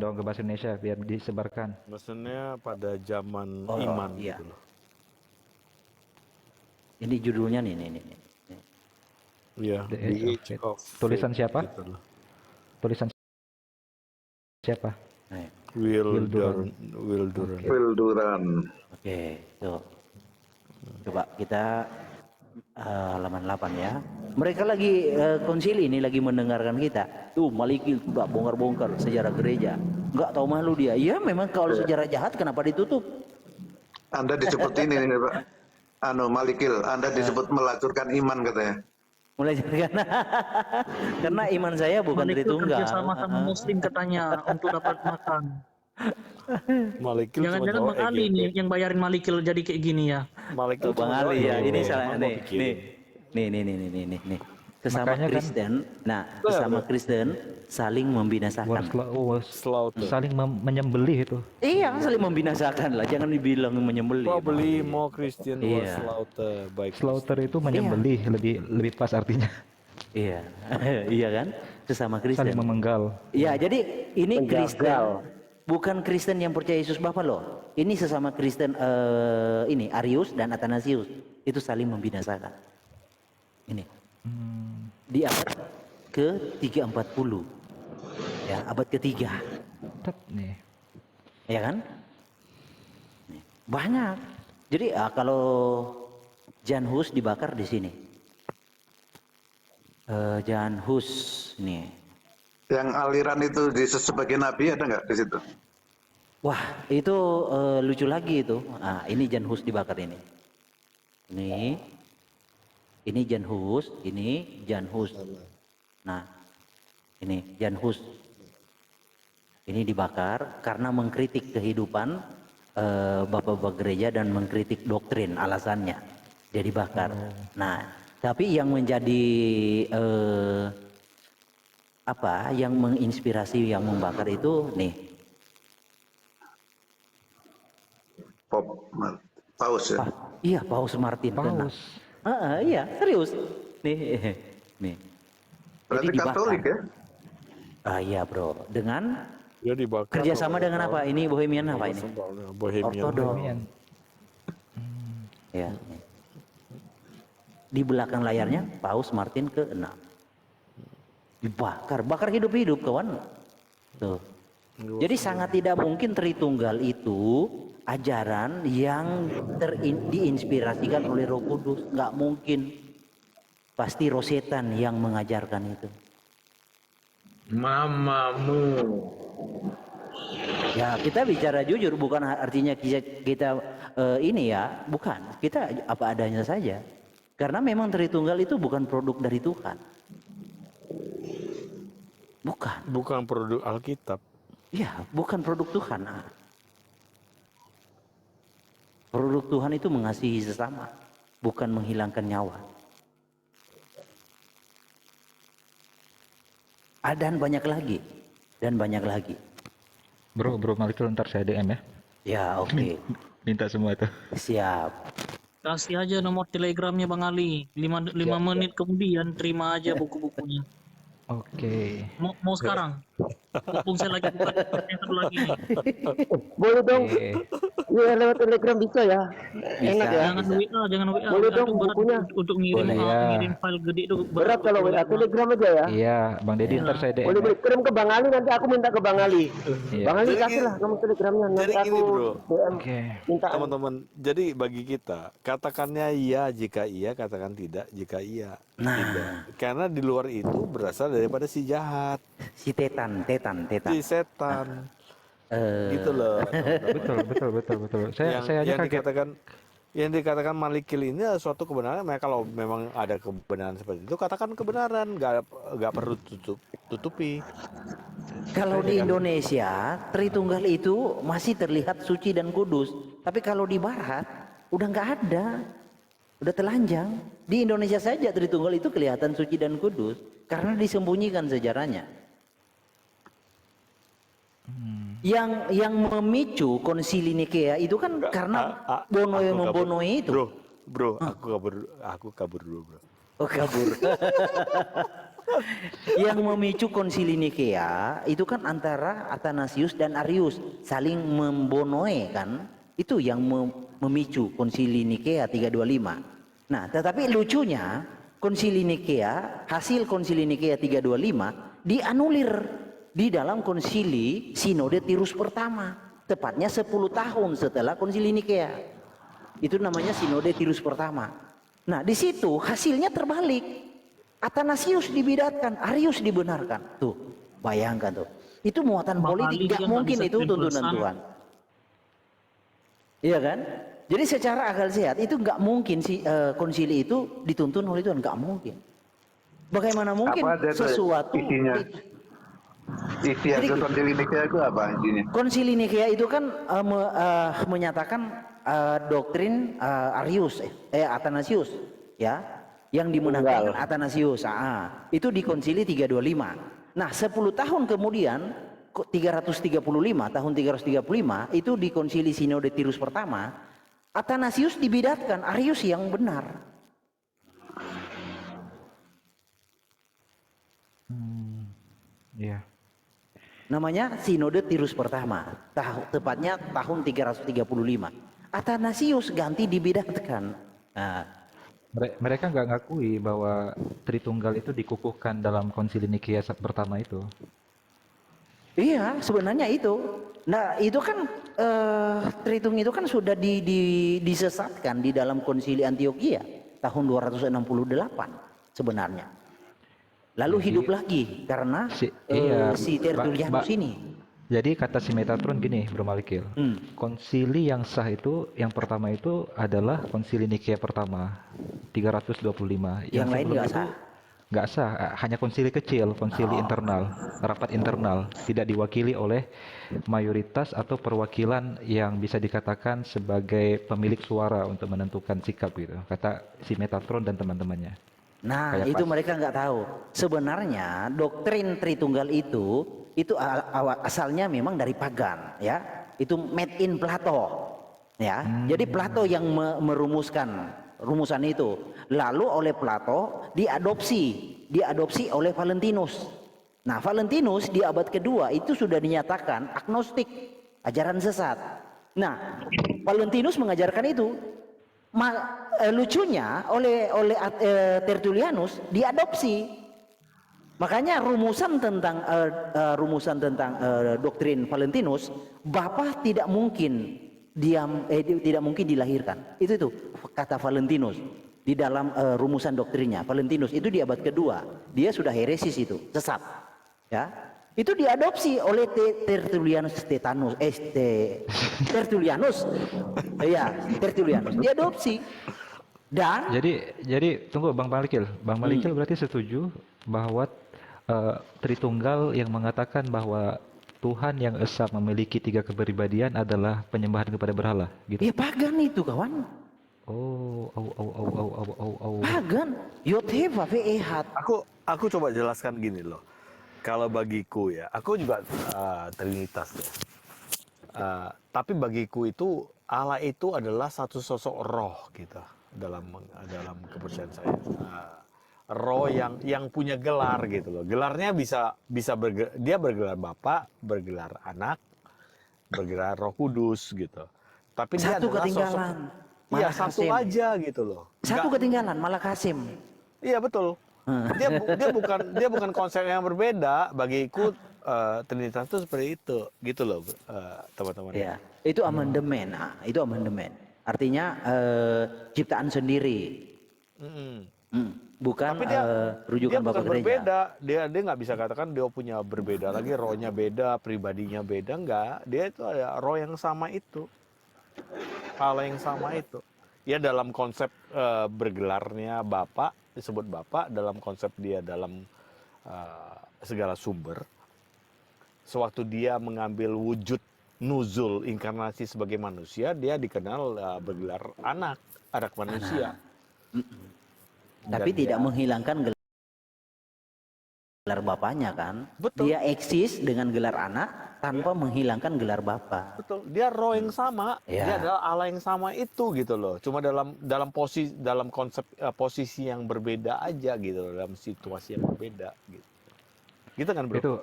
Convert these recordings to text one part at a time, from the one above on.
dong ke bahasa Indonesia biar disebarkan. Maksudnya pada zaman Oh, iman iya. gitu loh. Ini judulnya nih. Iya, The The Age of Age Faith. of Tulisan Faith siapa? gitu loh. Tulisan siapa? Nih. Will Durant. Durant. Oke. Will Durant. Oke, tuh. Coba kita halaman 8 ya. Mereka lagi konsili ini lagi mendengarkan kita. Tuh Malikil udah bongkar-bongkar sejarah gereja. Nggak tahu malu dia. Iya memang kalau sejarah jahat kenapa ditutup? Anda disebut ini nih Pak. Malikil, Anda disebut melacurkan iman katanya. Mulai karena iman saya bukan Malik itu Tritunggal. kerja sama sama Muslim katanya untuk dapat makan. Malikil cuma Jangan-jangan jawab Bang Ali EGP. nih yang bayarin Malikil jadi kayak gini ya. Malikil Tuh Bang cuma jawab Ali ya, EGP. ini salah Emang mau nih. pikirin. Nih. Sesama Makanya kan- Kristen, sesama Kristen saling membinasakan. Slaughter. Saling menyembelih itu. Iya, saling membinasakan lah, jangan dibilang menyembelih. Probably more Christian was Iya. slaughter by Slaughter itu menyembelih, lebih pas artinya. Iya, iya kan? Sesama Kristen. Saling memenggal. Iya, jadi ini Kristen, bukan Kristen yang percaya Yesus Bapa loh. Ini sesama Kristen ini Arius dan Athanasius itu saling membinasakan. Ini di abad ke-340, ya abad ketiga, Tep nih. ya kan? Nih, banyak. Jadi kalau Jan Hus dibakar di sini. Jan Hus nih. Yang aliran itu sebagai nabi ada nggak di situ? Wah, itu lucu lagi itu. Ah, ini Jan Hus dibakar ini. Ini Jan Hus, ini Jan Hus. Nah, ini Jan Hus. Ini dibakar karena mengkritik kehidupan bapak-bapak gereja dan mengkritik doktrin, alasannya. Dia dibakar. Nah, tapi yang menjadi yang menginspirasi yang membakar itu nih. Paus ya. Iya, Paus Martin ke-6. Paus. Iya, serius. Nih. Berarti Jadi dibakar. Katolik ya? Iya, Bro. Dengan Dia dibakar. kerjasama dengan apa? Ini Bohemian apa ini? Bohemian. Ortodoks. Ya. Nih. Di belakang layarnya Paus Martin ke-6. Bakar hidup-hidup kawan. Tuh. Jadi sangat tidak mungkin Tritunggal itu ajaran yang diinspirasikan oleh Roh Kudus, nggak mungkin. Pasti roh setan yang mengajarkan itu. Mamamu. Ya kita bicara jujur, bukan artinya kita ini ya, bukan. Kita apa adanya saja. Karena memang Tritunggal itu bukan produk dari Tuhan. Bukan produk Alkitab. Iya, bukan produk Tuhan. Produk Tuhan itu mengasihi sesama, bukan menghilangkan nyawa. Dan banyak lagi. Bro Malikil, ntar saya DM ya. Ya, oke. Minta semua itu. Siap. Kasih aja nomor telegramnya Bang Ali. 5 menit kemudian terima aja buku-bukunya. Oke. Mau sekarang? Mumpung saya lagi buka yang satu lagi nih. Boleh dong. Oke. Iya lewat Telegram bisa ya. Enak ya. Jangan WA. Boleh WA dong itu berat bukunya. untuk ngirim Boleh ya. ngirim file gede itu Berat kalau WA Telegram aja ya. Iya, Bang Deddy ntar saya DM. Boleh kirim ke Bang Ali, nanti aku minta ke Bang Ali. Iya. Bang Ali Jadi kasih lah nomor Telegramnya, nanti jadi aku gini, Bro. DM Oke. minta. Teman-teman, jadi bagi kita, katakannya iya jika iya, katakan tidak jika iya. Tidak. Karena di luar itu berasal daripada si jahat, Si tetan. si setan. Gitu loh. Betul. Saya aja kaget. Yang dikatakan Malikil ini adalah suatu kebenaran. Kalau memang ada kebenaran seperti itu, katakan kebenaran, nggak perlu tutupi. Kalau di Indonesia, Tritunggal itu masih terlihat suci dan kudus. Tapi kalau di Barat, udah nggak ada. Udah telanjang. Di Indonesia saja Tritunggal itu kelihatan suci dan kudus. Karena disembunyikan sejarahnya. Yang memicu konsili Nikea itu kan karena Bono yang membonoi itu. Bro, aku kabur dulu, bro. Oh, kabur. Yang memicu konsili Nikea itu kan antara Athanasius dan Arius saling membonoe kan. Itu yang memicu konsili Nikea 325. Nah, tetapi lucunya konsili Nikea, hasil konsili Nikea 325 dianulir di dalam konsili Sinode Tirus pertama, tepatnya 10 tahun setelah konsili Nikea. Itu namanya Sinode Tirus pertama. Nah, di situ hasilnya terbalik. Athanasius dibidatkan, Arius dibenarkan. Tuh, bayangkan tuh. Itu muatan Bang politik, Ali nggak dia mungkin nggak bisa itu tuntunan bersama. Tuhan. Iya kan? Jadi secara akal sehat itu nggak mungkin si konsili itu dituntun oleh Tuhan, nggak mungkin. Bagaimana mungkin Apa aja tuh sesuatu isinya? Isi Jadi- hasil konsili Nikea itu apa intinya? Konsili Nikea itu kan menyatakan doktrin Arius, Athanasius, ya, yang dimenangkan Tunggal. Athanasius. Itu di konsili 325. Nah, 10 tahun kemudian 335 tahun 335 itu di konsili Sinode Tirus pertama, Athanasius dibidatkan, Arius yang benar. Iya. Namanya Sinode Tirus pertama, tepatnya tahun 335. Athanasius ganti dibidatkan. Nah, Mereka nggak ngakui bahwa Tritunggal itu dikukuhkan dalam konsili Nikea pertama itu. iya, sebenarnya itu. Nah, itu kan Tritung itu kan sudah disesatkan di dalam konsili Antioquia tahun 268 sebenarnya. Lalu Jadi, hidup lagi karena si Tertullianus ini. Jadi kata si Metatron gini, Bro Malikil. Konsili yang sah itu, yang pertama itu adalah konsili Nikea pertama, 325. Yang lain sebelum nggak itu sah. nggak sah, hanya konsili kecil, konsili internal, rapat internal, tidak diwakili oleh mayoritas atau perwakilan yang bisa dikatakan sebagai pemilik suara untuk menentukan sikap gitu. Kata si Metatron dan teman-temannya. Nah, Kayak itu pas. mereka nggak tahu. Sebenarnya doktrin Tritunggal itu asalnya memang dari pagan, ya. Itu made in Plato, ya. Jadi Plato yang merumuskan rumusan itu. Lalu oleh Plato diadopsi oleh Valentinus. Nah, Valentinus di abad kedua itu sudah dinyatakan agnostik, ajaran sesat. Nah, Valentinus mengajarkan itu. Lucunya oleh Tertullianus diadopsi. Makanya rumusan tentang doktrin Valentinus, Bapa tidak mungkin tidak mungkin dilahirkan. Itu kata Valentinus di dalam rumusan doktrinnya. Valentinus itu di abad kedua, dia sudah heresis itu, sesat. Ya. Itu diadopsi oleh Tertullianus Tertullianus. Iya, Tertullianus diadopsi. Dan Jadi tunggu Bang Malikil. Bang Malikil berarti setuju bahwa Tritunggal yang mengatakan bahwa Tuhan yang esa memiliki 3 kepribadian adalah penyembahan kepada berhala, gitu. ya pagan itu kawan. Oh. Pagan. Yothe Vav Ehat. Aku coba jelaskan gini loh. Kalau bagiku ya, aku juga Trinitas ya. Tapi bagiku itu Allah itu adalah satu sosok roh gitu dalam kepercayaan saya. Roh yang punya gelar gitu loh. Gelarnya bisa dia bergelar Bapa, bergelar Anak, bergelar Roh Kudus gitu. Tapi dia Satu adalah ketinggalan. sosok, iya satu Malachasim. aja gitu loh. Satu ketinggalan Malachasim. Iya betul. Dia bukan konsep yang berbeda. Bagiku Trinitas itu seperti itu, gitu loh teman-teman. Ya, itu amandemen. Itu amandemen. Artinya ciptaan sendiri. Bukan Tapi dia rujukan bukan Bapak Gereja. berbeda. Dia nggak bisa katakan dia punya berbeda lagi, rohnya beda, pribadinya beda, enggak. Dia itu ada roh yang sama itu, Allah yang sama itu. Ya dalam konsep bergelarnya Bapak, disebut Bapak, dalam konsep dia dalam segala sumber. Sewaktu dia mengambil wujud nuzul inkarnasi sebagai manusia, dia dikenal bergelar anak manusia. Tapi Dan tidak dia- menghilangkan gelar bapaknya kan. Betul. Dia eksis dengan gelar anak, tanpa menghilangkan gelar Bapa. Betul, dia roh yang sama, Ya. dia adalah Allah yang sama itu gitu loh. Cuma dalam konsep posisi yang berbeda aja gitu loh, dalam situasi yang berbeda gitu. Gitu kan, Bro? Itu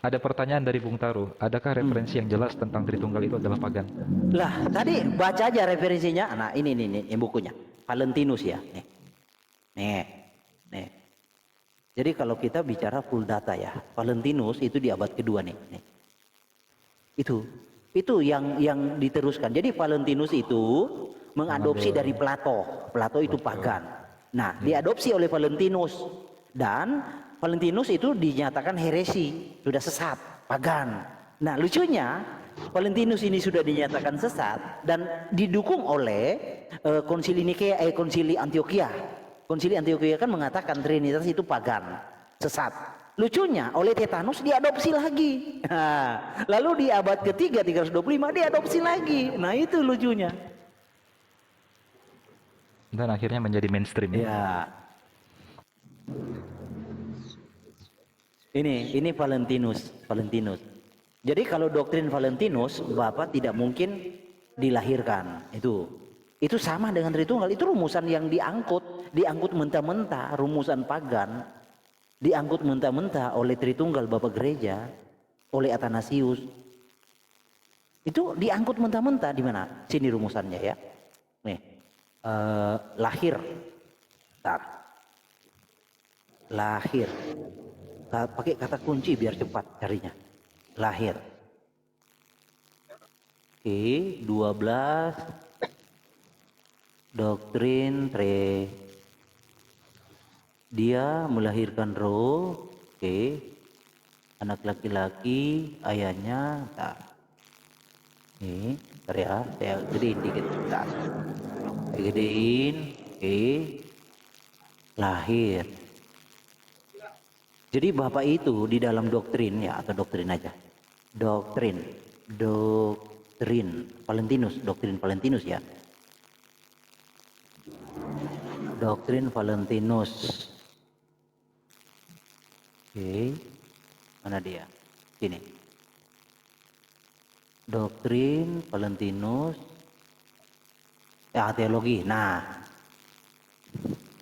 ada pertanyaan dari Bung Taruh. Adakah referensi yang jelas tentang Tritunggal itu adalah pagan? Lah, tadi baca aja referensinya. Nah, ini bukunya. Valentinus ya. Nih. Jadi kalau kita bicara full data ya, Valentinus itu di abad kedua nih. Itu yang diteruskan. Jadi Valentinus itu mengadopsi dari Plato. Plato itu pagan. Nah, diadopsi oleh Valentinus, dan Valentinus itu dinyatakan heresi, sudah sesat, pagan. Nah, lucunya Valentinus ini sudah dinyatakan sesat dan didukung oleh Konsili Nikea, Konsili Antioquia. Konsili Antioquia kan mengatakan Trinitas itu pagan, sesat. Lucunya oleh Tetanus diadopsi lagi. Nah, lalu di abad ketiga 325 diadopsi lagi. Nah, itu lucunya. Dan akhirnya menjadi mainstream. Ya. Ini Valentinus. Jadi kalau doktrin Valentinus, Bapak tidak mungkin dilahirkan. Itu sama dengan Tritunggal. Itu rumusan yang diangkut mentah-mentah, rumusan pagan, diangkut mentah-mentah oleh Tritunggal Bapak Gereja, oleh Athanasius. Itu diangkut mentah-mentah di mana? Sini rumusannya ya. Nih, lahir. Bentar. Lahir. Pakai kata kunci biar cepat carinya. Lahir. Oke, 12. Doktrin dia melahirkan roh, anak laki-laki, ayahnya, ini, bentar ya, saya gedein dikit, bentar. Saya gedein, lahir. Jadi Bapak itu di dalam doktrin ya, atau doktrin aja, doktrin Valentinus, doktrin Valentinus ya. Doktrin Valentinus. Mana dia? Sini. Doktrin Valentinus. Teologi. Nah.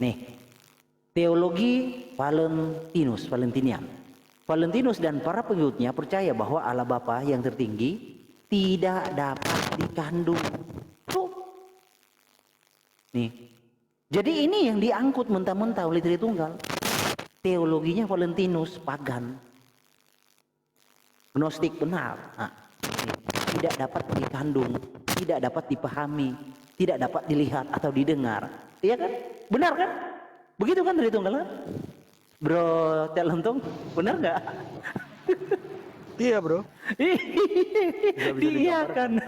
Nih. Teologi Valentinian. Valentinus dan para pengikutnya percaya bahwa Allah Bapa yang tertinggi tidak dapat dikandung. Nih. Jadi ini yang diangkut mentah-mentah oleh Tritunggal. Teologinya Valentinus, pagan. Gnostik benar. Nah, tidak dapat dikandung, tidak dapat dipahami, tidak dapat dilihat atau didengar. Iya kan? Benar kan? Begitu kan Tritunggal kan? Bro Cak Lontong, benar nggak? Iya, Bro. Iya kan.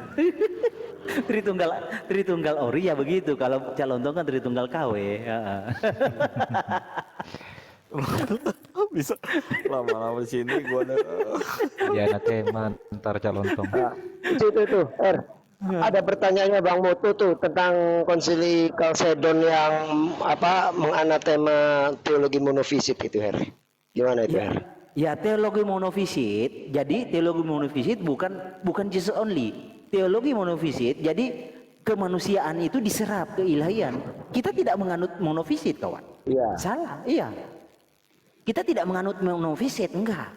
Tritunggal ori ya begitu. Kalau Calontong kan Tritunggal KW. Bisa lama-lama sini gua ada. Ya tema ntar Calontong. Itu. Ada pertanyaannya Bang Moto tuh tentang konsili Chalcedon yang menganatema teologi monofisit itu, Her. Gimana itu, Her? Ya, teologi monofisit. Jadi teologi monofisit bukan Jesus only. Teologi monofisit, jadi kemanusiaan itu diserap keilahian. Kita tidak menganut monofisit, kawan. Iya. Salah, iya. Kita tidak menganut monofisit, enggak.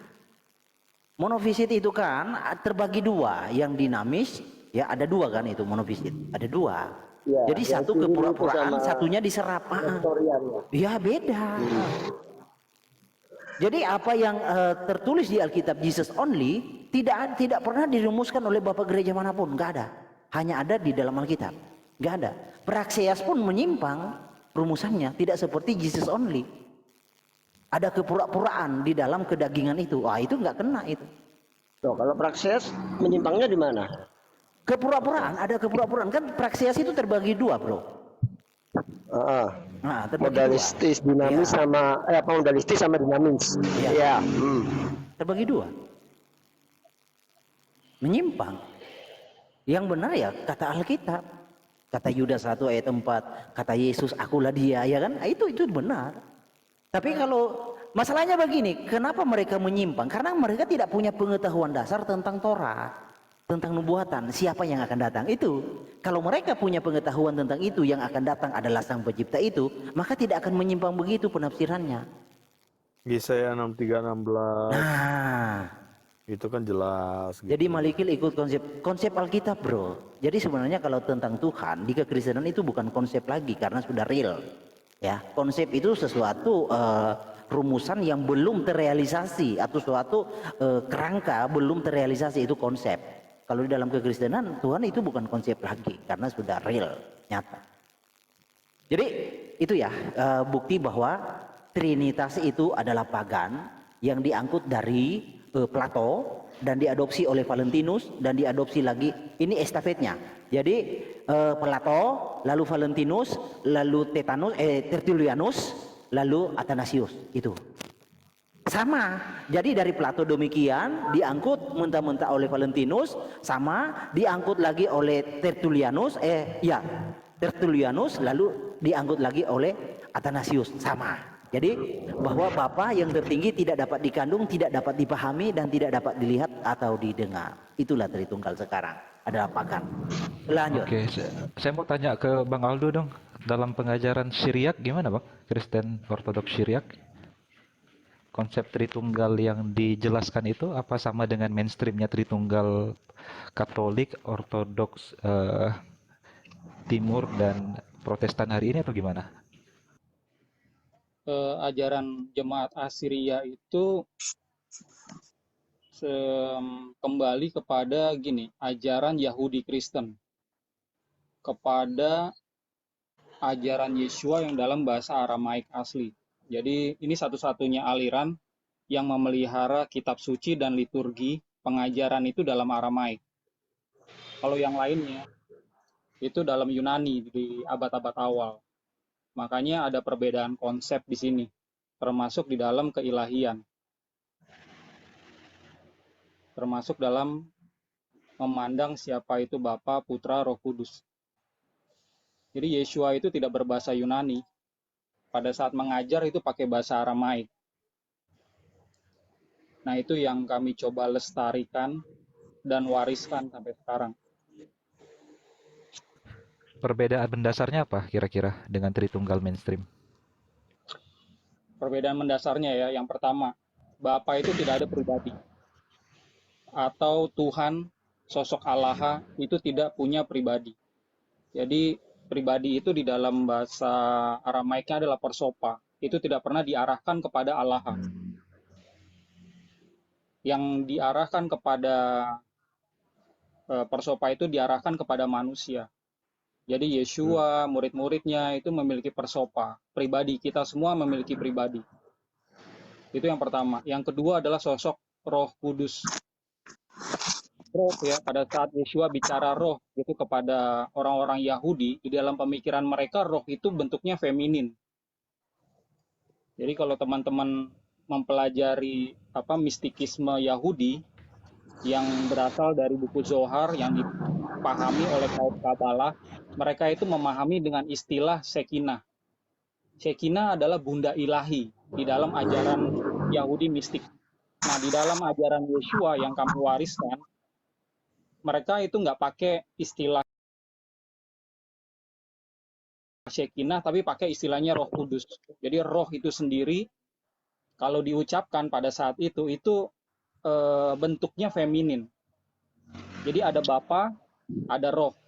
Monofisit itu kan terbagi dua, yang dinamis, ya ada dua kan itu monofisit, ada dua. Ya, jadi satu kepura-puraan, satunya diserap. Ya beda. Jadi apa yang tertulis di Alkitab Jesus only tidak pernah dirumuskan oleh Bapak Gereja manapun, nggak ada. Hanya ada di dalam Alkitab, nggak ada. Praxeas pun menyimpang rumusannya, tidak seperti Jesus only. Ada kepura-puraan di dalam kedagingan itu, itu nggak kena itu. Tuh, kalau Praxeas menyimpangnya di mana? Kepura-puraan, ada kepura-puraan kan Praxeas itu terbagi dua, Bro. Nah, modalistis dinamis ya. Sama modalistis sama dinamis. Ya. Terbagi dua. Menyimpang. Yang benar ya kata Alkitab. Kata Yudas 1 ayat 4, kata Yesus akulah dia, ya kan? Itu benar. Tapi kalau Masalahnya begini, kenapa mereka menyimpang? Karena mereka tidak punya pengetahuan dasar tentang Torah, tentang nubuatan, siapa yang akan datang itu. Kalau mereka punya pengetahuan tentang itu, yang akan datang adalah Sang Pencipta itu, maka tidak akan menyimpang begitu penafsirannya. Yesaya 63:16 Nah, itu kan jelas gitu. jadi Malikil ikut konsep Alkitab, bro. Jadi sebenarnya kalau tentang Tuhan di kekristenan itu bukan konsep lagi karena sudah real. Ya, konsep itu sesuatu rumusan yang belum terrealisasi atau suatu kerangka belum terrealisasi, itu konsep. Kalau di dalam kekristenan Tuhan itu bukan konsep lagi karena sudah real, nyata. Jadi itu ya bukti bahwa Trinitas itu adalah pagan yang diangkut dari Plato dan diadopsi oleh Valentinus dan diadopsi lagi, ini estafetnya. Jadi Plato, lalu Valentinus, lalu Tertullianus, lalu Athanasius, itu sama. Jadi dari Plato demikian diangkut mentah-mentah oleh Valentinus, sama diangkut lagi oleh Tertullianus, Tertullianus, lalu diangkut lagi oleh Athanasius, sama. Jadi bahwa Bapa yang tertinggi tidak dapat dikandung, tidak dapat dipahami, dan tidak dapat dilihat atau didengar. Itulah Tritunggal sekarang, adalah pagan. Lanjut. Oke, saya mau tanya ke Bang Aldo dong. Dalam pengajaran Syriak gimana Bang? Kristen Ortodoks Syriak? Konsep Tritunggal yang dijelaskan itu apa sama dengan mainstreamnya Tritunggal Katolik, Ortodoks Timur, dan Protestan hari ini atau gimana? Ajaran jemaat Assyria itu kembali kepada gini, ajaran Yahudi Kristen, kepada ajaran Yesua yang dalam bahasa Aramaik asli. Jadi ini satu-satunya aliran yang memelihara kitab suci dan liturgi pengajaran itu dalam Aramaik. Kalau yang lainnya itu dalam Yunani di abad-abad awal. Makanya ada perbedaan konsep di sini, termasuk di dalam keilahian. Termasuk dalam memandang siapa itu Bapa, Putra, Roh Kudus. Jadi Yesua itu tidak berbahasa Yunani. Pada saat mengajar itu pakai bahasa Aramaik. Nah, itu yang kami coba lestarikan dan wariskan sampai sekarang. Perbedaan mendasarnya apa kira-kira dengan Tritunggal mainstream? Perbedaan mendasarnya ya, yang pertama, Bapa itu tidak ada pribadi. Atau Tuhan, sosok Allah itu tidak punya pribadi. Jadi pribadi itu di dalam bahasa Aramaiknya adalah persopa. Itu tidak pernah diarahkan kepada Allah. Yang diarahkan kepada persopa itu diarahkan kepada manusia. Jadi Yesua, murid-muridnya itu memiliki persopa. Pribadi, kita semua memiliki pribadi. Itu yang pertama. Yang kedua adalah sosok Roh Kudus. Roh ya, pada saat Yesua bicara roh itu kepada orang-orang Yahudi, di dalam pemikiran mereka roh itu bentuknya feminin. Jadi kalau teman-teman mempelajari mistikisme Yahudi yang berasal dari buku Zohar yang dipahami oleh kaum Kabalah, mereka itu memahami dengan istilah Shekinah. Shekinah adalah bunda ilahi di dalam ajaran Yahudi mistik. Nah, di dalam ajaran Yesua yang kami wariskan, mereka itu nggak pakai istilah Shekinah, tapi pakai istilahnya Roh Kudus. Jadi roh itu sendiri, kalau diucapkan pada saat itu bentuknya feminin. Jadi ada Bapa, ada Roh.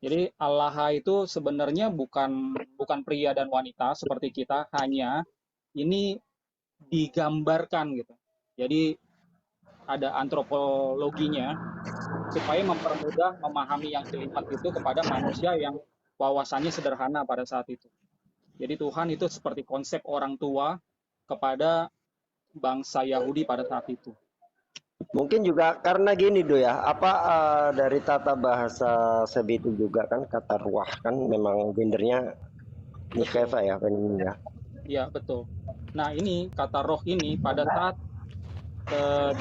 Jadi Allah itu sebenarnya bukan pria dan wanita seperti kita, hanya ini digambarkan gitu. Jadi ada antropologinya supaya mempermudah memahami yang kelipat itu kepada manusia yang wawasannya sederhana pada saat itu. Jadi Tuhan itu seperti konsep orang tua kepada bangsa Yahudi pada saat itu. Mungkin juga karena gini Do ya, dari tata bahasa sebitu juga kan kata ruah kan memang gendernya nikeva ya, feminin ya. Iya, betul. Nah, ini kata roh ini pada saat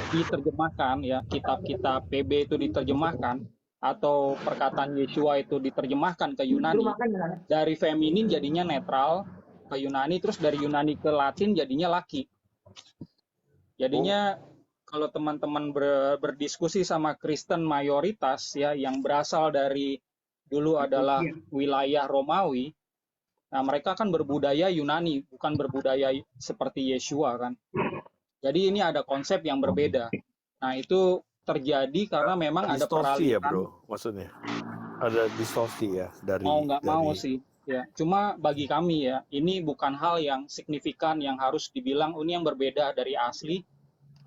diterjemahkan ya, kitab-kitab PB itu diterjemahkan atau perkataan Yesua itu diterjemahkan ke Yunani, dari feminin jadinya netral, ke Yunani, terus dari Yunani ke Latin jadinya laki. Jadinya kalau teman-teman berdiskusi sama Kristen mayoritas ya yang berasal dari dulu adalah wilayah Romawi, nah mereka kan berbudaya Yunani, bukan berbudaya seperti Yeshua kan. Jadi ini ada konsep yang berbeda. Nah itu terjadi karena memang ada Distorsi ya peralihan. bro, maksudnya ada distorsi ya dari Mau nggak mau dari sih ya, cuma bagi kami ya ini bukan hal yang signifikan yang harus dibilang ini yang berbeda dari asli,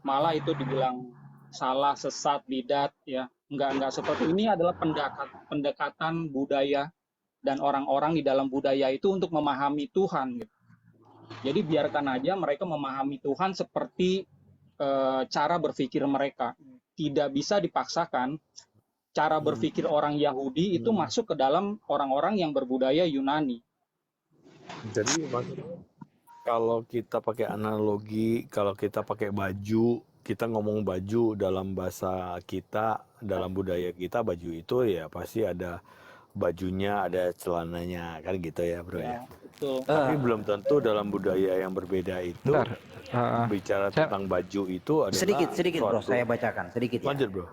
malah itu dibilang salah, sesat, bidat ya. Enggak seperti ini, adalah pendekatan budaya dan orang-orang di dalam budaya itu untuk memahami Tuhan gitu. Jadi biarkan aja mereka memahami Tuhan seperti cara berpikir mereka. Tidak bisa dipaksakan cara berpikir orang Yahudi itu masuk ke dalam orang-orang yang berbudaya Yunani. Jadi maksudnya kalau kita pakai analogi, kalau kita pakai baju, kita ngomong baju dalam bahasa kita, dalam budaya kita, baju itu ya pasti ada bajunya, ada celananya, kan gitu ya bro ya. Betul. Tapi belum tentu dalam budaya yang berbeda itu Bentar. bicara saya- tentang baju itu adalah Sedikit bro, suatu- saya bacakan sedikit ya. Lanjut bro.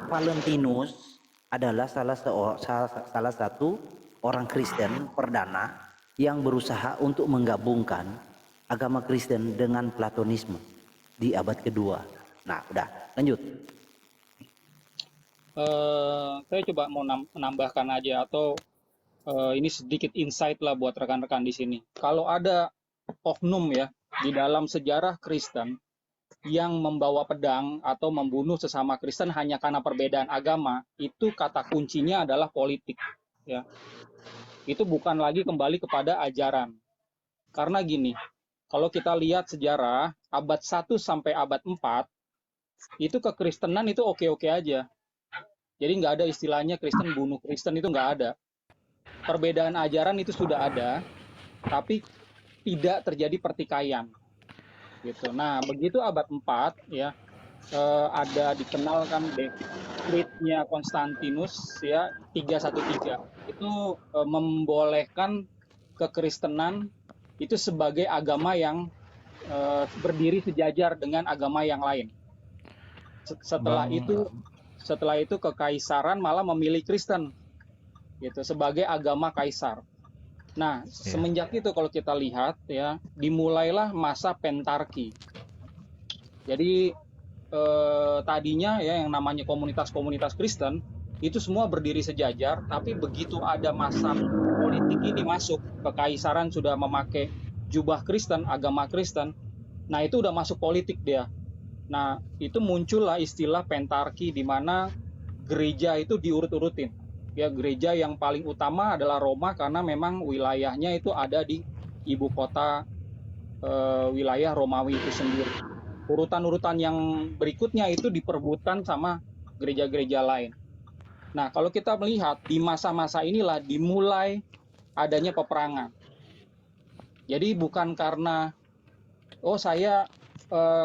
Valentinus adalah salah satu orang Kristen perdana yang berusaha untuk menggabungkan agama Kristen dengan Platonisme di abad kedua. Nah, udah, lanjut. Saya coba mau menambahkan aja, atau ini sedikit insight lah buat rekan-rekan di sini. Kalau ada oknum ya di dalam sejarah Kristen yang membawa pedang atau membunuh sesama Kristen hanya karena perbedaan agama, itu kata kuncinya adalah politik ya. Itu bukan lagi kembali kepada ajaran. Karena gini, kalau kita lihat sejarah abad 1 sampai abad 4, itu kekristenan itu oke-oke aja. Jadi nggak ada istilahnya Kristen bunuh Kristen, itu nggak ada. Perbedaan ajaran itu sudah ada, tapi tidak terjadi pertikaian. Gitu. Nah, begitu abad 4 ya, ada dikenalkan dekretnya Konstantinus ya 313. Itu membolehkan kekristenan itu sebagai agama yang berdiri sejajar dengan agama yang lain. Setelah itu kekaisaran malah memilih Kristen gitu sebagai agama kaisar. Nah, semenjak itu kalau kita lihat ya, dimulailah masa pentarki. Jadi tadinya ya yang namanya komunitas-komunitas Kristen itu semua berdiri sejajar, tapi begitu ada masa politik ini masuk, kekaisaran sudah memakai jubah Kristen, agama Kristen. Nah, itu udah masuk politik dia. Nah, itu muncullah istilah pentarki di mana gereja itu diurut-urutin. Ya, gereja yang paling utama adalah Roma karena memang wilayahnya itu ada di ibu kota wilayah Romawi itu sendiri. Urutan-urutan yang berikutnya itu diperebutkan sama gereja-gereja lain. Nah, kalau kita melihat di masa-masa inilah dimulai adanya peperangan. Jadi bukan karena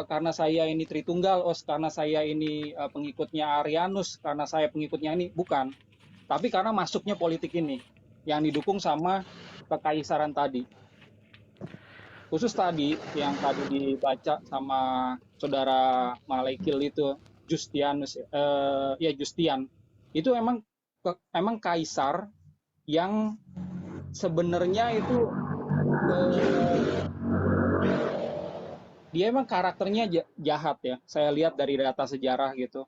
karena saya ini Tritunggal, karena saya ini pengikutnya Arianus, karena saya pengikutnya ini, bukan. Tapi karena masuknya politik ini yang didukung sama kekaisaran tadi. Khusus tadi yang tadi dibaca sama saudara Malekil itu Justian, itu emang kaisar yang sebenarnya itu dia emang karakternya jahat ya. Saya lihat dari data sejarah gitu.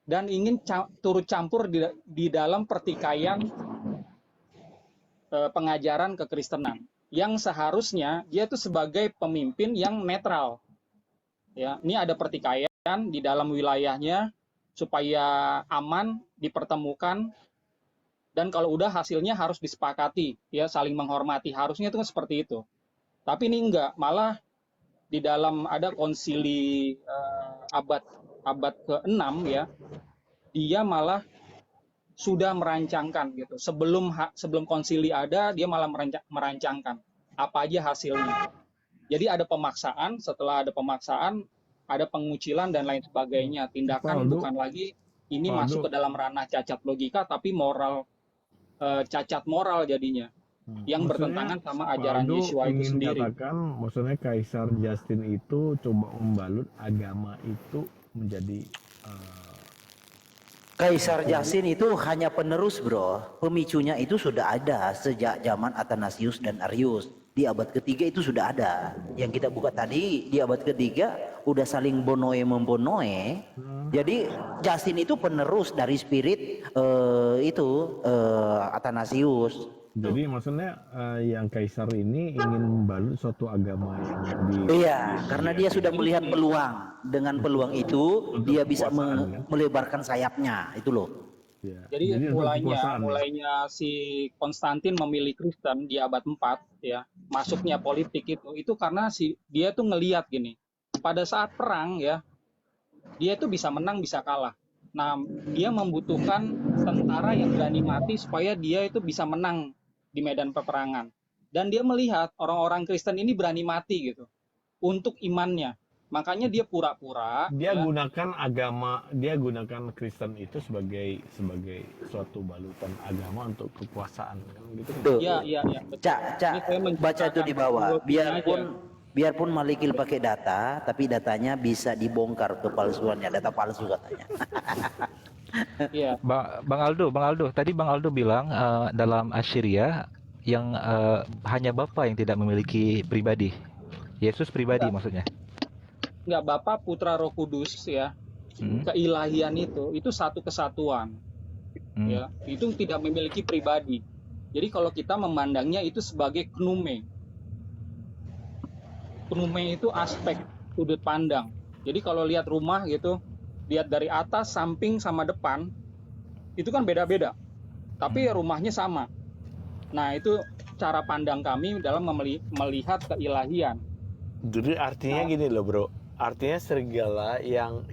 Dan ingin turut campur di dalam pertikaian pengajaran kekristenan. Yang seharusnya dia itu sebagai pemimpin yang netral. Ya, ini ada pertikaian di dalam wilayahnya supaya aman dipertemukan, dan kalau udah hasilnya harus disepakati, ya saling menghormati. Harusnya itu seperti itu. Tapi ini enggak, malah di dalam ada konsili abad ke-6 ya, dia malah sudah merancangkan gitu. Sebelum konsili ada, dia malah merancangkan apa aja hasilnya. Jadi ada pemaksaan, setelah ada pemaksaan, ada pengucilan dan lain sebagainya. Tindakan bukan lagi ini masuk ke dalam ranah cacat logika, tapi moral, cacat moral jadinya. yang Maksudnya bertentangan sama Pak ajaran Aldo Yeshua itu ingin sendiri. katakan, maksudnya Kaisar Justin itu coba membalut agama itu menjadi Kaisar Justin itu hanya penerus bro, pemicunya itu sudah ada sejak zaman Athanasius dan Arius. Di abad ketiga itu sudah ada. Yang kita buka tadi di abad ketiga udah saling bonoe membonoe. Jadi Justin itu penerus dari spirit Athanasius. jadi maksudnya yang Kaisar ini ingin membalut suatu agama yang di Iya, karena dia sudah melihat peluang. Dengan peluang itu untuk dia bisa kekuasaan, kan? melebarkan sayapnya, itu loh. Ya. Jadi untuk kekuasaan, ya. mulainya si Konstantin memilih Kristen di abad 4 ya, masuknya politik itu karena dia tuh ngelihat gini. Pada saat perang ya, dia itu bisa menang bisa kalah. Nah, dia membutuhkan tentara yang berani mati supaya dia itu bisa menang di medan peperangan. Dan dia melihat orang-orang Kristen ini berani mati gitu untuk imannya. Makanya dia pura-pura Dia gunakan Kristen itu sebagai suatu balutan agama untuk kekuasaan, kan gitu kan? Tuh. Iya, betul. Cak, Ini saya baca itu di bawah. Biarpun Malikil pakai data, tapi datanya bisa dibongkar kepalsuannya, data palsu katanya. Iya. Bang Aldo, tadi Bang Aldo bilang dalam Assyria yang hanya Bapa yang tidak memiliki pribadi. Yesus pribadi maksudnya. Enggak, Bapa, Putra, Roh Kudus ya. Keilahian itu satu kesatuan. Ya, itu tidak memiliki pribadi. Jadi kalau kita memandangnya itu sebagai knume. Knume itu aspek sudut pandang. Jadi kalau lihat rumah gitu, lihat dari atas, samping sama depan, itu kan beda-beda. Tapi rumahnya sama. Nah, itu cara pandang kami dalam melihat keilahian. Jadi artinya gini loh bro, artinya serigala yang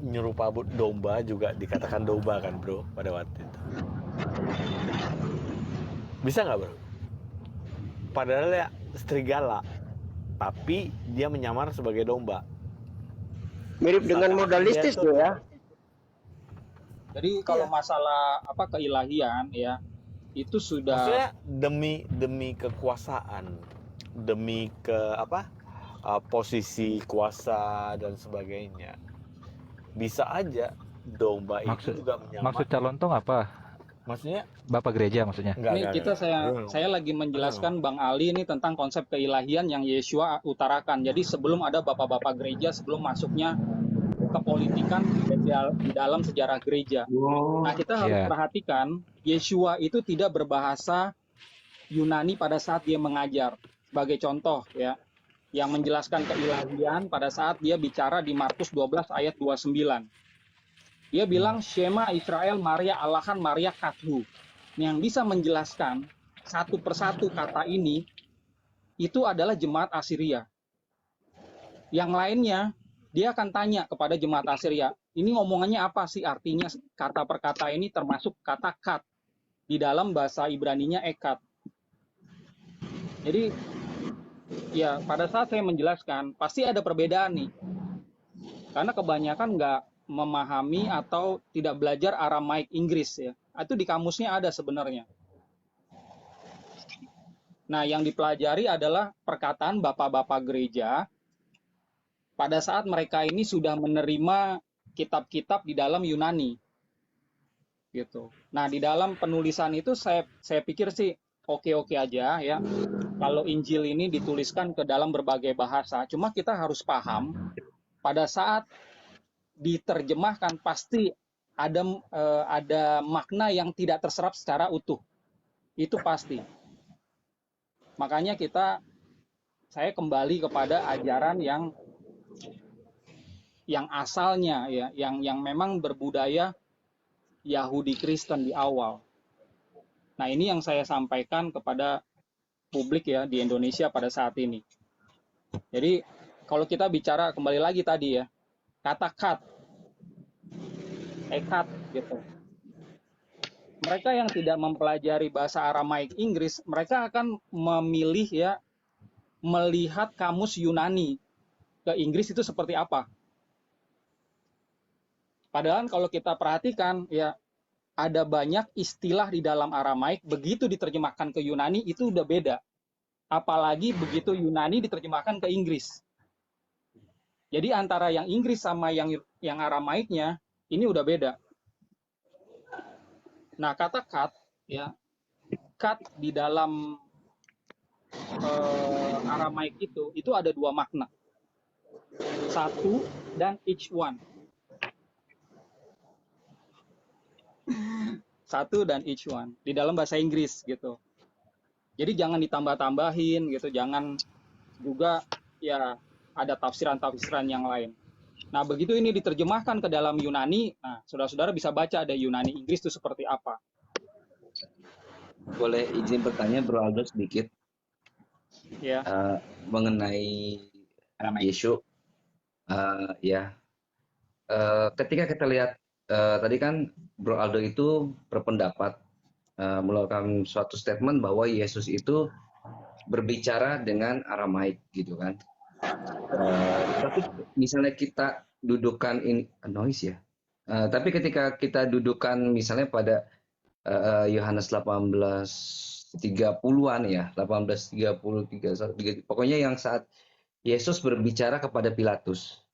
nyerupa domba juga dikatakan domba kan bro pada waktu itu. Bisa nggak bro? Padahal ya serigala, tapi dia menyamar sebagai domba. Mirip dengan modalistis tuh ya. Jadi kalau masalah keilahian ya, itu sudah Maksudnya demi kekuasaan, demi posisi kuasa dan sebagainya. Bisa aja domba itu juga menyamar. Maksud calon tong apa? Maksudnya Bapak gereja maksudnya. saya lagi menjelaskan Bang Ali ini tentang konsep keilahian yang Yeshua utarakan. Jadi sebelum ada bapak-bapak gereja, sebelum masuknya kepolitikan di dalam sejarah gereja. Nah, kita harus perhatikan Yeshua itu tidak berbahasa Yunani pada saat dia mengajar. Sebagai contoh ya, yang menjelaskan keilahian pada saat dia bicara di Markus 12 ayat 29. Dia bilang Shema Israel Maria Allahan Maria Kathu. Yang bisa menjelaskan satu persatu kata ini itu adalah jemaat Assyria. Yang lainnya dia akan tanya kepada jemaat Assyria, ini ngomongannya apa sih artinya kata per kata ini, termasuk kata kat. Di dalam bahasa Ibraninya ekat. Jadi ya pada saat saya menjelaskan pasti ada perbedaan nih. Karena kebanyakan nggak memahami atau tidak belajar Aramaik Inggris ya. Itu di kamusnya ada sebenarnya. Nah, yang dipelajari adalah perkataan bapak-bapak gereja pada saat mereka ini sudah menerima kitab-kitab di dalam Yunani. Gitu. Nah, di dalam penulisan itu saya pikir sih oke-oke aja ya. Kalau Injil ini dituliskan ke dalam berbagai bahasa, cuma kita harus paham pada saat diterjemahkan pasti ada makna yang tidak terserap secara utuh. Itu pasti. Makanya saya kembali kepada ajaran yang asalnya ya, yang memang berbudaya Yahudi Kristen di awal. Nah, ini yang saya sampaikan kepada publik ya di Indonesia pada saat ini. Jadi kalau kita bicara kembali lagi tadi ya, kata kat, ekat gitu. Mereka yang tidak mempelajari bahasa Aramaik Inggris, mereka akan memilih ya melihat kamus Yunani ke Inggris itu seperti apa. Padahal kalau kita perhatikan ya ada banyak istilah di dalam Aramaik, begitu diterjemahkan ke Yunani itu udah beda. Apalagi begitu Yunani diterjemahkan ke Inggris. Jadi antara yang Inggris sama yang Aramaiknya ini udah beda. Nah, kata cut ya, cut di dalam Aramaik itu ada dua makna. Satu dan each one. Satu dan each one di dalam bahasa Inggris gitu. Jadi jangan ditambah-tambahin gitu, jangan juga ya ada tafsiran-tafsiran yang lain. Nah, begitu ini diterjemahkan ke dalam Yunani, nah saudara-saudara bisa baca ada Yunani Inggris itu seperti apa. Boleh izin bertanya Bro Aldo sedikit Ya, mengenai Yesus. Ya, ketika kita lihat tadi kan Bro Aldo itu berpendapat mengeluarkan suatu statement bahwa Yesus itu berbicara dengan Aramaik gitu kan. Tapi misalnya kita dudukan ini noise ya. Tapi ketika kita dudukan misalnya pada Yohanes 18:30-an ya, 18:30, pokoknya yang saat Yesus berbicara kepada Pilatus.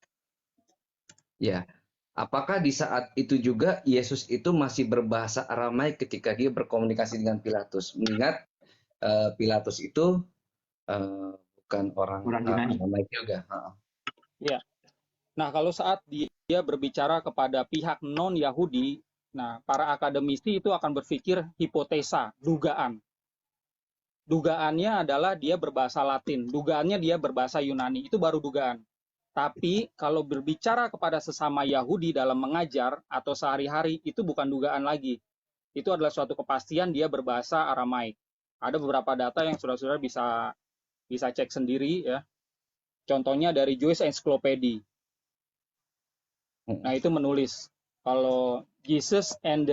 Ya, apakah di saat itu juga Yesus itu masih berbahasa Aramaik ketika dia berkomunikasi dengan Pilatus? Mengingat Pilatus itu bukan orang Yunani. Aramaik juga. ya. Nah, kalau saat dia berbicara kepada pihak non-Yahudi, nah para akademisi itu akan berpikir hipotesa, dugaan. Dugaannya adalah dia berbahasa Latin, dugaannya dia berbahasa Yunani, itu baru dugaan. Tapi kalau berbicara kepada sesama Yahudi dalam mengajar atau sehari-hari, itu bukan dugaan lagi. Itu adalah suatu kepastian dia berbahasa Aramaik. Ada beberapa data yang saudara-saudara bisa cek sendiri ya. Contohnya dari Jewish Encyclopedia. Nah, itu menulis kalau Jesus and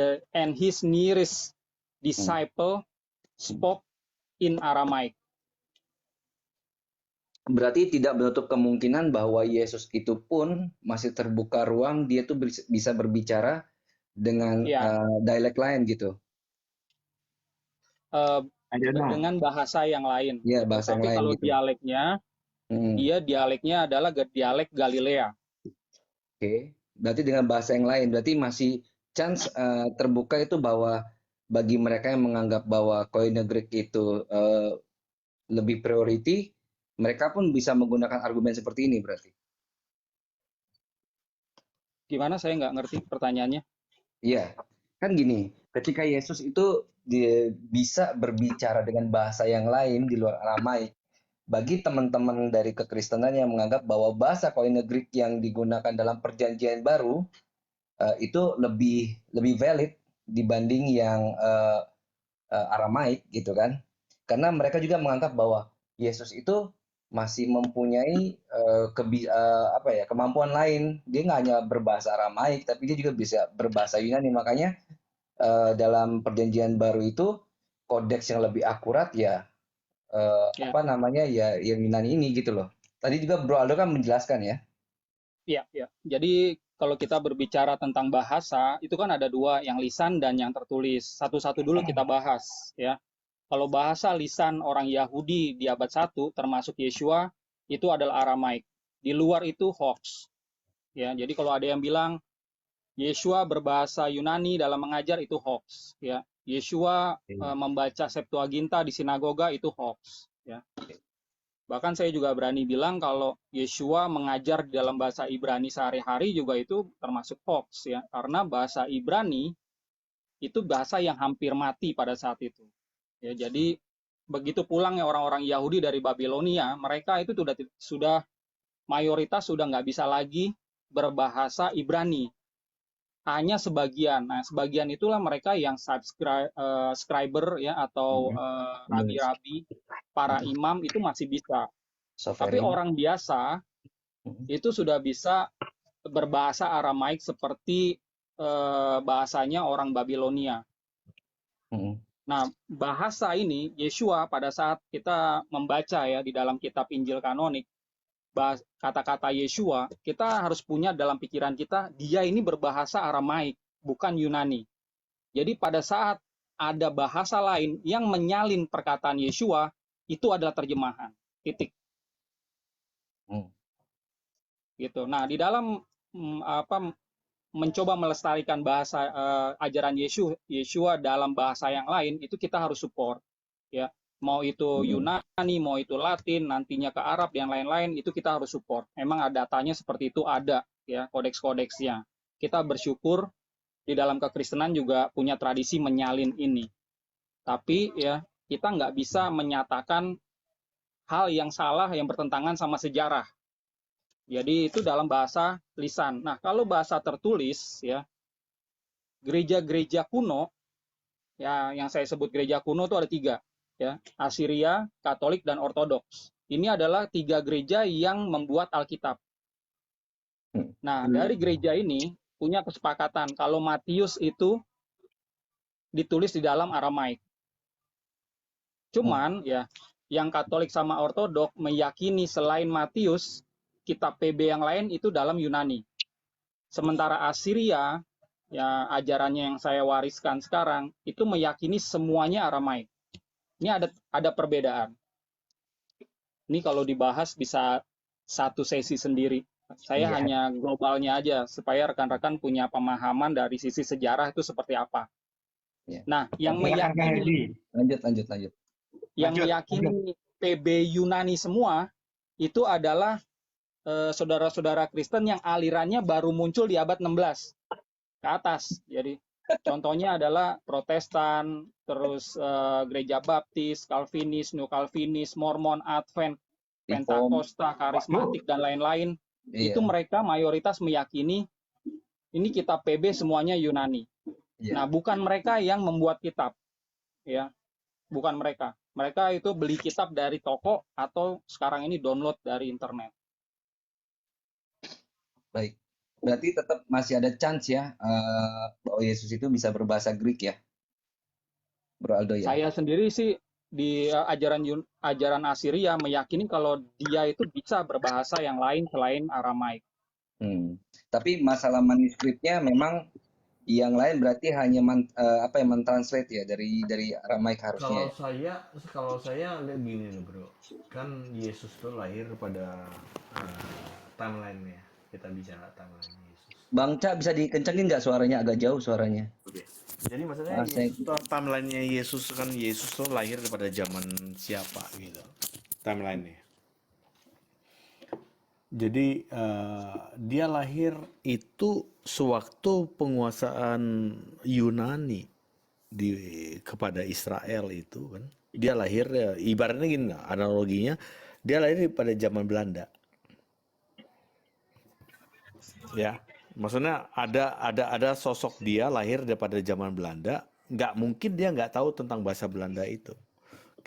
his nearest disciple spoke in Aramaik. Berarti tidak menutup kemungkinan bahwa Yesus itu pun masih terbuka ruang dia tuh bisa berbicara dengan dialek lain gitu. Dengan bahasa yang lain. Iya, bahasa tapi yang lain kalau gitu. dialeknya, dialeknya adalah dialek Galilea. Oke, berarti dengan bahasa yang lain, berarti masih chance terbuka itu bahwa bagi mereka yang menganggap bahwa Koine Greek itu lebih priority, mereka pun bisa menggunakan argumen seperti ini berarti. Gimana? Saya nggak ngerti pertanyaannya. Iya, kan gini, ketika Yesus itu dia bisa berbicara dengan bahasa yang lain di luar Aramaik, bagi teman-teman dari kekristenan yang menganggap bahwa bahasa Koine Greek yang digunakan dalam Perjanjian Baru itu lebih valid dibanding yang Aramaik gitu kan, karena mereka juga menganggap bahwa Yesus itu masih mempunyai kemampuan lain. Dia nggak hanya berbahasa Aramaik, tapi dia juga bisa berbahasa Yunani. Makanya dalam Perjanjian Baru itu kodeks yang lebih akurat ya yang Yunani ini gitu loh. Tadi juga Bro Aldo kan menjelaskan ya. Iya. Jadi kalau kita berbicara tentang bahasa, itu kan ada dua, yang lisan dan yang tertulis. Satu-satu dulu kita bahas ya. Kalau bahasa lisan orang Yahudi di abad 1 termasuk Yeshua itu adalah Aramaik. Di luar itu hoax. Ya, jadi kalau ada yang bilang Yeshua berbahasa Yunani dalam mengajar itu hoax, ya. Yeshua membaca Septuaginta di sinagoga itu hoax, ya. Bahkan saya juga berani bilang kalau Yeshua mengajar di dalam bahasa Ibrani sehari-hari juga itu termasuk hoax, ya. Karena bahasa Ibrani itu bahasa yang hampir mati pada saat itu. Ya, jadi begitu pulangnya orang-orang Yahudi dari Babilonia, mereka itu sudah mayoritas sudah nggak bisa lagi berbahasa Ibrani. Hanya sebagian. Nah, sebagian itulah mereka yang scriber ya atau rabi-rabi, para imam itu masih bisa. Tapi orang biasa itu sudah bisa berbahasa Aramaik seperti bahasanya orang Babilonia. Nah, bahasa ini Yeshua pada saat kita membaca ya di dalam kitab Injil kanonik, kata-kata Yeshua, kita harus punya dalam pikiran kita, dia ini berbahasa Aramaik, bukan Yunani. Jadi pada saat ada bahasa lain yang menyalin perkataan Yeshua, itu adalah terjemahan. Titik. Gitu. Nah, di dalam mencoba melestarikan bahasa ajaran Yeshua dalam bahasa yang lain, itu kita harus support, ya. Mau itu Yunani, mau itu Latin, nantinya ke Arab dan lain-lain, itu kita harus support. Memang ada datanya seperti itu, ada ya kodeks-kodeksnya. Kita bersyukur di dalam kekristenan juga punya tradisi menyalin ini. Tapi ya kita nggak bisa menyatakan hal yang salah yang bertentangan sama sejarah. Jadi itu dalam bahasa lisan. Nah, kalau bahasa tertulis ya, gereja-gereja kuno ya, yang saya sebut gereja kuno itu ada 3 ya, Asiria, Katolik dan Ortodoks. Ini adalah 3 gereja yang membuat Alkitab. Nah, dari gereja ini punya kesepakatan kalau Matius itu ditulis di dalam Aramaik. Cuman ya, yang Katolik sama Ortodok meyakini selain Matius, kitab PB yang lain itu dalam Yunani. Sementara Asiria, ya ajarannya yang saya wariskan sekarang, itu meyakini semuanya Aramaik. Ini ada perbedaan. Ini kalau dibahas bisa satu sesi sendiri. Saya hanya globalnya aja, supaya rekan-rekan punya pemahaman dari sisi sejarah itu seperti apa. Nah, yang meyakini Lanjut. yang meyakini PB Yunani semua itu adalah saudara-saudara Kristen yang alirannya baru muncul di abad 16 ke atas. Jadi contohnya adalah Protestan, terus Gereja Baptis, Calvinis, New Calvinis, Mormon, Advent, Pentakosta, Karismatik dan lain-lain. Itu mereka mayoritas meyakini ini kitab PB semuanya Yunani. Nah, bukan mereka yang membuat kitab, ya, bukan mereka. Mereka itu beli kitab dari toko atau sekarang ini download dari internet. Baik. Berarti tetap masih ada chance ya bahwa Yesus itu bisa berbahasa Greek ya, Bro Aldo ya. Saya sendiri sih di ajaran Asiria meyakini kalau dia itu bisa berbahasa yang lain selain Aramaik. Tapi masalah manuskripnya memang yang lain berarti hanya mentranslate ya dari Aramaik harusnya. Kalau saya lihat gini loh bro, kan Yesus tuh lahir pada timeline-nya. Kita bicara timeline Yesus. Bang Ca bisa dikencengin nggak suaranya, agak jauh suaranya. Oke. Jadi maksudnya timeline-nya Yesus kan, Yesus tuh lahir pada zaman siapa gitu, timeline-nya. Jadi dia lahir itu sewaktu penguasaan Yunani kepada Israel itu kan. Dia lahir ibaratnya gini, analoginya dia lahir pada zaman Belanda. Ya, maksudnya ada sosok dia lahir daripada zaman Belanda, nggak mungkin dia nggak tahu tentang bahasa Belanda itu,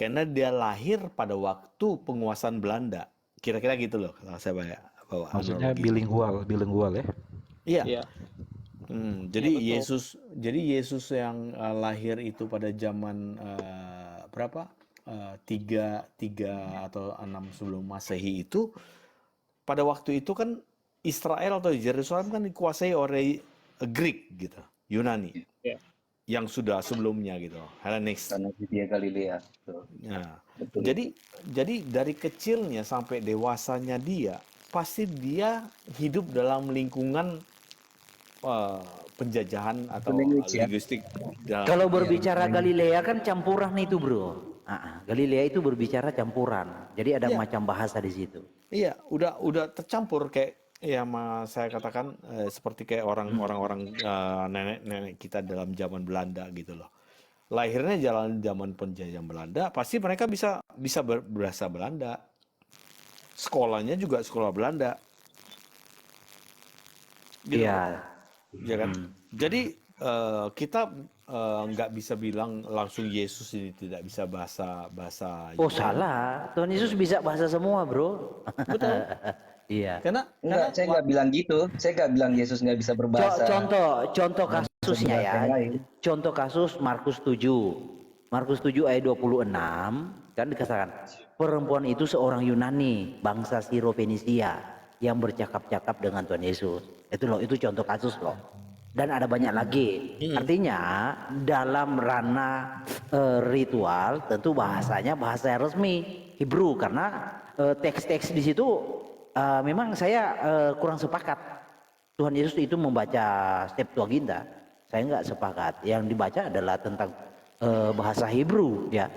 karena dia lahir pada waktu penguasaan Belanda, kira-kira gitu loh kalau saya bawa. Maksudnya bilingual ya? Iya. Jadi Yesus yang lahir itu pada zaman berapa? 3 atau 6 sebelum Masehi itu, pada waktu itu kan Israel atau Yerusalem kan dikuasai oleh Greek gitu, Yunani, yang sudah sebelumnya gitu, Hellenistic. Karena dia Galilea. Nah, jadi dari kecilnya sampai dewasanya dia, pasti dia hidup dalam lingkungan penjajahan atau linguistik. Kalau berbicara Galilea kan campuran itu bro. Galilea itu berbicara campuran, jadi ada macam bahasa di situ. Iya, udah tercampur kayak ya, saya katakan seperti kayak orang-orang nenek-nenek kita dalam zaman Belanda gitu loh. Lahirnya zaman penjajahan Belanda, pasti mereka bisa berbahasa Belanda. Sekolahnya juga sekolah Belanda. Gitu. Iya. Ya kan? Jadi kita nggak bisa bilang langsung Yesus ini tidak bisa bahasa. Oh salah, Tuhan Yesus bisa bahasa semua bro. Betul. Iya. Karena saya nggak bilang gitu. Saya nggak bilang Yesus nggak bisa berbahasa. Contoh kasusnya ya. Contoh kasus Markus 7. Markus 7 ayat 26 kan dikatakan perempuan itu seorang Yunani bangsa Siro-Fenisia yang bercakap-cakap dengan Tuhan Yesus. Itu contoh kasus loh. dan ada banyak lagi. Artinya dalam ranah ritual tentu bahasanya bahasa resmi Hebrew, karena teks-teks di situ memang saya kurang sepakat. Tuhan Yesus itu membaca Septuaginta, saya nggak sepakat. Yang dibaca adalah tentang bahasa Hebrew, ya.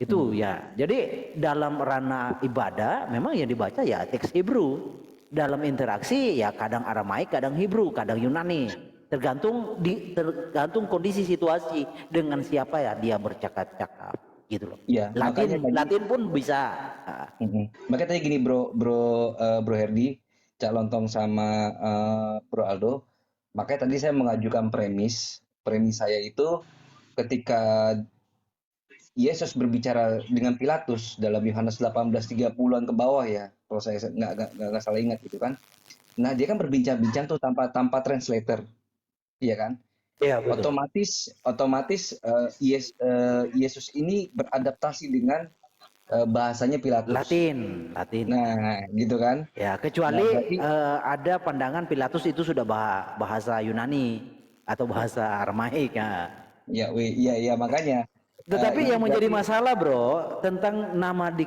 Itu ya. Jadi dalam ranah ibadah memang yang dibaca ya teks Hebrew. Dalam interaksi ya kadang Aramaik, kadang Hebrew, kadang Yunani. Tergantung kondisi situasi dengan siapa ya dia bercakap-cakap gitu loh. Iya, makanya tadi Latin pun bisa. makanya tadi gini bro Herdi, Cak Lontong sama Bro Aldo. Makanya tadi saya mengajukan premis saya itu ketika Yesus berbicara dengan Pilatus dalam Yohanes 18:30-an ke bawah ya, kalau saya nggak salah ingat gitu kan. Nah dia kan berbincang-bincang tuh tanpa translator, iya kan? Iya betul. Otomatis Yesus ini beradaptasi dengan bahasanya Pilatus. Latin. Nah gitu kan? Ya kecuali ada pandangan Pilatus itu sudah bahasa Yunani atau bahasa Aramaik ya. Iya makanya. Tetapi yang menjadi berarti masalah bro tentang nama di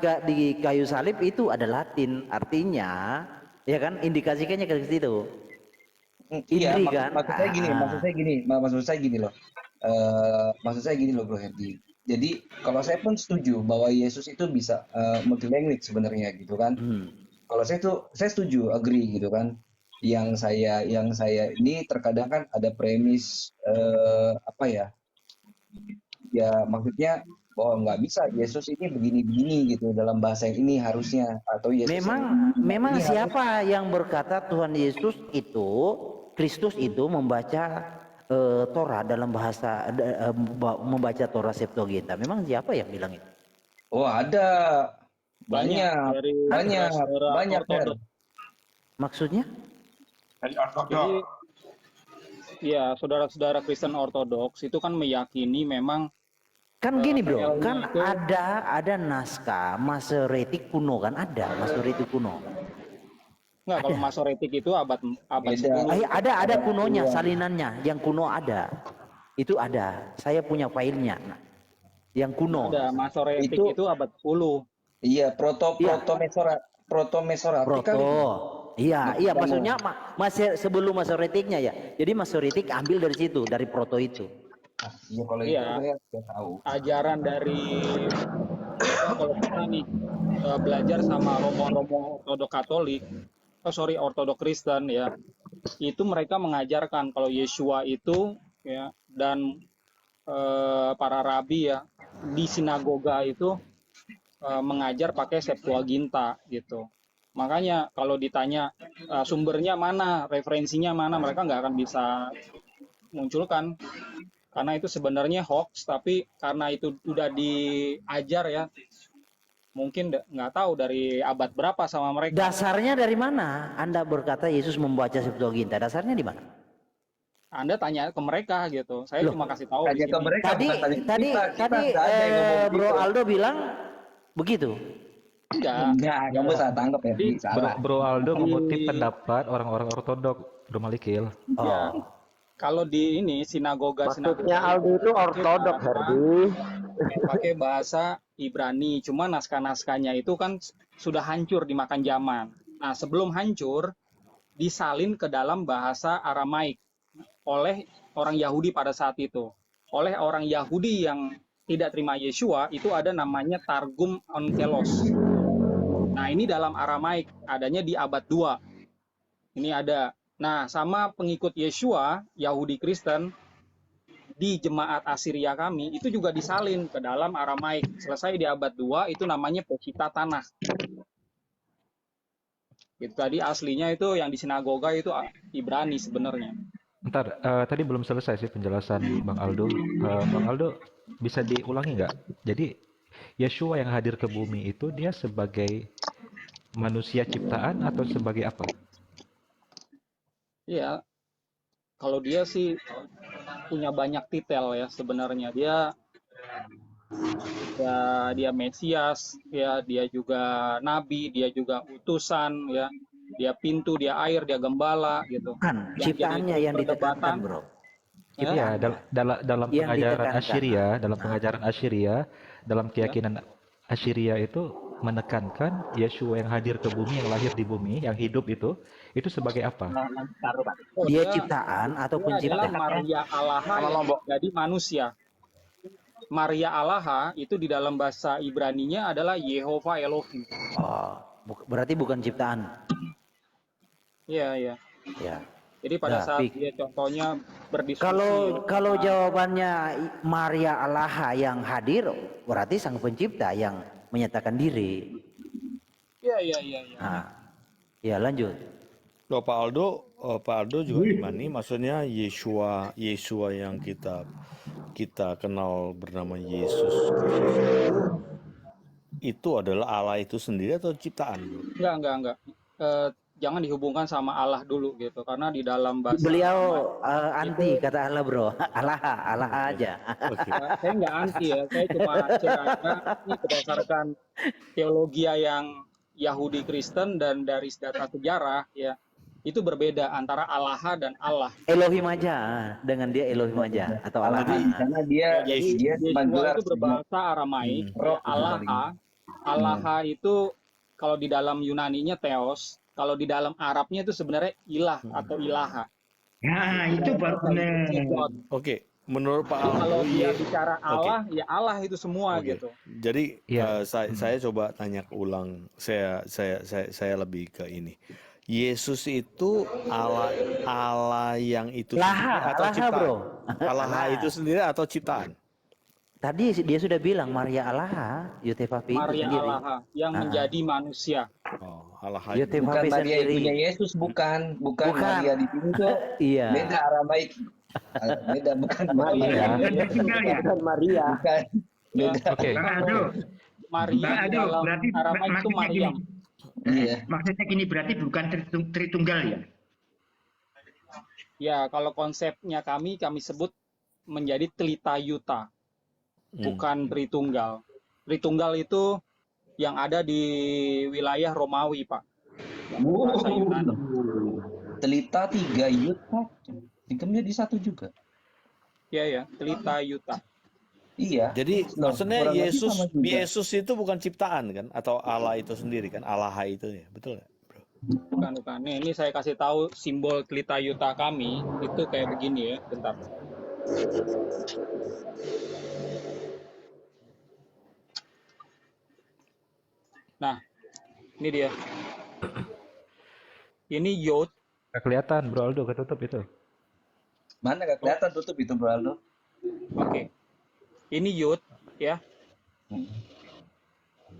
kayu salib itu ada Latin, artinya ya kan indikasikannya ke situ. iya, Indri kan. maksud saya gini loh. Maksud saya gini loh Bro Herdi. Jadi kalau saya pun setuju bahwa Yesus itu bisa multi language sebenarnya gitu kan. Kalau saya setuju, agree gitu kan. Yang saya ini terkadang kan ada premis apa ya? Ya maksudnya bahwa nggak bisa Yesus ini begini-begini gitu dalam bahasa yang ini harusnya, atau Yesus Memang ini siapa yang berkata Tuhan Yesus itu Kristus itu membaca Torah dalam bahasa membaca Torah Septuaginta? Memang siapa yang bilang itu? Oh ada Banyak dari banyak ortodok. Maksudnya? Jadi ya saudara-saudara Kristen Ortodoks itu kan meyakini memang Kan gini bro, PL-nya kan itu ada naskah Masoretik kuno kan, ada Masoretik kuno. enggak, kalau Masoretik itu abad Beda. 10. Ada kunonya, salinannya, yang kuno ada. Itu ada, saya punya filenya. Nah, yang kuno. Ada Masoretik Itu- itu abad 10. Iya, proto Iya. Mesoratik kali. Proto. Iya, Maksudnya- maksudnya masih sebelum Masoretiknya ya. Jadi Masoretik ambil dari situ, dari proto itu. Iya kalau Iya. itu saya nggak tahu. Ajaran dari kalau kita nih belajar sama romo-romo ortodok Katolik, ortodok Kristen ya, itu mereka mengajarkan kalau Yeshua itu ya dan para rabi ya di sinagoga itu mengajar pakai Septuaginta gitu. Makanya kalau ditanya sumbernya mana, referensinya mana, mereka nggak akan bisa munculkan. Karena itu sebenarnya hoax, tapi karena itu udah diajar ya, mungkin nggak tahu dari abad berapa sama mereka. Dasarnya dari mana? Anda berkata Yesus membaca Septuaginta. Dasarnya di mana? Anda tanya ke mereka gitu. Saya Loh, cuma kasih tahu di Tanya ke sini. mereka, Tadi bukan tanya kita. Kita nggak ada yang ngomong Bro gitu. Aldo bilang begitu. Enggak. Kamu salah tangkap ya, Jadi, salah. Bro Aldo mengutip pendapat orang-orang ortodok, Bro Malikil. Ya, kalau di ini sinagoga Maksudnya Aldo itu ortodok, Herdi. pakai bahasa Ibrani, cuma naskah-naskahnya itu kan sudah hancur dimakan zaman. Nah, sebelum hancur disalin ke dalam bahasa Aramaik oleh orang Yahudi pada saat itu. Oleh orang Yahudi yang tidak terima Yeshua, itu ada namanya Targum Onkelos. Nah, ini dalam Aramaik, adanya di abad 2. Ini ada. Nah, sama pengikut Yeshua, Yahudi Kristen, di jemaat Assyria kami, itu juga disalin ke dalam Aramaik. Selesai di abad 2, itu namanya Pesita Tanah. Itu tadi aslinya itu yang di sinagoga itu Ibrani sebenarnya. Ntar, tadi belum selesai sih penjelasan Bang Aldo. Bang Aldo, bisa diulangi nggak? Jadi, Yeshua yang hadir ke bumi itu dia sebagai manusia ciptaan atau sebagai apa? Iya, kalau dia sih punya banyak titel ya sebenarnya. Dia Mesias, ya dia juga nabi, dia juga utusan ya. dia pintu, dia air, dia gembala gitu. Kan Yang jadi ciptaannya yang ditekankan, perdebatan, bro. ya, Ya, dalam Yang pengajaran ditekankan. Assyria, dalam Nah, pengajaran Assyria, dalam ya, keyakinan Assyria itu menekankan Yeshua yang hadir ke bumi, yang lahir di bumi, yang hidup itu sebagai apa? oh dia dia ciptaan atau dia adalah pencipta? Maria Alaha yang jadi manusia. Maria Alaha itu di dalam bahasa Ibraninya adalah Yehova Elohim. Oh, berarti bukan ciptaan. Iya, iya. Ya. Jadi pada Nah, saat Pik, dia contohnya berdiskusi kalau jawabannya Maria Alaha yang hadir, berarti sang pencipta yang menyatakan diri. iya, iya, iya, iya. Nah, ya lanjut. Loh, Pak Aldo juga imani, maksudnya Yeshua yang kita kenal bernama Yesus Kristus itu adalah Allah itu sendiri atau ciptaan, bro? Enggak. Jangan dihubungkan sama Allah dulu gitu, karena di dalam bahasa Beliau Aramai anti itu kata Allah, bro. Allah Oke, aja. oke. saya nggak anti ya, saya cuma cerita ini berdasarkan teologi yang Yahudi Kristen dan dari data sejarah ya, itu berbeda antara Alaha dan Allah. Elohim aja, dengan dia Elohim aja atau Allah. Jadi Karena dia Ya, jadi dia Yeshua menggelar itu berbahasa Aramaik, roh ya, itu paling. Alaha. Alaha itu kalau di dalam Yunaninya Theos, kalau di dalam Arabnya itu sebenarnya ilah atau ilaha. Nah, itu baru benar. God. Oke, menurut Pak Jadi kalau Aldo, dia bicara oke, Allah, ya Allah itu semua oke. gitu. Jadi Iya. saya coba tanya ulang, saya lebih ke ini. Yesus itu Allah yang itu sendiri atau Alaha, ciptaan? bro. Allah itu sendiri atau ciptaan? Tadi dia sudah bilang Maria Alaha, Yotefapi itu Maria sendiri. Alaha yang menjadi manusia. Oh, Allah itu. Bukan Yotefapi Maria sendiri. ibunya Yesus, bukan Bukan. Maria di sini tuh Iya. beda Aramaik. Beda, bukan Maria. Maria. Bukan tunggal ya. Bukan Maria. Bukan. Ya, Beda. Oke. Bang Aldo, Maria Bang di Aldo, dalam berarti Aramaik itu maksudnya gini. Maryam. Iya. Maksudnya gini, berarti bukan Tritunggal ya? Ya, kalau konsepnya kami sebut menjadi Tlita Yuta, bukan Tritunggal. Tritunggal itu yang ada di wilayah Romawi, Pak. Bahasa Yunani. Telita 3 yud 1. Hikmahnya di 1 juga. Ya, Tlita Yuta. Iya. Jadi Loh, maksudnya kurang lebih Yesus sama juga. Yesus itu bukan ciptaan kan, atau Allah itu sendiri kan, Allah itu ya, betul nggak, bro? Bukan. Nih, ini saya kasih tahu simbol Tlita Yuta kami itu kayak begini ya, bentar. Nah, ini dia. Ini Yod. Nggak kelihatan, Bro Aldo, ketutup itu. Mana gak kelihatan tutup itu, Bro Aldo? Oke. Ini Yod ya. Hmm.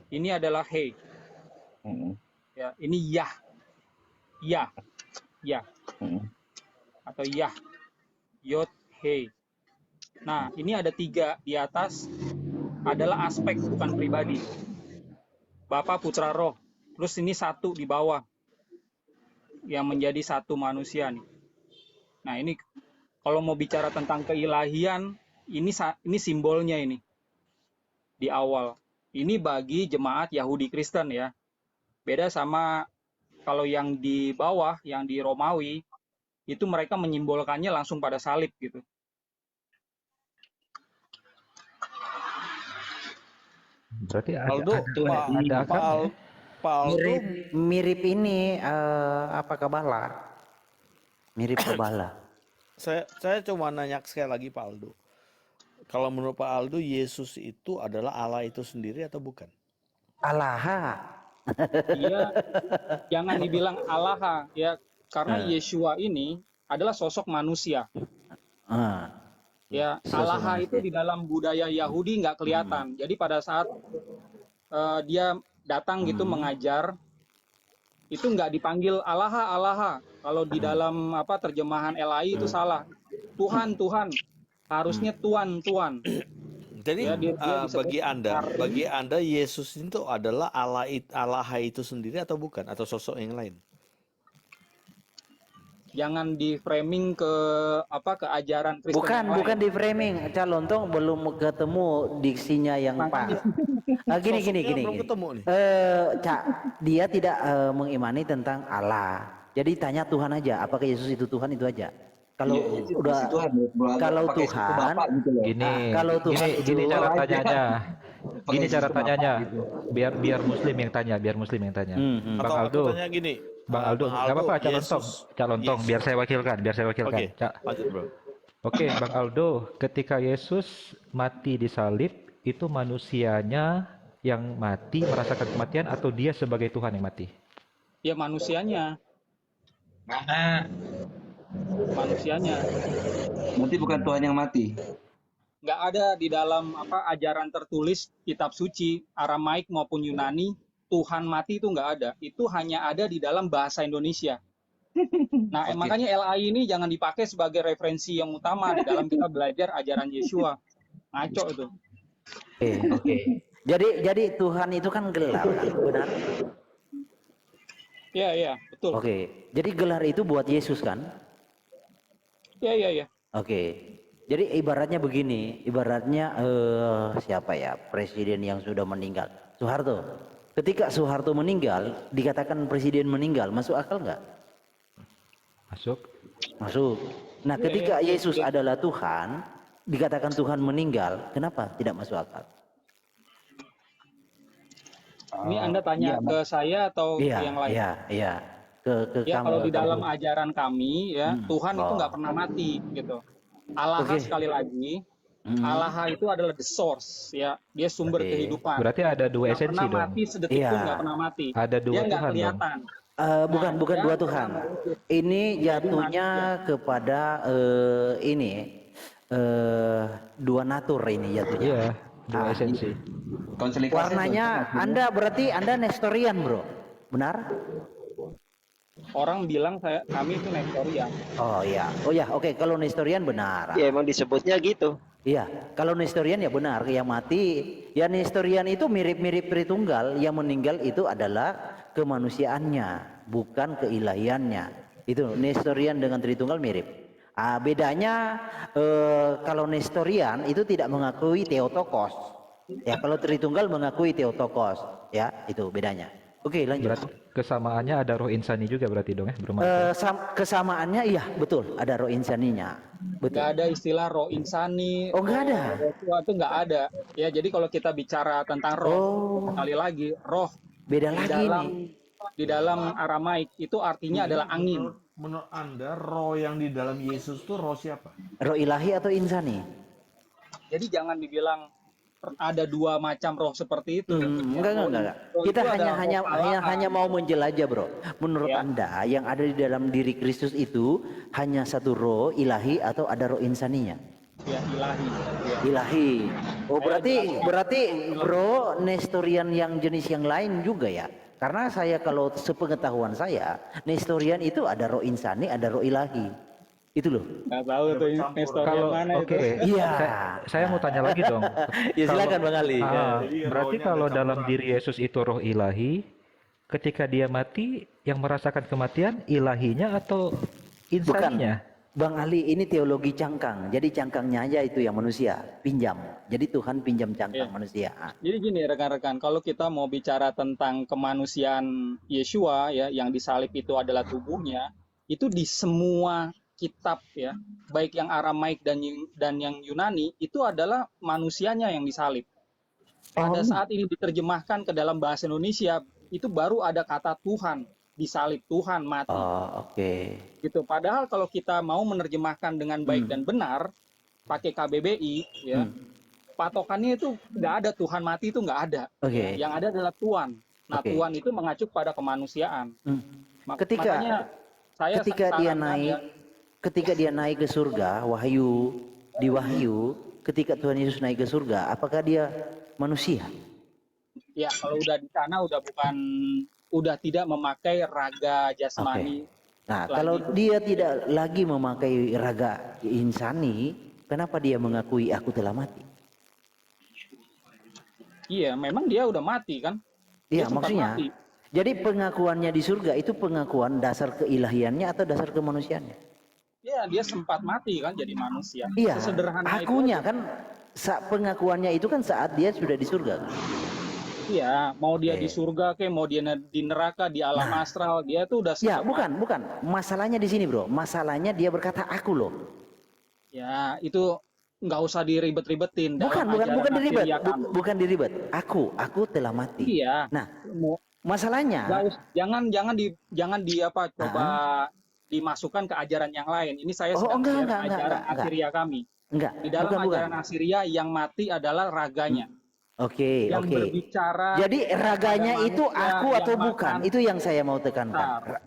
Ini adalah He. Hmm. Ya, ini Yah. Yah. Yah Hmm. atau Yah. Yod He. Nah, ini ada 3 di atas adalah aspek bukan pribadi. Bapa, Putra, Roh. Terus ini 1 di bawah yang menjadi satu manusia nih. Nah, ini kalau mau bicara tentang keilahian, ini simbolnya ini di awal. Ini bagi jemaat Yahudi Kristen ya. Beda sama kalau yang di bawah, yang di Romawi, itu mereka menyimbolkannya langsung pada salib gitu. Berarti Aldo, ada akarnya. Pak Aldo, Mirip ini apa Kabala? Mirip Kabala. saya cuma nanya sekali lagi Pak Aldo. Kalau menurut Pak Aldo, Yesus itu adalah Allah itu sendiri atau bukan? Alaha. Iya, jangan dibilang Allah ya, karena Yeshua ini adalah sosok manusia. Ah, Ya, Sosok Allah manusia. itu di dalam budaya Yahudi nggak kelihatan. Jadi pada saat dia datang gitu mengajar, itu nggak dipanggil Allah. Kalau di dalam terjemahan LAI itu salah. Tuhan, harusnya Tuan. Jadi Ya, dia disebut bagi anda Yesus itu adalah Allah itu sendiri atau bukan, atau sosok yang lain? Jangan di framing ke ke ajaran Kristen Bukan, yang bukan lain. di framing. Calontong belum ketemu diksinya yang pas. Makanya Gini, gini, Sosoknya gini, belum gini. ketemu nih. Cak, dia tidak mengimani tentang Allah. Jadi tanya Tuhan aja, apakah Yesus itu Tuhan, itu aja. Kalau Iya, Yesus udah, masih Tuhan, bro. Agak kalau pakai suku Tuhan, bapak gitu loh. Gini, kalau Tuhan gini, itu gini cara aja. tanyanya. Pakai Gini cara suku bapak tanyanya. gitu. Biar Muslim yang tanya, biar Muslim yang tanya. Bang Atau aku Aldo, tanya gini, Bang Aldo, nggak apa-apa, calontong, calontong, biar saya wakilkan, Oke, Cak. lanjut bro. Oke, Bang Aldo, ketika Yesus mati di salib, itu manusianya yang mati merasakan kematian atau dia sebagai Tuhan yang mati? ya manusianya, manusianya. Berarti bukan Tuhan yang mati. Nggak ada di dalam ajaran tertulis kitab suci Aramaik maupun Yunani Tuhan mati itu nggak ada. Itu hanya ada di dalam bahasa Indonesia. Nah, Oke. makanya LAI ini jangan dipakai sebagai referensi yang utama di dalam kita belajar ajaran Yesua. Ngaco itu. Oke. Jadi Tuhan itu kan gelar, kan? Benar? Iya, betul. Oke. Jadi gelar itu buat Yesus kan? Iya. Oke. Jadi ibaratnya begini, ibaratnya siapa ya, presiden yang sudah meninggal, Soeharto. Ketika Soeharto meninggal, dikatakan presiden meninggal, masuk akal nggak? Masuk? Masuk. Nah, ketika Yesus adalah Tuhan, dikatakan Tuhan meninggal, kenapa tidak masuk akal? Ini Anda tanya ke saya atau ke yang lain? Iya. Ke Ya, kamu. kalau di dalam ajaran kami ya, Tuhan itu nggak pernah mati gitu. Allah Oke. sekali lagi, Allah itu adalah the source ya, dia sumber Oke. kehidupan. Berarti ada dua Nggak esensi pernah dong. mati sedetik Iya. pun nggak pernah mati. Ada dua Dia nggak Tuhan dong. kelihatan. Bukan dia dua Tuhan. Ini jatuhnya kepada dua natur ini jatuhnya. Iya, dua esensi. Konseling Warnanya berarti Anda Nestorian, Bro. Benar? Orang bilang kami itu Nestorian. Oh iya. Oke, kalau Nestorian benar. Ya emang disebutnya gitu. Iya, kalau Nestorian ya benar, yang mati, ya Nestorian itu mirip-mirip Tritunggal, yang meninggal itu adalah kemanusiaannya, bukan keilahiannya. Itu Nestorian dengan Tritunggal mirip. Bedanya kalau Nestorian itu tidak mengakui Theotokos. Ya, kalau Tritunggal mengakui Theotokos, ya itu bedanya. Oke, lanjut. Berarti kesamaannya ada roh insani juga berarti dong ya, Kesamaannya iya betul, ada roh insaninya. Betul. Nggak ada istilah roh insani. Oh, nggak ada. Roh itu nggak ada. Ya, jadi kalau kita bicara tentang roh, sekali lagi roh Beda di lagi dalam nih. di dalam Aramaik itu artinya adalah angin. Menurut Anda, roh yang di dalam Yesus itu roh siapa? Roh ilahi atau insani? Jadi jangan dibilang ada dua macam roh seperti itu. Enggak. Roh Kita itu adalah roh hanya mau menjelajah, Bro. Menurut Ya. Anda, yang ada di dalam diri Kristus itu hanya satu roh ilahi atau ada roh insaninya? ya ilahi. Ya. Ilahi. Oh, berarti Bro Nestorian yang jenis yang lain juga ya? Karena saya kalau sepengetahuan saya, Nestorian itu ada roh insani, ada roh ilahi. Itu loh. Nggak tahu tuh Nestorian Kalau mana oke, itu. Iya. saya mau tanya lagi dong. Ya silakan Bang Ali. Berarti kalau dalam diri Yesus itu roh ilahi, ketika dia mati, yang merasakan kematian ilahinya atau insaninya? Bang Ali, ini teologi cangkang. Jadi cangkangnya aja itu yang manusia, pinjam. Jadi Tuhan pinjam cangkang manusia. Jadi gini rekan-rekan, kalau kita mau bicara tentang kemanusiaan Yesua ya, yang disalib itu adalah tubuhnya, itu di semua kitab ya, baik yang Aramaik dan yang Yunani, itu adalah manusianya yang disalib. Pada saat ini diterjemahkan ke dalam bahasa Indonesia, itu baru ada kata Tuhan, disalib, Tuhan mati. Oke. Gitu. Padahal kalau kita mau menerjemahkan dengan baik dan benar, pakai KBBI, ya, patokannya itu nggak ada Tuhan mati itu nggak ada. Oke. Yang ada adalah Tuhan. Nah, Oke. Tuhan itu mengacu pada kemanusiaan. Ketika- Makanya saya Ketika dia sarankan naik, ketika dia naik ke surga, di Wahyu, ketika Tuhan Yesus naik ke surga, apakah dia manusia? ya kalau udah di sana udah tidak memakai raga jasmani. Nah, lagi. kalau dia tidak lagi memakai raga insani, kenapa dia mengakui aku telah mati? Iya, memang dia udah mati kan? Iya, Dia sempat maksudnya. mati. Jadi pengakuannya di surga itu pengakuan dasar keilahiannya atau dasar kemanusiaannya? Ya, dia sempat mati kan jadi manusia. Iya, Sesederhana itu akunya aja. kan pengakuannya itu kan saat dia sudah di surga. Iya, mau dia di Oke. surga ke, mau dia di neraka, di alam Nah, astral, dia tuh udah ya sempat mati. bukan. Masalahnya di sini bro. Masalahnya dia berkata aku loh. Ya, itu nggak usah diribet-ribetin dalam Bukan ajaran diribet, Assyria kami. bukan diribet. Aku telah mati. Iya, Nah, mau masalahnya, jangan di apa coba ah, dimasukkan ke ajaran yang lain. Ini saya oh sedang share enggak, ajaran Assyria kami. enggak, Di dalam bukan. ajaran Assyria yang mati adalah raganya. Oke. Yang berbicara Jadi raganya kepada itu manusia aku yang atau makan. bukan? Itu yang saya mau tekankan. Bentar.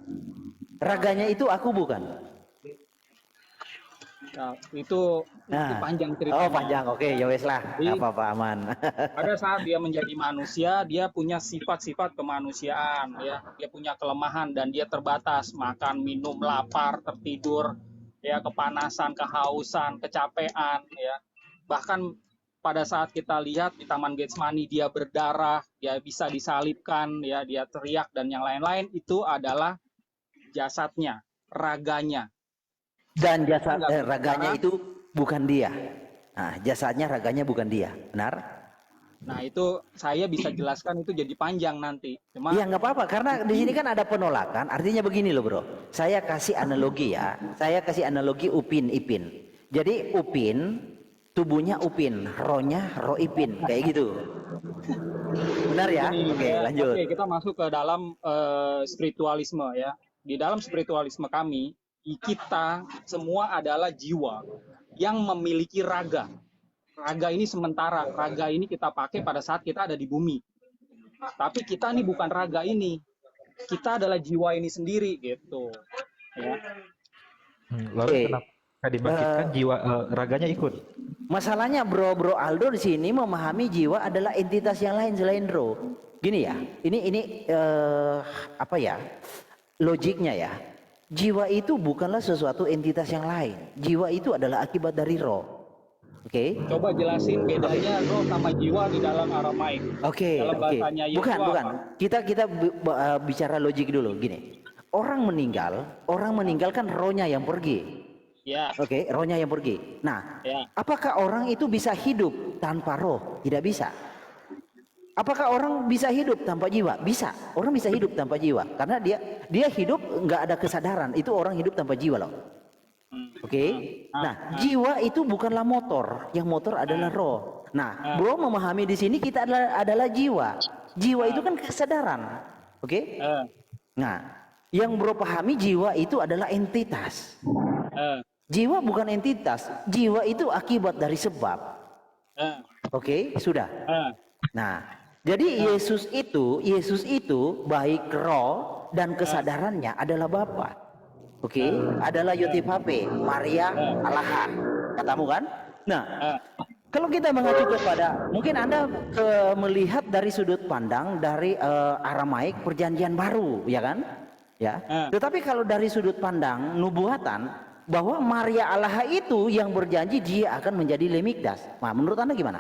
Raganya itu aku bukan? Nah, itu Nah. panjang ceritanya. Oh panjang, oke, ya wes lah, Jadi, nggak apa-apa aman. pada saat dia menjadi manusia, dia punya sifat-sifat kemanusiaan, ya. Dia punya kelemahan dan dia terbatas, makan, minum, lapar, tertidur, ya, kepanasan, kehausan, kecapean, ya. Bahkan pada saat kita lihat di Taman Getsemani dia berdarah, dia bisa disalibkan, ya, dia teriak dan yang lain-lain itu adalah jasadnya, raganya. Dan jasad Kita nggak raganya bicara. itu bukan dia. Nah, jasadnya raganya bukan dia, benar? Nah, itu saya bisa jelaskan itu jadi panjang nanti. Cuma Iya nggak apa-apa, karena di sini kan ada penolakan. Artinya begini loh bro, saya kasih analogi ya. Saya kasih analogi Upin Ipin. Jadi Upin, tubuhnya Upin, rohnya roh Ipin, kayak gitu. Benar ya? ini, Oke, ya, lanjut. oke, kita masuk ke dalam spiritualisme ya. Di dalam spiritualisme kami, kita semua adalah jiwa yang memiliki raga. Raga ini sementara, raga ini kita pakai pada saat kita ada di bumi. Tapi kita ini bukan raga ini. Kita adalah jiwa ini sendiri gitu. Ya. Lalu Oke. kenapa dibangkitkan raganya ikut? Masalahnya bro Aldo di sini memahami jiwa adalah entitas yang lain selain roh. Gini ya, ini apa ya logiknya ya. Jiwa itu bukanlah sesuatu entitas yang lain. Jiwa itu adalah akibat dari roh. Oke? Coba jelasin bedanya roh sama jiwa di dalam Aramaik. Oke. Dalam bahasanya Yeshua Bukan. apa? Kita bicara logik dulu. Gini, orang meninggal kan rohnya yang pergi. Ya, Oke, rohnya yang pergi. Nah, ya. apakah orang itu bisa hidup tanpa roh? Tidak bisa. Apakah orang bisa hidup tanpa jiwa? Bisa. Orang bisa hidup tanpa jiwa karena dia hidup nggak ada kesadaran. Itu orang hidup tanpa jiwa loh. Oke. Nah, jiwa itu bukanlah motor. Yang motor adalah roh. Nah, bro memahami di sini kita adalah jiwa. Jiwa itu kan kesadaran. Oke. Nah, yang bro pahami jiwa itu adalah entitas. Jiwa bukan entitas. Jiwa itu akibat dari sebab. Oke, sudah. Nah, jadi Yesus itu baik roh dan kesadarannya adalah Bapa. Oke, adalah Yotipape, Maria, Allah. Katamu kan? Nah, kalau kita mengacu kepada mungkin Anda melihat dari sudut pandang dari Aramaik Perjanjian Baru, ya kan? Ya. Tetapi kalau dari sudut pandang nubuatan bahwa Maria Allah itu yang berjanji dia akan menjadi Lemikdas. Nah, menurut Anda gimana?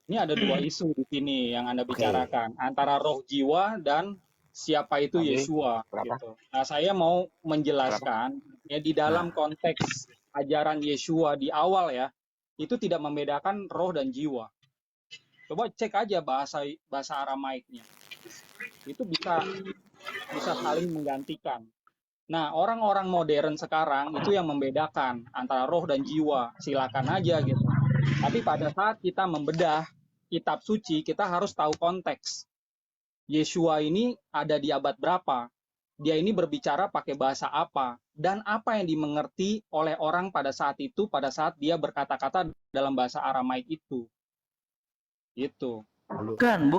Ini ada dua isu di sini yang Anda bicarakan antara roh jiwa dan siapa itu Yeshua. Gitu. Nah, saya mau menjelaskan ya di dalam konteks ajaran Yeshua di awal ya itu tidak membedakan roh dan jiwa. Coba cek aja bahasa Aramaiknya. Itu bisa saling menggantikan. Nah, orang-orang modern sekarang itu yang membedakan antara roh dan jiwa. Silakan aja gitu. Tapi pada saat kita membedah kitab suci, kita harus tahu konteks. Yeshua ini ada di abad berapa? Dia ini berbicara pakai bahasa apa? Dan apa yang dimengerti oleh orang pada saat itu, pada saat dia berkata-kata dalam bahasa Aramaik itu. Itu. Bukan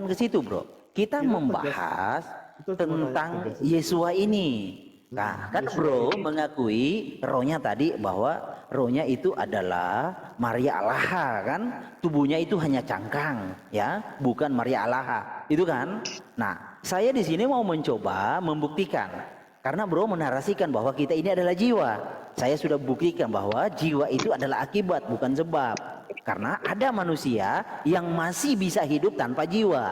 ke situ, bro. Kita membahas tentang Yeshua ini. Nah, kan bro mengakui rohnya tadi bahwa rohnya itu adalah Maria Allah kan, tubuhnya itu hanya cangkang ya, bukan Maria Allah. Itu kan? Nah, saya di sini mau mencoba membuktikan karena bro menarasikan bahwa kita ini adalah jiwa. Saya sudah buktikan bahwa jiwa itu adalah akibat bukan sebab. Karena ada manusia yang masih bisa hidup tanpa jiwa.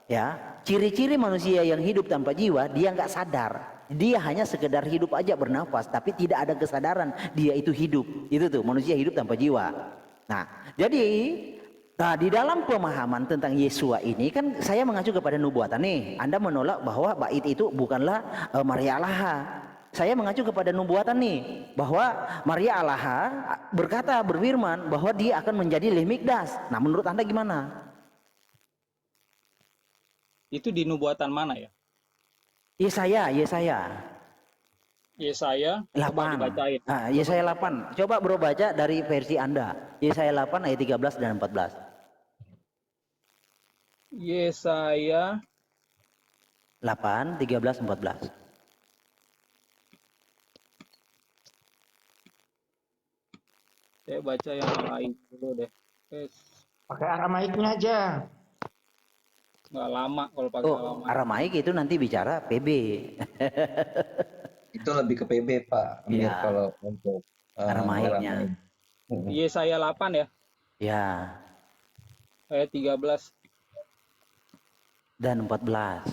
Ya, ciri-ciri manusia yang hidup tanpa jiwa, dia nggak sadar. Dia hanya sekedar hidup aja bernafas, tapi tidak ada kesadaran dia itu hidup. Itu tuh manusia hidup tanpa jiwa. Nah, jadi di dalam pemahaman tentang Yesua ini kan saya mengacu kepada nubuatan nih. Anda menolak bahwa bait itu bukanlah Maria Alaha. Saya mengacu kepada nubuatan nih bahwa Maria Alaha berkata, berfirman bahwa dia akan menjadi Lemikdas. Nah, menurut Anda gimana? Itu di nubuatan mana ya? Yesaya Yesaya, coba 8. dibacain. Nah, Yesaya 8. Coba bro baca dari versi Anda. Yesaya 8 ayat 13 dan 14. Yesaya 8, 13, 14. saya baca yang lain dulu deh. Pakai Aramaiknya aja. Nggak lama kalau pakai lama. Aramaik itu nanti bicara PB. Itu lebih ke PB Pak. Amir, Iya. kalau untuk Aramaiknya. Yesaya 8 ya, Ya, ayat 13. dan 14.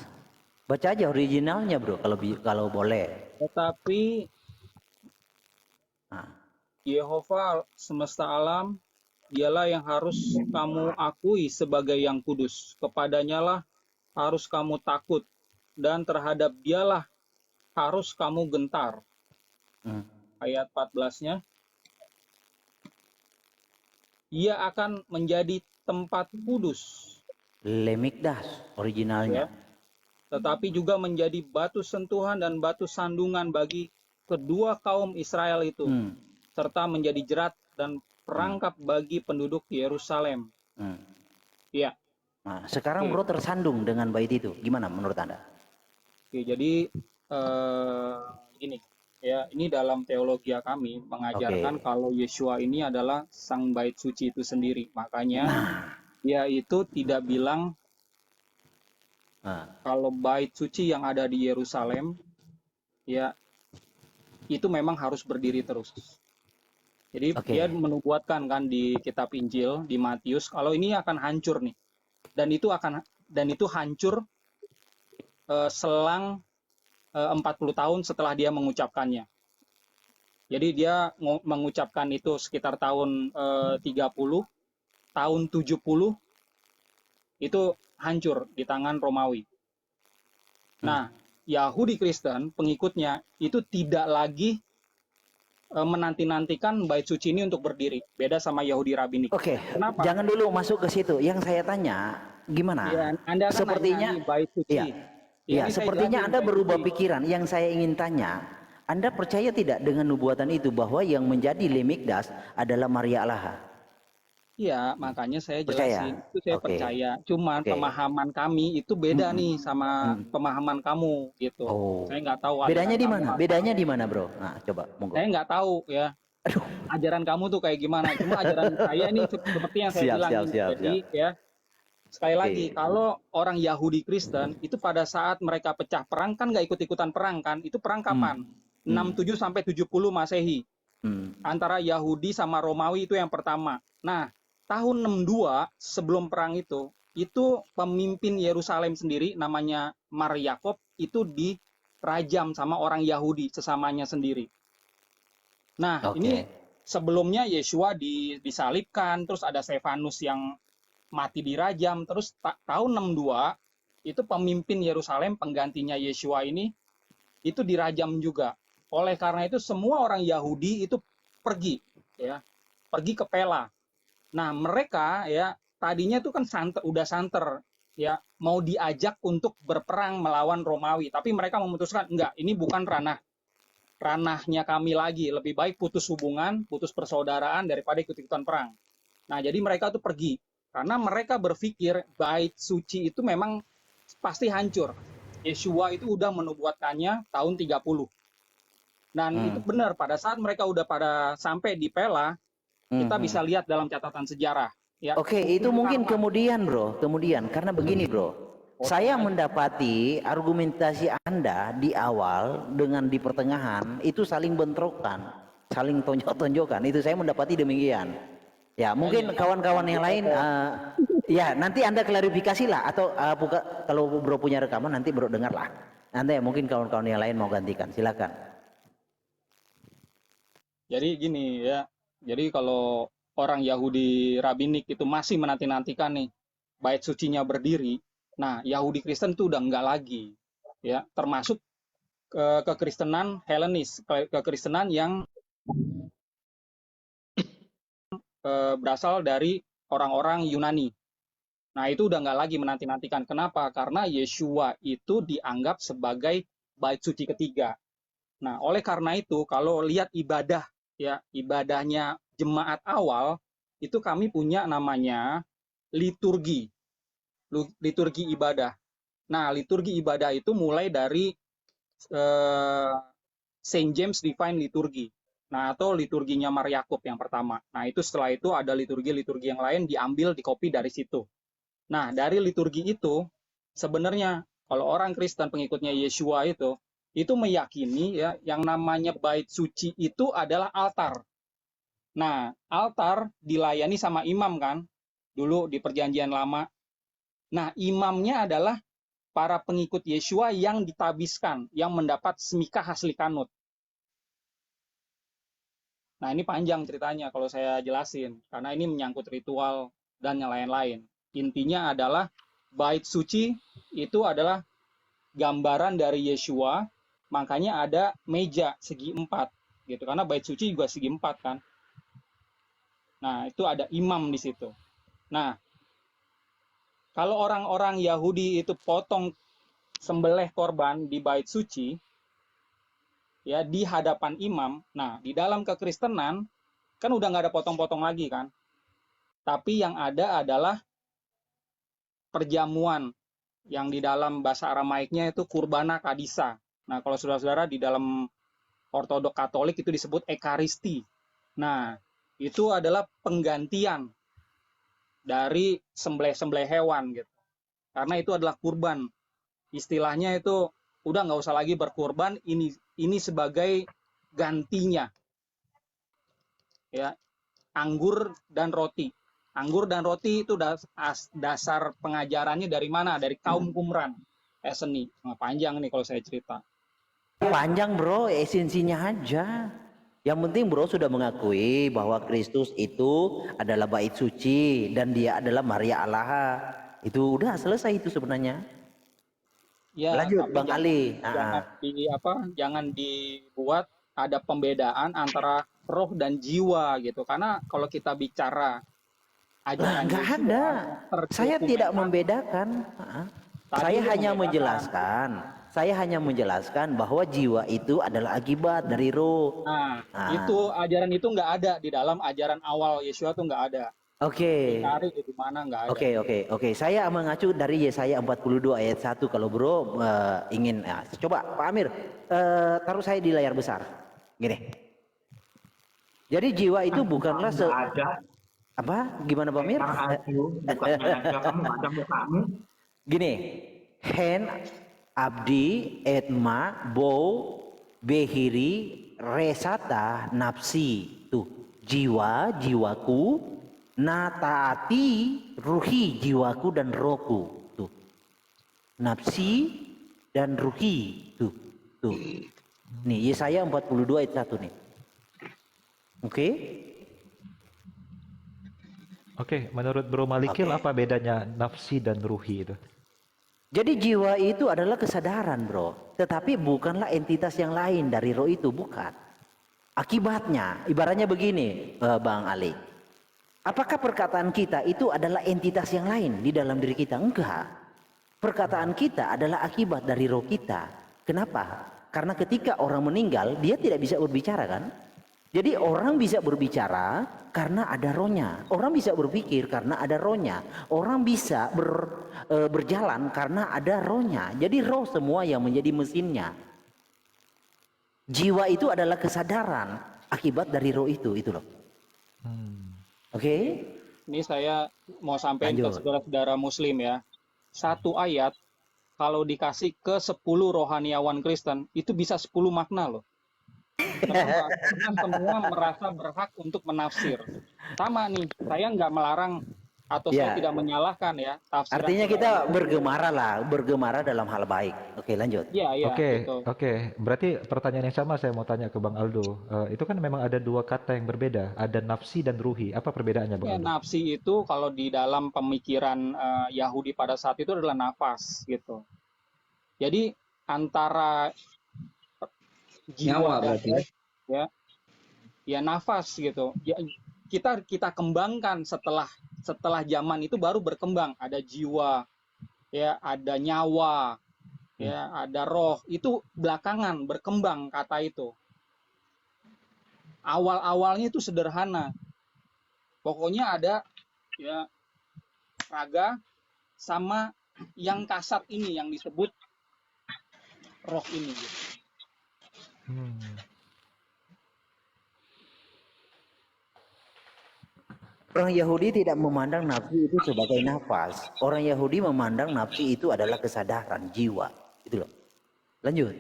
Baca aja originalnya bro, kalau boleh. Tetapi Nah, Yehova semesta alam, dialah yang harus kamu akui sebagai yang kudus. Kepadanya lah harus kamu takut, dan terhadap dialah harus kamu gentar. Ayat 14-nya. Ia akan menjadi tempat kudus, Lemikdas originalnya. tetapi juga menjadi batu sentuhan dan batu sandungan bagi kedua kaum Israel itu, serta menjadi jerat dan perangkap bagi penduduk Yerusalem. Iya. Nah, sekarang bro tersandung dengan bait itu. Gimana menurut Anda? Oke, jadi gini ya, ini dalam teologi kami mengajarkan kalau Yeshua ini adalah sang bait suci itu sendiri. Makanya dia itu tidak bilang kalau bait suci yang ada di Yerusalem ya itu memang harus berdiri terus. Jadi dia menubuatkan kan di kitab Injil di Matius kalau ini akan hancur nih. Dan itu hancur selang 40 tahun setelah dia mengucapkannya. Jadi dia mengucapkan itu sekitar tahun 30, tahun 70 itu hancur di tangan Romawi. Nah, Yahudi Kristen pengikutnya itu tidak lagi menanti-nantikan bait suci ini untuk berdiri. Beda sama Yahudi Rabbinik. Kenapa? Jangan dulu masuk ke situ. Yang saya tanya, gimana? Ya, Anda kan sepertinya bait suci. Ya, sepertinya Anda berubah pikiran. Yang saya ingin tanya, Anda percaya tidak dengan nubuatan itu bahwa yang menjadi Lemikdas adalah Maria Alaha? Iya, makanya saya Percaya? jelasin. Itu saya percaya. Cuman pemahaman kami itu beda nih sama pemahaman kamu gitu. Saya nggak tahu. Bedanya di mana? Bedanya di mana, bro? Nah, coba. Monggo. Saya nggak tahu ya. Ajaran kamu tuh kayak gimana? Cuma ajaran saya ini seperti yang saya bilang. Jadi ya, sekali lagi kalau orang Yahudi Kristen itu pada saat mereka pecah perang kan nggak ikut-ikutan perang kan? Itu perang kapan? 67 sampai 70 Masehi. Antara Yahudi sama Romawi itu yang pertama. Nah, tahun 62 sebelum perang itu pemimpin Yerusalem sendiri namanya Mar Yakob itu dirajam sama orang Yahudi sesamanya sendiri. Nah, ini sebelumnya Yeshua disalibkan, terus ada Stefanus yang mati dirajam, terus tahun 62 itu pemimpin Yerusalem penggantinya Yeshua ini itu dirajam juga. Oleh karena itu semua orang Yahudi itu pergi ke Pela. Nah, mereka ya tadinya itu kan udah santer ya mau diajak untuk berperang melawan Romawi, tapi mereka memutuskan enggak, ini bukan ranahnya kami lagi, lebih baik putus hubungan, putus persaudaraan daripada ikut-ikutan perang. Nah, jadi mereka tuh pergi karena mereka berpikir bait suci itu memang pasti hancur. Yeshua itu udah menubuatkannya tahun 30. Dan itu benar, pada saat mereka udah pada sampai di Pela, kita bisa lihat dalam catatan sejarah. Ya. Itu mungkin kemudian bro, karena begini bro, saya mendapati argumentasi Anda di awal dengan di pertengahan itu saling bentrokan, saling tonjok-tonjokan, itu saya mendapati demikian. Ya mungkin kawan-kawan yang lain Ya, nanti Anda klarifikasi lah, atau kalau bro punya rekaman nanti bro dengar lah. Nanti mungkin kawan-kawan yang lain mau gantikan, silakan. Jadi gini ya, jadi kalau orang Yahudi Rabinik itu masih menanti-nantikan nih bait sucinya berdiri, nah Yahudi Kristen itu udah enggak lagi, ya, termasuk kekristenan Helenis, kekristenan yang berasal dari orang-orang Yunani. Nah itu udah nggak lagi menanti-nantikan. Kenapa? Karena Yeshua itu dianggap sebagai bait suci ketiga. Nah oleh karena itu kalau lihat ibadah, ya ibadahnya jemaat awal itu kami punya namanya liturgi ibadah. Nah liturgi ibadah itu mulai dari Saint James Divine Liturgy. Nah atau liturginya Mar Yakub yang pertama. Nah itu setelah itu ada liturgi-liturgi yang lain diambil, dikopi dari situ. Nah dari liturgi itu sebenarnya kalau orang Kristen pengikutnya Yeshua itu meyakini ya yang namanya bait suci itu adalah altar. Nah, altar dilayani sama imam kan, dulu di Perjanjian Lama. Nah, imamnya adalah para pengikut Yeshua yang ditabiskan, yang mendapat semikah haslikanut. Nah, ini panjang ceritanya kalau saya jelasin, karena ini menyangkut ritual dan yang lain-lain. Intinya adalah bait suci itu adalah gambaran dari Yeshua, makanya ada meja segi 4 gitu, karena bait suci juga segi 4 kan. Nah, itu ada imam di situ. Nah, kalau orang-orang Yahudi itu potong sembelih korban di bait suci, ya di hadapan imam. Nah, di dalam kekristenan kan udah nggak ada potong-potong lagi kan. Tapi yang ada adalah perjamuan yang di dalam bahasa Aramaiknya itu kurbana kadisa. Nah, kalau saudara-saudara di dalam Ortodok Katolik itu disebut ekaristi. Nah, itu adalah penggantian dari sembelih-sembelih hewan gitu. Karena itu adalah kurban. Istilahnya itu udah nggak usah lagi berkurban, ini sebagai gantinya. Ya, anggur dan roti. Anggur dan roti itu dasar pengajarannya dari mana? Dari kaum Qumran, Eseni. Nah, panjang nih kalau saya cerita. Panjang bro, esensinya aja. Yang penting bro sudah mengakui bahwa Kristus itu adalah bait suci dan dia adalah Maria Allaha. Itu udah selesai itu sebenarnya. Ya, Lanjut Bang Ali. Jangan dibuat ada pembedaan antara roh dan jiwa gitu. Karena kalau kita bicara ajaran Nggak Yesus ada. terdokumentasi. Saya tidak membedakan. Saya hanya menjelaskan bahwa jiwa itu adalah akibat dari roh. Nah, itu ajaran itu nggak ada di dalam ajaran awal Yeshua tuh nggak ada. Oke. Dicari di mana nggak ada. Oke. Saya mengacu dari Yesaya 42 ayat 1 kalau bro ingin. Coba Pak Amir, taruh saya di layar besar. Gini. Jadi jiwa itu bukanlah apa? Gimana Pak Amir? Gini. Hen abdi etma bow behiri resata nafsi. Tuh, jiwaku nataati ruhi jiwaku dan rohku. Tuh. Nafsi dan ruhi. Tuh. Nih Yesaya 42 ayat 1 nih. Oke. Oke, menurut Bro Malikil apa bedanya nafsi dan ruhi itu? Jadi jiwa itu adalah kesadaran bro, tetapi bukanlah entitas yang lain dari roh itu, bukan. Akibatnya, ibaratnya begini Bang Ali. Apakah perkataan kita itu adalah entitas yang lain di dalam diri kita? Enggak. Perkataan kita adalah akibat dari roh kita. Kenapa? Karena ketika orang meninggal, dia tidak bisa berbicara kan? Jadi orang bisa berbicara karena ada rohnya. Orang bisa berpikir karena ada rohnya. Orang bisa berjalan karena ada rohnya. Jadi roh semua yang menjadi mesinnya. Jiwa itu adalah kesadaran akibat dari roh itu loh. Oke? Ini saya mau sampaikan ke saudara-saudara Muslim ya. Satu ayat kalau dikasih ke 10 rohaniawan Kristen itu bisa 10 makna loh. Kenapa? Karena semua merasa berhak untuk menafsir. Sama nih, saya nggak melarang atau saya Ya, tidak menyalahkan ya tafsiran artinya saudara kita itu. bergemara dalam hal baik. Oke, lanjut. Iya, iya, Oke, gitu. oke. Berarti pertanyaan yang sama saya mau tanya ke Bang Aldo. Itu kan memang ada dua kata yang berbeda, ada nafsi dan ruhi. Apa perbedaannya, Bang Ya, Aldo? nafsi itu kalau di dalam pemikiran Yahudi pada saat itu adalah nafas gitu. Jadi antara jiwa Nyawa dan berarti ya. roh ya, ya nafas gitu. Ya, kita kembangkan setelah setelah zaman itu baru berkembang. Ada jiwa, ya, ada nyawa, ya, ada roh. Itu belakangan berkembang kata itu. Awal-awalnya itu sederhana. Pokoknya ada ya raga sama yang kasat ini yang disebut roh ini gitu. Hmm. Orang Yahudi tidak memandang nafsu itu sebagai nafas. Orang Yahudi memandang nafsu itu adalah kesadaran jiwa. Itu loh. Lanjut.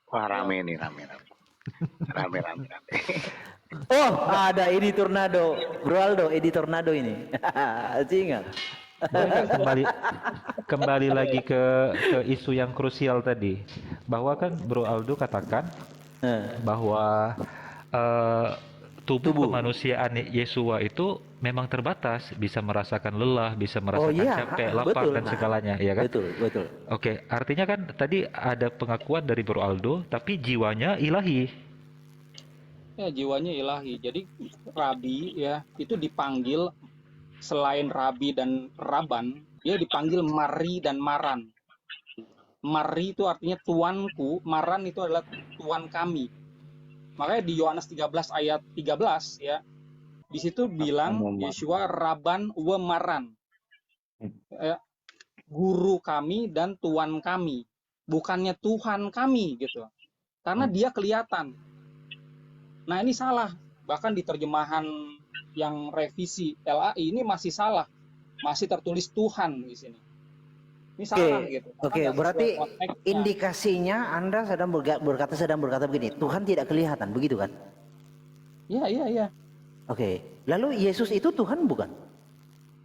Wah, Ya, rame nih, rame. Rame. Oh, ada Edi Tornado. Bro Aldo, Edi Tornado ini. Ingat. Boleh nggak kembali lagi ke isu yang krusial tadi, bahwa kan Bro Aldo katakan bahwa tubuh kemanusiaan Yesua itu memang terbatas, bisa merasakan lelah, bisa merasakan iya, capek, lapar betul. dan segalanya, ya kan? Betul. Oke, artinya kan tadi ada pengakuan dari Bro Aldo, tapi jiwanya ilahi. ya jiwanya ilahi. Jadi rabi ya itu dipanggil selain rabi dan raban, dia dipanggil mari dan maran. Mari itu artinya tuanku, maran itu adalah tuan kami. Makanya di Yohanes 13 ayat 13 ya, di situ bilang Yesua raban wa maran. Guru kami dan tuan kami, bukannya Tuhan kami gitu. Karena dia kelihatan. Nah, ini salah. Bahkan di terjemahan yang revisi LAI ini masih salah. Masih tertulis Tuhan di sini. Ini salah gitu. Oke, berarti indikasinya Anda sedang berkata begini, Tuhan tidak kelihatan, begitu kan? Iya. Oke. Lalu Yesus itu Tuhan bukan?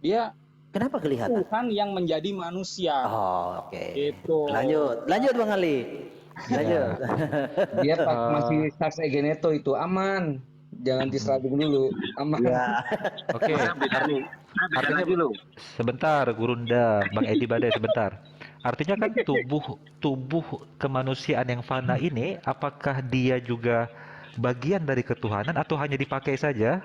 Dia Kenapa kelihatan? Tuhan yang menjadi manusia. Oh, oke. Gitu. Lanjut Bang Ali. Lanjut. Dia masih Sars Egeneto itu aman. Jangan diserabung dulu. Aman. Ya. Oke, artinya sebentar, Gurunda, Bang Edi Badai sebentar. Artinya kan tubuh kemanusiaan yang fana ini, apakah dia juga bagian dari ketuhanan atau hanya dipakai saja?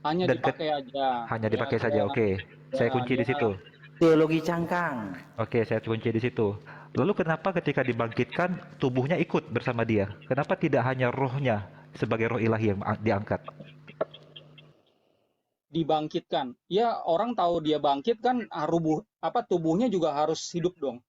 Hanya Dan dipakai aja. Hanya dipakai saja. Oke, saya kunci di situ. Teologi cangkang. Oke, saya kunci di situ. Lalu kenapa ketika dibangkitkan tubuhnya ikut bersama dia? Kenapa tidak hanya rohnya sebagai roh ilahi yang diangkat? Dibangkitkan. Ya, orang tahu dia bangkit kan tubuhnya juga harus hidup dong.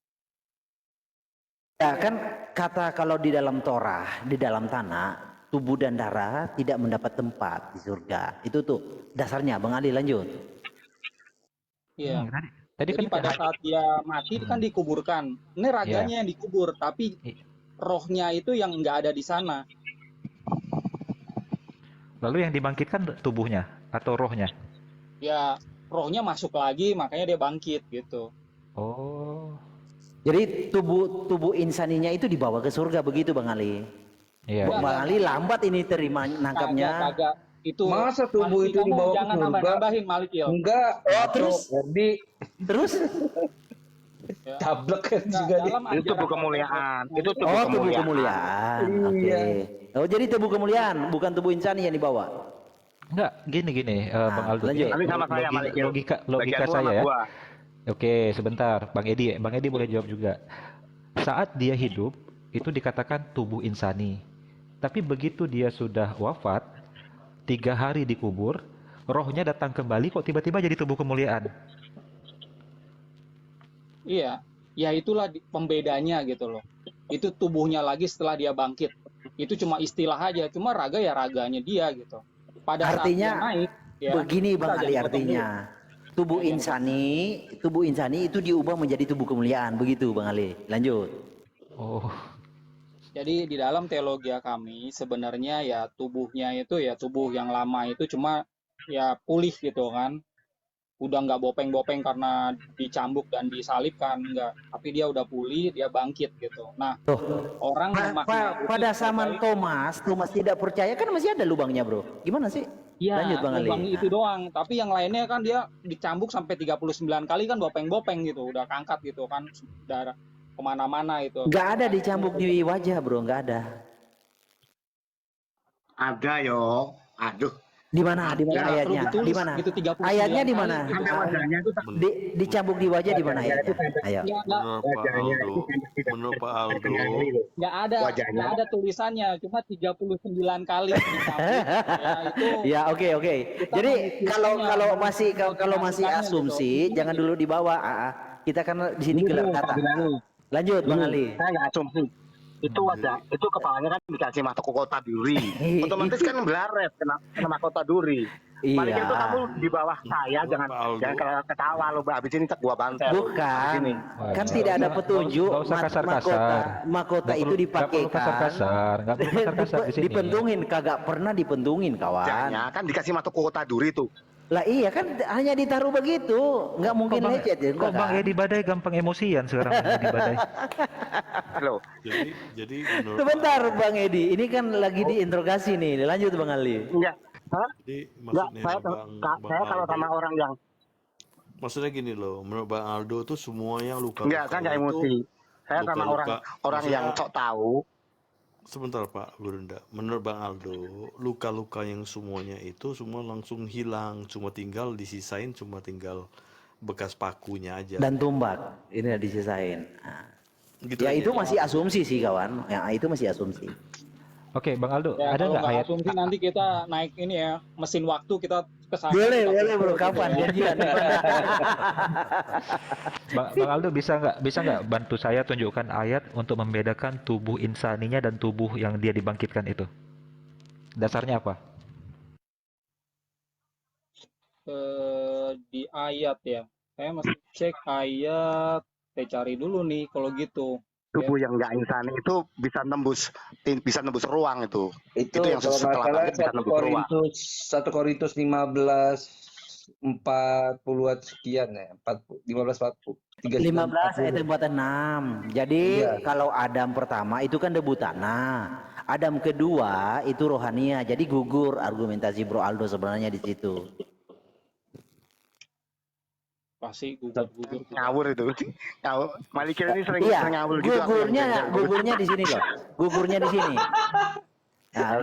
Ya kan kata kalau di dalam Torah, di dalam tanah, tubuh dan darah tidak mendapat tempat di surga. Itu tuh dasarnya, Bang Ali, lanjut. Iya. Tadi Jadi kan pada saat dia mati kan dikuburkan. Ini raganya yang dikubur, tapi rohnya itu yang nggak ada di sana. Lalu yang dibangkitkan tubuhnya atau rohnya? Ya, rohnya masuk lagi, makanya dia bangkit gitu. Oh. Jadi tubuh insaninya itu dibawa ke surga begitu, Bang Ali. Iya. Bang Ali lambat ini terima nangkapnya. Kagak. Itu Masa tubuh Maliki, itu kamu dibawa ke jangan surga? nambah-nambahin Malikil. Enggak. Terus? Terus? Ya. Tablek kan Nah, juga dia. dalam Itu tubuh ajaran kemuliaan. Itu tubuh Oh, tubuh kemuliaan. kemuliaan. Iya. Oke. Oh, jadi tubuh kemuliaan, bukan tubuh insani yang dibawa. Enggak, gini, Bang Aldo. lanjut. Nanti sama saya, Malikil. Logika Bagianmu saya sama ya. gua. Oke, sebentar, Bang Edi boleh jawab juga. Saat dia hidup, itu dikatakan tubuh insani. Tapi begitu dia sudah wafat, 3 hari dikubur, rohnya datang kembali kok tiba-tiba jadi tubuh kemuliaan. Iya, ya itulah pembedanya gitu loh. Itu tubuhnya lagi setelah dia bangkit. Itu cuma istilah aja, cuma raga ya raganya dia gitu. Pada saat Artinya dia naik, ya, begini Bang kita Ali, jangan potong artinya tubuh insani itu diubah menjadi tubuh kemuliaan, begitu Bang Ali. Lanjut. Oh, Jadi di dalam teologi kami sebenarnya ya tubuhnya itu ya tubuh yang lama itu cuma ya pulih gitu kan. Udah nggak bopeng-bopeng karena dicambuk dan disalibkan, enggak. Tapi dia udah pulih, dia bangkit gitu. Nah, Tuh, orang memaknai itu pada zaman sebagai Thomas tidak percaya kan masih ada lubangnya, Bro. Gimana sih? Lanjut ya Bang Ali. lubang itu doang. Tapi yang lainnya kan dia dicambuk sampai 39 kali kan bopeng-bopeng gitu, udah kangkat gitu kan, darah kemana-mana itu. Nggak ada dicambuk di wajah, Bro, nggak ada. Ada yo. Aduh. Di mana? Di mana Ya, perlu ayatnya? ditulis Di mana? gitu 39 Ayatnya di kali mana? gitu. Sampai wajahnya itu Dicambuk di wajah di mana ayatnya? Ayo. Ya, Menurut Pak Aldo, nggak ada, Wajahnya. nggak ada tulisannya, cuma 39 kali dicambuk. Ya itu Ya, oke. kita Jadi manusianya, kalau masih asumsi gitu. jangan dulu dibawa. Kita kan di sini gelar kata. Lanjut Bang Ali. Saya nggak asumsi. Itu wajah, itu kepalanya kan dikasih mahkota duri. Otomatis kan blaret kena mahkota duri. Paling itu kamu di bawah saya, jangan ketawa lo, habis ini tak gua bantai. Bukan, Sini. kan tidak ada petunjuk. Nggak usah kasar-kasar. Mahkota Nggak itu perlu dipakaikan. kasar-kasar, nggak perlu kasar-kasar di sini. Dipentungin, kagak pernah dipentungin kawan. Wajahnya kan dikasih mahkota duri tuh. Lah iya kan hanya ditaruh begitu, nggak mungkin lecet ya. Kok Bang Edi Badai gampang emosian sekarang Bang Edi Badai? Loh. jadi menurut Sebentar Bang Edi, ini kan lagi diinterogasi nih. Lanjut Bang Ali. Enggak. Jadi Enggak, maksudnya saya Bang kalau Aldo, sama orang yang maksudnya gini loh, menurut Bang Aldo tuh semua yang luka-luka enggak, saya nggak itu emosi. Saya sama luka-luka. orang yang Maksudnya, sok tahu. sebentar Pak Gurunda, menurut Bang Aldo, luka-luka yang semuanya itu semua langsung hilang, cuma tinggal disisain, cuma tinggal bekas pakunya aja. Dan tumbak, ini disisain. Nah. Gitu Ya aja. itu masih asumsi sih kawan. Ya itu masih asumsi. Oke, Bang Aldo, Ya, ada kalau nggak nggak ayat? asumsi nanti kita naik ini ya, mesin waktu kita ke sana. Boleh kita bro. kumpul Kapan gitu ya. janjian? Bang Aldo bisa nggak bantu saya tunjukkan ayat untuk membedakan tubuh insaninya dan tubuh yang dia dibangkitkan itu? Dasarnya apa? Di ayat ya. Saya mesti cek ayat. Saya cari dulu nih kalau gitu. Tubuh yang nggak insani itu bisa nembus ruang itu. Itu Yang kalau nggak setelah salah bangkit bisa nembus ruang. 1 Korintus 15:40 sekian ya, 15 40 15 ayat 46. Jadi Iya. kalau Adam pertama itu kan debu tanah. Adam kedua itu rohania. Jadi gugur argumentasi Bro Aldo sebenarnya di situ. Pasti gugur. Ngawur itu. Ngawur. Malikir ini sering Iya, ngawur gitu. gugurnya di sini loh. Gugurnya di sini. Nah,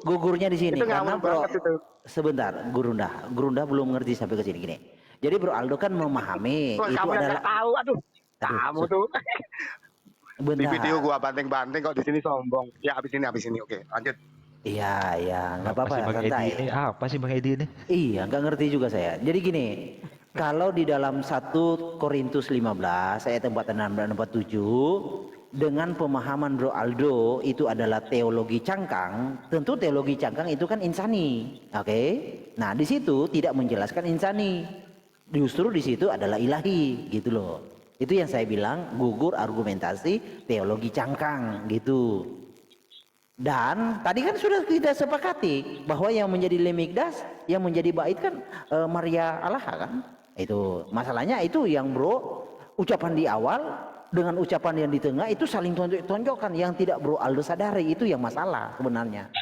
gugurnya di sini Itu karena ngawur Bro banget itu. sebentar, Gurunda belum ngerti sampai ke sini gini. Jadi Bro Aldo kan memahami Kok itu kamu yang adalah nggak tahu, aduh. Kamu tuh di bentar. video gua banting-banting kok di sini sombong. Ya habis ini. Oke, lanjut. Iya, nggak apa-apa, Bang Edi santai. ini? Apa sih Bang Edi ini? Iya, nggak ngerti juga saya. Jadi gini, kalau di dalam 1 Korintus 15 ayat 46 dan 47 dengan pemahaman Bro Aldo itu adalah teologi cangkang, tentu teologi cangkang itu kan insani. Oke. Nah, di situ tidak menjelaskan insani. Justru di situ adalah ilahi, gitu loh. Itu yang saya bilang gugur argumentasi teologi cangkang gitu. Dan tadi kan sudah kita sepakati bahwa yang menjadi lemikdas, yang menjadi bait kan Maria Allah kan. Itu masalahnya itu yang Bro ucapan di awal dengan ucapan yang di tengah itu saling tonjok-tonjokkan yang tidak Bro Aldo sadari, itu yang masalah sebenarnya.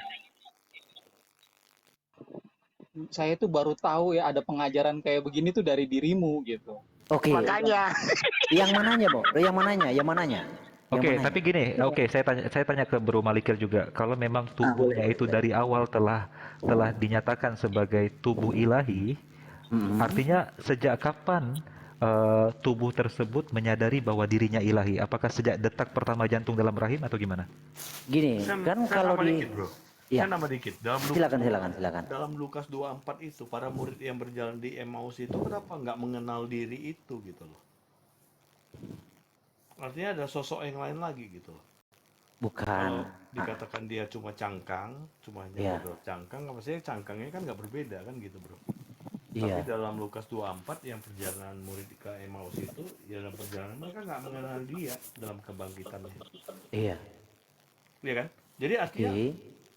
Saya tuh baru tahu ya ada pengajaran kayak begini tuh dari dirimu gitu. Oke. Makanya. Yang mananya, Bro? Yang mananya? Oke, tapi gini, saya tanya ke Bro Malikir juga, kalau memang tubuhnya itu dari awal telah dinyatakan sebagai tubuh ilahi, artinya sejak kapan tubuh tersebut menyadari bahwa dirinya ilahi? Apakah sejak detak pertama jantung dalam rahim atau gimana? Gini, kan kalau di Saya nambah dikit. silakan. Dalam Lukas 24 itu, para murid yang berjalan di Emmaus itu kenapa nggak mengenal diri itu gitu loh? Artinya ada sosok yang lain lagi gitu loh. Bukan. Kalau dikatakan dia cuma cangkang, cuma hanya beberapa cangkang, maksudnya cangkangnya kan nggak berbeda kan gitu bro. Iya. Tapi dalam Lukas 24 yang perjalanan murid ke Emmaus itu, ya dalam perjalanan mereka nggak mengenal dia dalam kebangkitannya. Iya. Iya kan? Jadi artinya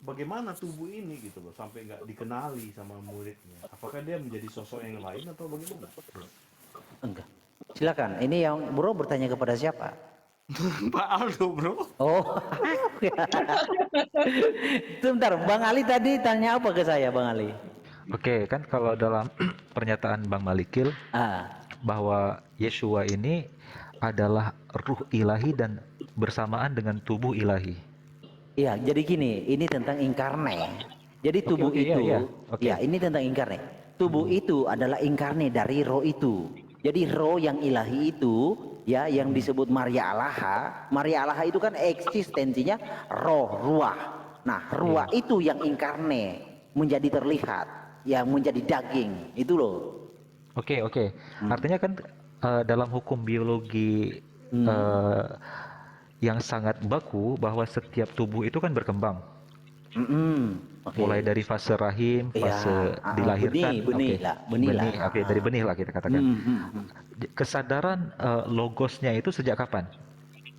bagaimana tubuh ini gitu loh sampai nggak dikenali sama muridnya. Apakah dia menjadi sosok yang lain atau bagaimana? Enggak. Silakan. Ini yang Bro bertanya kepada siapa? Pak Aldo, Bro. Oh. Sebentar, Bang Ali tadi tanya apa ke saya, Bang Ali? Oke, kan kalau dalam pernyataan Bang Malikil bahwa Yeshua ini adalah ruh ilahi dan bersamaan dengan tubuh ilahi. Iya, jadi gini, ini tentang inkarne. Jadi tubuh Oke, itu, iya. Oke. ya ini tentang inkarne. Tubuh itu adalah inkarne dari roh itu. Jadi roh yang ilahi itu, ya yang disebut Maria Alaha. Maria Alaha itu kan eksistensinya roh, ruah. Nah, ruah itu yang inkarne menjadi terlihat, yang menjadi daging, itu loh. Oke. Artinya kan dalam hukum biologi yang sangat baku bahwa setiap tubuh itu kan berkembang. Oke. Mulai dari fase rahim, fase dilahirkan, benih lah. Oke, dari benih lah kita katakan. Kesadaran logosnya itu sejak kapan?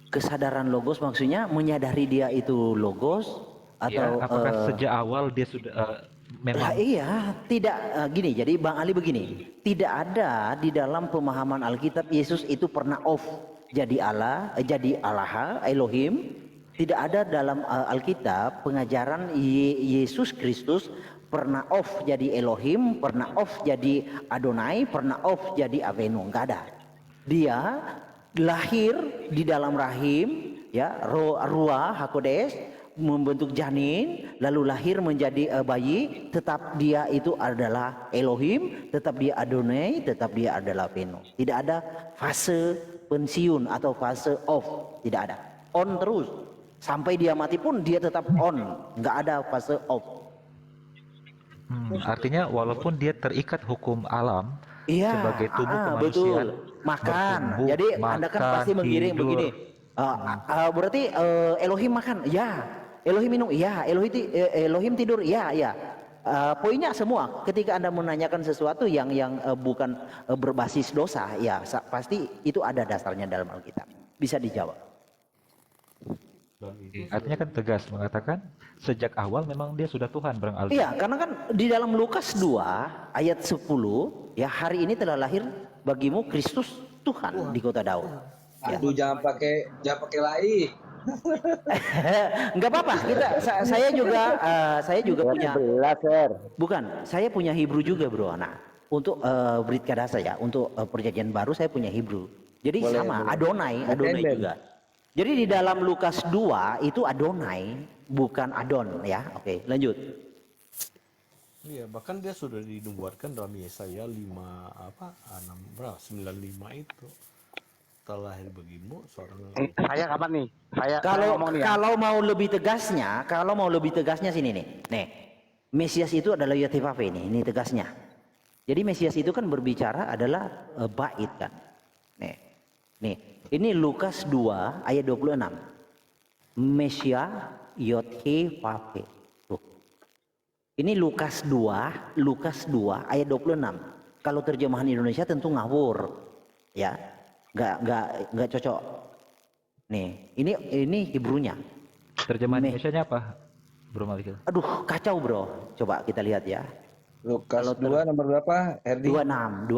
Kesadaran logos maksudnya menyadari dia itu logos atau apakah sejak awal dia sudah memang? Iya, tidak gini. Jadi Bang Ali begini, tidak ada di dalam pemahaman Alkitab Yesus itu pernah off jadi Allah, jadi Allah, Elohim. Tidak ada dalam Alkitab pengajaran Yesus Kristus pernah off jadi Elohim, pernah off jadi Adonai, pernah off jadi Avenu. Enggak ada. Dia lahir di dalam rahim, ya, Ruah Hakodes, membentuk janin, lalu lahir menjadi bayi. Tetap dia itu adalah Elohim, tetap dia Adonai, tetap dia adalah Avenu. Tidak ada fase pensiun atau fase off, tidak ada. On terus. Sampai dia mati pun dia tetap on, nggak ada fase off. Artinya walaupun dia terikat hukum alam sebagai tubuh kemanusiaan, betul. Makan. Jadi Anda kan pasti menggiring begini. Berarti Elohim makan, ya. Elohim minum, ya. Elohim tidur, ya. Poinnya semua. Ketika Anda menanyakan sesuatu yang bukan berbasis dosa, ya pasti itu ada dasarnya dalam Alkitab. Bisa dijawab. Artinya kan tegas mengatakan sejak awal memang dia sudah Tuhan, Bang Aldo. Iya, karena kan di dalam Lukas 2 ayat 10, ya hari ini telah lahir bagimu Kristus Tuhan di kota Daud. Ya. Aduh, jangan pakai lai. Enggak apa-apa. Saya juga punya. Bukan, saya punya Hebrew juga, Bro. Nah, untuk Brit Kadasa ya, untuk perjanjian baru saya punya Hebrew. Jadi sama, Adonai juga. Jadi di dalam Lukas 2 itu Adonai, bukan Adon ya. Oke, lanjut. Iya, bahkan dia sudah dinubuatkan dalam Yesaya 95 itu. Telah lahir bagimu seorang. Saya kapan nih? Kalau mau lebih tegasnya sini nih. Nih. Mesias itu adalah Yotefafe ini tegasnya. Jadi Mesias itu kan berbicara adalah bait kan. Nih. Ini Lukas 2 ayat 26. Mesia Yotefafe. Tuh. Ini Lukas 2 ayat 26. Kalau terjemahan Indonesia tentu ngawur. Ya. Enggak cocok. Nih, ini Hebrunya. Terjemahan Indonesia-nya apa, Bro Malikil? Aduh, kacau, Bro. Coba kita lihat ya. Lukas 2 nomor berapa, Herdi? 26.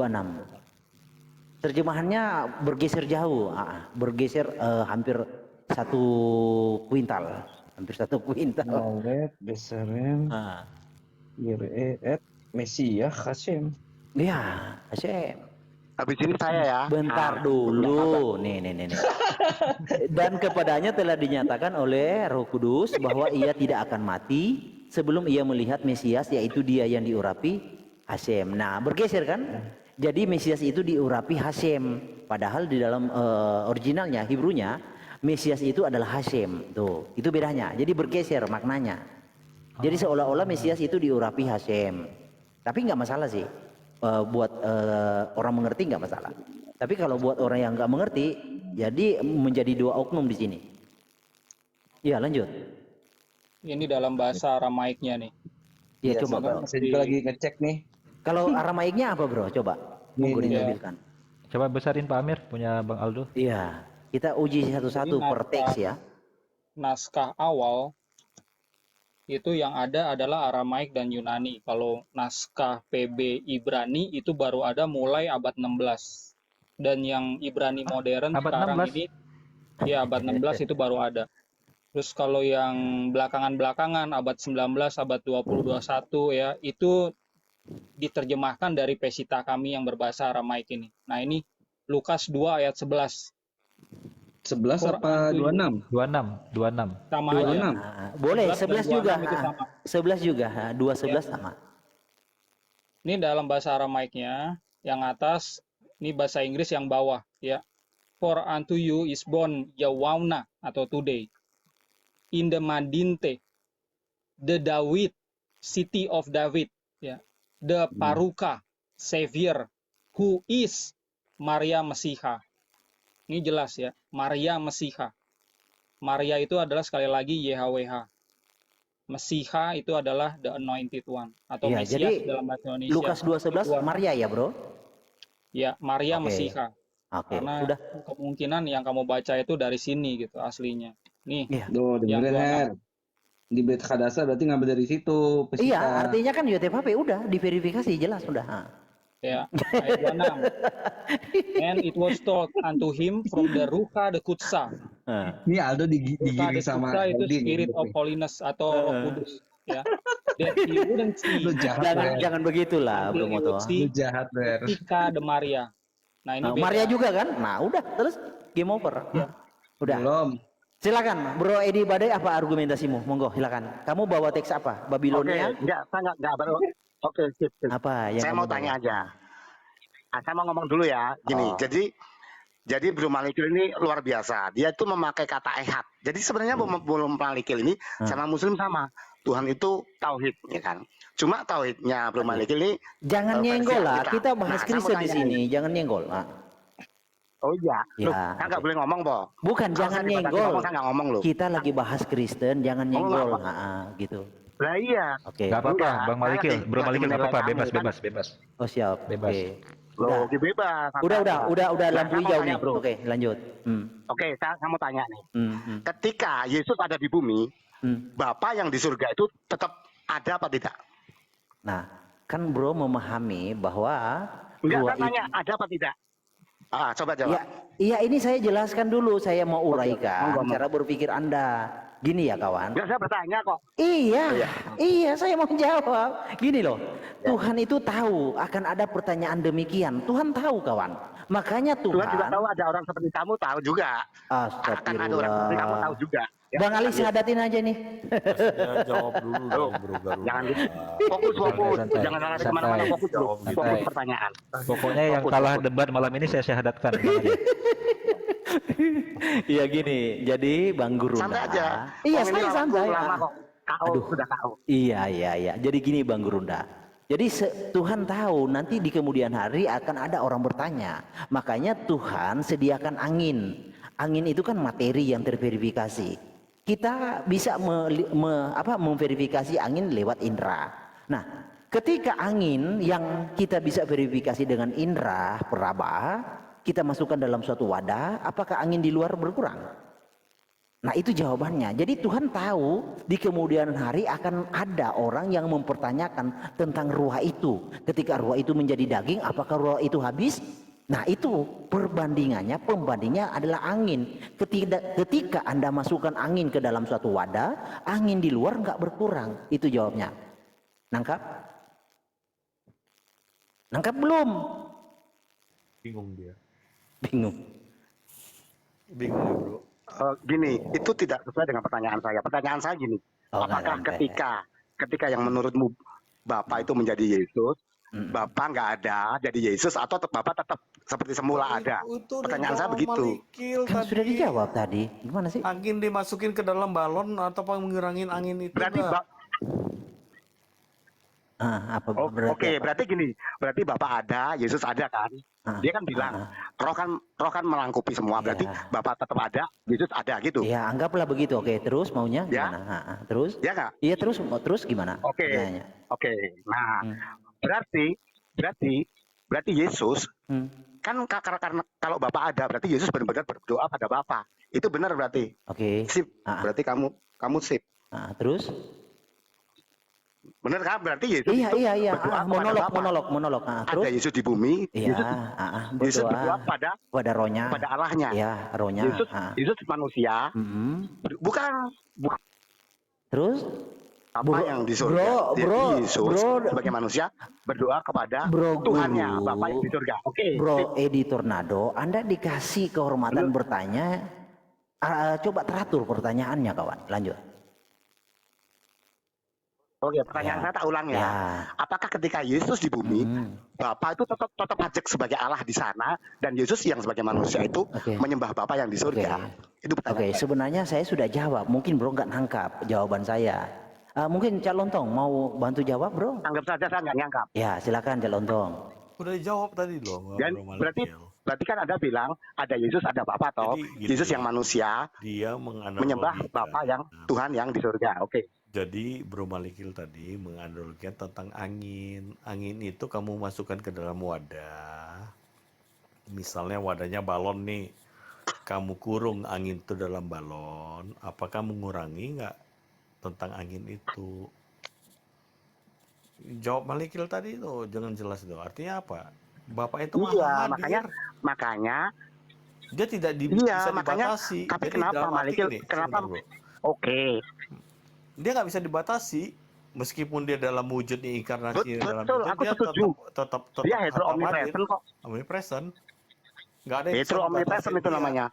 Terjemahannya bergeser jauh, bergeser hampir 1 kuintal, Mawet, Besarem, Yir'et, Mesia, Hashem. Ya, Hashem. Habis ini saya ya. Bentar dulu, nih. Dan kepadanya telah dinyatakan oleh Roh Kudus bahwa ia tidak akan mati sebelum ia melihat Mesias, yaitu dia yang diurapi Hashem. Nah, bergeser kan? Jadi Mesias itu diurapi Hashem. Padahal di dalam originalnya, Hebrunya, Mesias itu adalah Hashem. Tuh, itu bedanya. Jadi bergeser maknanya. Jadi seolah-olah Mesias itu diurapi Hashem. Tapi nggak masalah sih. Buat orang mengerti nggak masalah. Tapi kalau buat orang yang nggak mengerti, jadi menjadi 2 oknum di sini. Ya, lanjut. Ini dalam bahasa Aramaiknya nih. Ya, coba Bro. Saya juga lagi ngecek nih. Kalau Aramaiknya apa, Bro? Coba. Monggo ditampilkan. Coba besarin Pak Amir punya Bang Aldo. Iya. Kita uji satu-satu per teks ya. Naskah awal itu yang ada adalah Aramaik dan Yunani. Kalau naskah PB Ibrani itu baru ada mulai abad 16. Dan yang Ibrani modern Abad sekarang 16. ini, ya abad 16 itu baru ada. Terus kalau yang belakangan-belakangan, abad 19, abad 20, 21 ya, itu diterjemahkan dari Pesita kami yang berbahasa Aramaik ini. Nah ini Lukas 2 ayat 11. 11 For apa unto you, 26? 26. sama aja. 26. Boleh 11 11 dan juga. 26 itu sama. 11 juga. 2 Ya. 11 sama. Ini dalam bahasa Aramaiknya, yang atas, ini bahasa Inggris yang bawah, ya. For unto you is born Yawauna atau today in the Madinte, the David, city of David, ya. The Paruka, Savior, who is Maria Mesiha. Ini jelas ya, Maria Mesiha. Maria itu adalah sekali lagi YHWH. Mesiha itu adalah the anointed one atau Iya, Mesias jadi dalam bahasa Indonesia. Lukas 2:11 Tuhan. Maria ya, Bro? Ya, Maria Oke. Mesiha. Oke, Karena udah. kemungkinan yang kamu baca itu dari sini gitu aslinya. Nih, Iya. Tuh, yang dengerin, 26. Her. Di Bet Hadasa berarti ngambil dari situ, Iya, Pesita. artinya kan YTPP udah diverifikasi jelas udah. Ya, ayat 26. And it was told unto him from the Ruka the Kutsa. Ini Aldo Ruka digiring the sama Kutsa itu Aldi nih, spirit of nih. holiness atau Roh Kudus, ya. That he wouldn't see Lu jahat, Jangan Ber. jangan begitulah, until Bro he Moto. would see Lu jahat, Ber. Ika the Maria. Nah, ini Nah, beda. Maria juga kan? Nah, udah terus game over. Udah. Belum. Silakan, Bro Edi Badai, apa argumentasimu? Monggo, silakan. Kamu bawa teks apa? Oke, Babilonia? saya nggak baru. Oke, sip, sip. Apa yang Saya kamu mau tanya bawa? aja. Saya mau ngomong dulu ya. Gini, Oh. jadi Bro Malikil ini luar biasa. Dia itu memakai kata ehad. Jadi sebenarnya Bro Malikil ini sama Muslim sama. Tuhan itu tauhid, ya kan. Cuma tauhidnya Bro Malikil ini Jangan versi nyenggol lah, Alkitab. kita bahas Nah, saya mau Kristen di tanya sini, nih. jangan nyenggol. Nah, Oh iya, loh, Ya, saya nggak oke. boleh ngomong, Bo. bukan, Kalau jangan saya dibatasi nyenggol. ngomong, saya nggak ngomong loh. Kita lagi bahas Kristen, jangan nyenggol. nggak gitu. Lah iya. Oke. Nggak apa-apa, Enggak, Bang saya Malikil. lagi- Bro lagi Malikil nggak menilai apa-apa, kamu, bebas, kan? bebas, bebas. Oh, siap. Bebas. Oke. Loh, Udah. oke, bebas. Udah Nah, lampu saya mau hijau tanya, nih. Bro. Oke, lanjut. Oke, saya mau tanya nih. Hmm. Ketika Yesus ada di bumi, Hmm. Bapa yang di surga itu tetap ada apa tidak? Nah, kan Bro memahami bahwa Enggak, ruah saya tanya ada apa tidak? Ah, coba jawab. Ya, iya ini saya jelaskan dulu, saya mau uraikan monggo. cara berpikir Anda. Gini ya kawan. Enggak, saya bertanya kok. Iya, saya mau jawab. Gini loh, Tuhan itu tahu akan ada pertanyaan demikian. Tuhan tahu kawan. Makanya Tuhan juga Tuhan. tahu ada orang seperti kamu tahu juga. Akan ada orang seperti kamu tahu juga. Ya, Bang Ali syahadatin aja nih. Ya, jawab dulu dong, Bro Garuda. Jangan gitu. Fokus. Santai, Jangan lari santai. kemana-mana. Fokus dulu. Jawab gitu. Fokus pertanyaan. Pokoknya yang Fokus, kalah fokus. debat malam ini saya syahadatkan. Bang Ali. Iya gini, jadi Bang Guru. Santai aja. Iya, Om ini saya waktu santai. Lama kok. KO, Aduh. sudah KO. Iya. Jadi gini Bang Gurunda. Jadi Tuhan tahu nanti di kemudian hari akan ada orang bertanya. Makanya Tuhan sediakan angin. Angin itu kan materi yang terverifikasi. Kita bisa memverifikasi angin lewat indera. Nah, ketika angin yang kita bisa verifikasi dengan indera peraba, kita masukkan dalam suatu wadah, apakah angin di luar berkurang? Nah itu jawabannya. Jadi Tuhan tahu di kemudian hari akan ada orang yang mempertanyakan tentang ruah itu. Ketika ruah itu menjadi daging, apakah ruah itu habis? Nah itu pembandingnya adalah angin. Ketika Anda masukkan angin ke dalam suatu wadah, angin di luar nggak berkurang. Itu jawabnya. Nangkap? Nangkap belum? Bingung dia. Bingung. Bingung ya, Bro. Gini, itu tidak sesuai dengan pertanyaan saya. Pertanyaan saya gini, Oh, apakah nggak sampai. ketika yang menurutmu Bapak itu menjadi Yesus, Bapak nggak ada jadi Yesus atau Bapak tetap seperti semula ada? Itu Pertanyaan saya Bang begitu. Malikil Kan tadi. sudah dijawab tadi. Gimana sih? Angin dimasukin ke dalam balon atau mengurangin angin itu Berarti enggak? Apa Oke, apa? berarti gini, berarti Bapak ada, Yesus ada kan? Dia kan bilang, roh kan melangkupi semua. Berarti Iya. Bapak tetap ada, Yesus ada gitu. Ya anggaplah begitu. Oke, terus maunya Ya. gimana? Terus? Ya nggak? Iya terus gimana? Oke, Pertanyaannya. oke. Nah, Hmm. berarti Yesus Hmm. kan karena kalau Bapak ada, berarti Yesus benar-benar berdoa pada Bapak. Itu benar berarti. Oke. Sip. Ah. Berarti kamu sip. Terus? Bener kan? Berarti Yesus Iya, itu iya, iya. berdoa kepada Bapa. Monolog. Ada Terus? Yesus di bumi, Iya, Yesus berdoa berdoa pada pada rohnya. pada Allahnya. Ya, rohnya. Yesus manusia, bukan Terus? Bapa yang di surga. Yesus sebagai manusia berdoa kepada Tuhannya, Bapa yang di surga. Oke. Bro Edi Tornado, Anda dikasih kehormatan bertanya. Coba teratur pertanyaannya, kawan. Lanjut. Oke, pertanyaan saya tak ulang ya. Apakah ketika Yesus di bumi, Bapa itu tetap ajak sebagai Allah di sana, dan Yesus yang sebagai manusia itu menyembah Bapa yang di surga? Itu pertanyaan. Sebenarnya saya sudah jawab. Mungkin bro nggak nangkap jawaban saya. Mungkin Cak Lontong mau bantu jawab, bro? Anggap saja saya nggak nyangkap. Ya, silakan Cak Lontong. Udah dijawab tadi loh. Dan berarti kan Anda bilang ada Yesus, ada Bapa toh. Yesus yang manusia, dia menyembah Bapa yang Tuhan yang di surga. Oke. Jadi Bro Malikil tadi menganalogikan tentang angin. Angin itu kamu masukkan ke dalam wadah. Misalnya wadahnya balon nih. Kamu kurung angin itu dalam balon. Apakah mengurangi nggak tentang angin itu? Jawab Malikil tadi itu jangan jelas itu. Artinya apa? Bapak itu Iya, hadir. makanya dia tidak bisa dibatasi. Tapi Jadi kenapa dalam arti Malikil? gini, Kenapa? sebentar, Bro. Oke. Dia nggak bisa dibatasi meskipun dia dalam wujud inkarnasi dalam Betul, itu aku dia setuju. tetap Dia hetero omnipresent kok. Omnipresent. Nggak ada yang bisa Hetero omnipresent membatasi itu dia. namanya.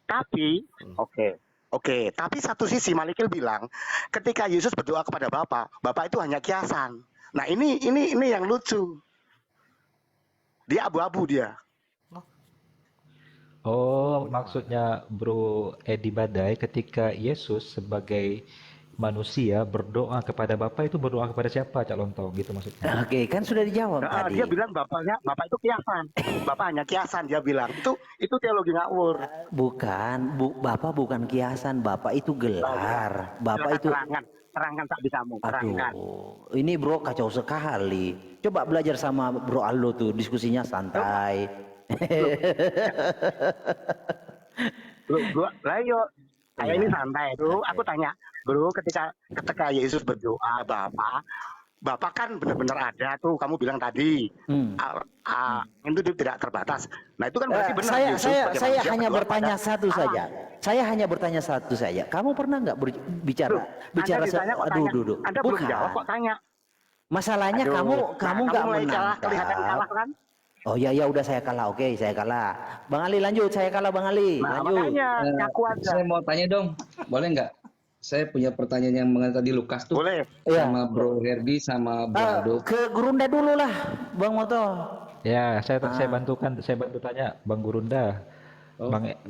Tapi, oke. Tapi satu sisi Malikil bilang, ketika Yesus berdoa kepada Bapa, Bapa itu hanya kiasan. Nah ini yang lucu. Dia abu-abu dia. Oh, maksudnya Bro Edi Badai ketika Yesus sebagai manusia berdoa kepada Bapa itu berdoa kepada siapa, Cak Lontong? Gitu maksudnya. Oke, kan sudah dijawab tadi. Dia bilang Bapak itu kiasan. Bapak hanya kiasan, dia bilang. Itu teologi ngawur. Bukan, Bapak bukan kiasan, Bapak itu gelar. Bapak itu terangkan tak bisamu. Terangkan. Aduh, ini bro kacau sekali. Coba belajar sama Bro Aldo tuh, diskusinya santai. Lah yuk, kayak ini santai tuh. Aku tanya, bro, ketika Yesus berdoa, Bapak kan benar-benar ada tuh. Kamu bilang tadi, itu tidak terbatas. Nah itu kan berarti benar. Saya hanya bertanya satu saja. Saya hanya bertanya satu saja. Kamu pernah nggak bicara? Aduh. Anda belum jawab kok tanya. Masalahnya kamu nggak menangkap. Kelihatan kalah kan? Oh ya udah saya kalah. Oke, saya kalah. Bang Ali lanjut, saya kalah Bang Ali. Lanjut. Makanya ngaku aja. Saya mau tanya dong, boleh nggak? Saya punya pertanyaan yang mengenai tadi Lukas tuh. Boleh. Sama Bro Herdi sama Bro Aldo. Ke Gurunda dulu lah, Bang Moto. Ya, saya bantu tanya Bang Gurunda.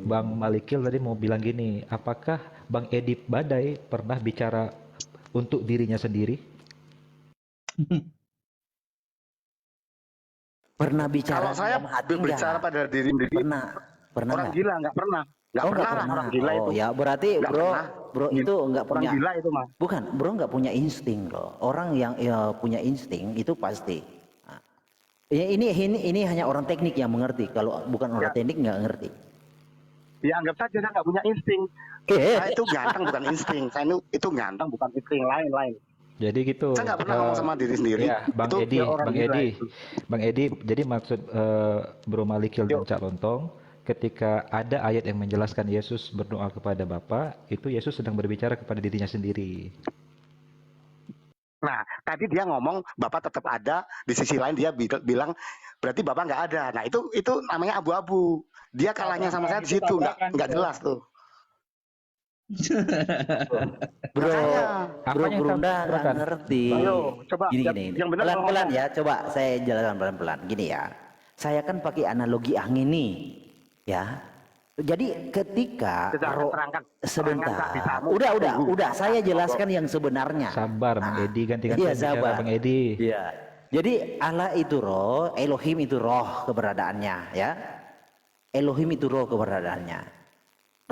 Bang Malikil tadi mau bilang gini, apakah Bang Edi Badai pernah bicara untuk dirinya sendiri? Pernah bicara? Kalau saya berbicara pada diri sendiri. Pernah orang gila nggak pernah. Nggak pernah orang gila itu. Ya berarti bro itu nggak punya. Orang gila itu mah. Bukan, bro nggak punya insting loh. Orang yang punya insting itu pasti. Nah, ini hanya orang teknik yang mengerti. Kalau bukan orang teknik nggak ngerti. Ya anggap saja saya nggak punya insting. Saya itu ganteng bukan insting. Saya itu ganteng bukan insting lain. Jadi gitu. Saya nggak pernah ngomong sama diri sendiri. Ya, Bang Edi. Jadi maksud Bro Malikil dan Cak Lontong, ketika ada ayat yang menjelaskan Yesus berdoa kepada Bapa, itu Yesus sedang berbicara kepada dirinya sendiri. Nah, tadi dia ngomong Bapak tetap ada, di sisi lain dia bilang berarti Bapak nggak ada. Nah, itu namanya abu-abu. Dia kalahnya sama saya di situ, nggak jelas tuh. Bro Gurunda nggak ngerti. Ayo, coba gini. Pelan-pelan ya, coba saya jelaskan pelan-pelan. Gini ya, saya kan pakai analogi angin nih, ya. Jadi ketika sebentar, udah saya jelaskan yang sebenarnya. Sabar, Bang Edi, ganti-ganti sabar. Bang Edi. Iya. Jadi Allah itu roh, Elohim itu roh keberadaannya, ya. Elohim itu roh keberadaannya.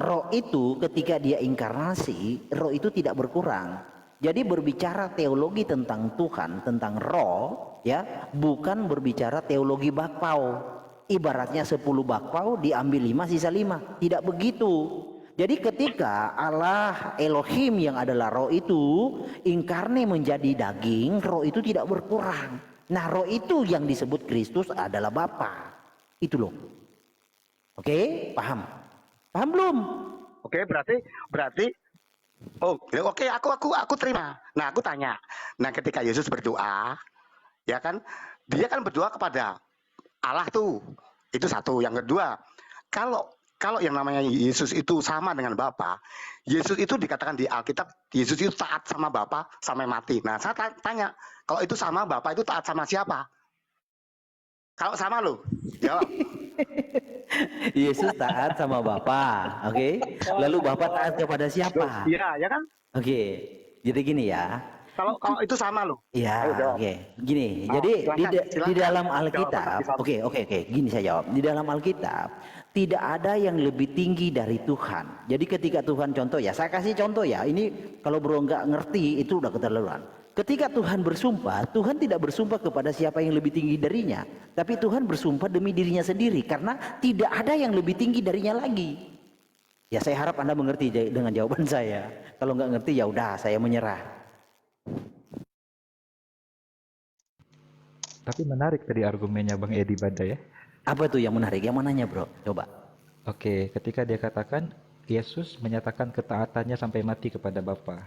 Roh itu ketika dia inkarnasi, roh itu tidak berkurang. Jadi berbicara teologi tentang Tuhan, tentang roh, ya, bukan berbicara teologi bakpao. Ibaratnya 10 bakpao diambil 5 sisa 5. Tidak begitu. Jadi ketika Allah Elohim yang adalah roh itu inkarne menjadi daging, roh itu tidak berkurang. Nah, roh itu yang disebut Kristus adalah Bapa. Itu loh. Oke, paham? Paham belum? Oke, berarti oh, oke, aku terima. Nah, aku tanya. Nah, ketika Yesus berdoa, ya kan, dia kan berdoa kepada Allah tuh. Itu satu. Yang kedua, kalau yang namanya Yesus itu sama dengan Bapa, Yesus itu dikatakan di Alkitab, Yesus itu taat sama Bapa sampai mati. Nah, saya tanya, kalau itu sama Bapa itu taat sama siapa? Kalau sama lo, jawab. Yesus taat sama Bapa, oke? Lalu Bapa taat kepada siapa? Iya, ya kan? Oke, jadi gini ya. Kalau itu sama lo. Ya, oke. Gini, jadi di dalam Alkitab, oke, gini saya jawab. Di dalam Alkitab tidak ada yang lebih tinggi dari Tuhan. Jadi ketika Tuhan contoh ya, saya kasih contoh ya. Ini kalau bro nggak ngerti itu udah keterlaluan. Ketika Tuhan bersumpah, Tuhan tidak bersumpah kepada siapa yang lebih tinggi darinya, tapi Tuhan bersumpah demi dirinya sendiri karena tidak ada yang lebih tinggi darinya lagi. Ya, saya harap Anda mengerti dengan jawaban saya. Kalau nggak ngerti ya udah, saya menyerah. Tapi menarik tadi argumennya Bang Edi Bada ya. Apa tuh yang menarik? Yang mananya bro? Coba. Oke, ketika dia katakan Yesus menyatakan ketaatannya sampai mati kepada Bapa.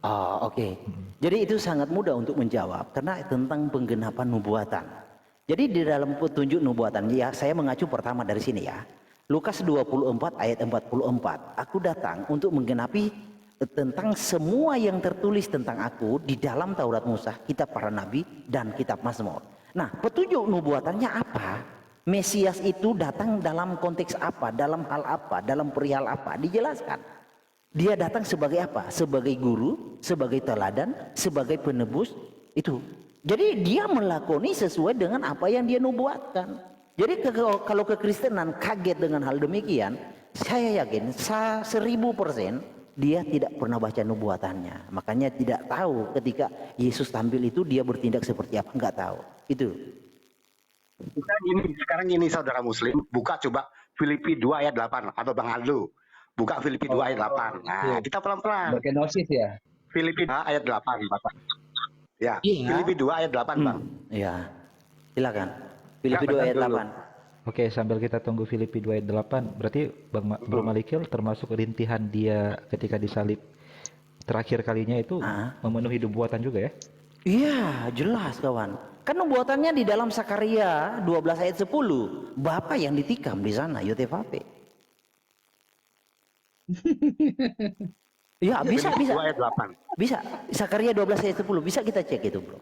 Oh, oke. Jadi itu sangat mudah untuk menjawab karena tentang penggenapan nubuatan. Jadi di dalam petunjuk nubuatan ya, saya mengacu pertama dari sini ya. Lukas 24 ayat 44. Aku datang untuk menggenapi tentang semua yang tertulis tentang aku di dalam Taurat Musa, kitab para nabi dan kitab Mazmur. Nah, petunjuk nubuatannya apa? Mesias itu datang dalam konteks apa? Dalam hal apa? Dalam perihal apa? Dijelaskan. Dia datang sebagai apa? Sebagai guru, sebagai teladan, sebagai penebus. Itu. Jadi dia melakoni sesuai dengan apa yang dia nubuatkan. Jadi kalau kekristenan kaget dengan hal demikian, saya yakin 1000% dia tidak pernah baca nubuatannya. Makanya tidak tahu ketika Yesus tampil itu dia bertindak seperti apa, enggak tahu. Itu. Sekarang gini saudara muslim, buka coba Filipi 2 ayat 8 atau Bang Aldo. Buka Filipi 2 ayat 8. Nah, kita pelan-pelan. Pakai nosis ya. Filipi 2 ayat 8, Bapak. Ya, Filipi 2 ayat 8, Bang. Ya. Silakan. Filipi 2 ayat 8. Oke, sambil kita tunggu Filipi 2 ayat 8, berarti Bro Malikil termasuk rintihan dia ketika disalib terakhir kalinya itu memenuhi nubuatan juga ya? Iya, jelas kawan. Kan nubuatannya di dalam Sakaria 12 ayat 10. Bapa yang ditikam di sana, Yotefape. Ya, bisa. Bisa. Sakaria 12 ayat 10, bisa kita cek itu, Bro.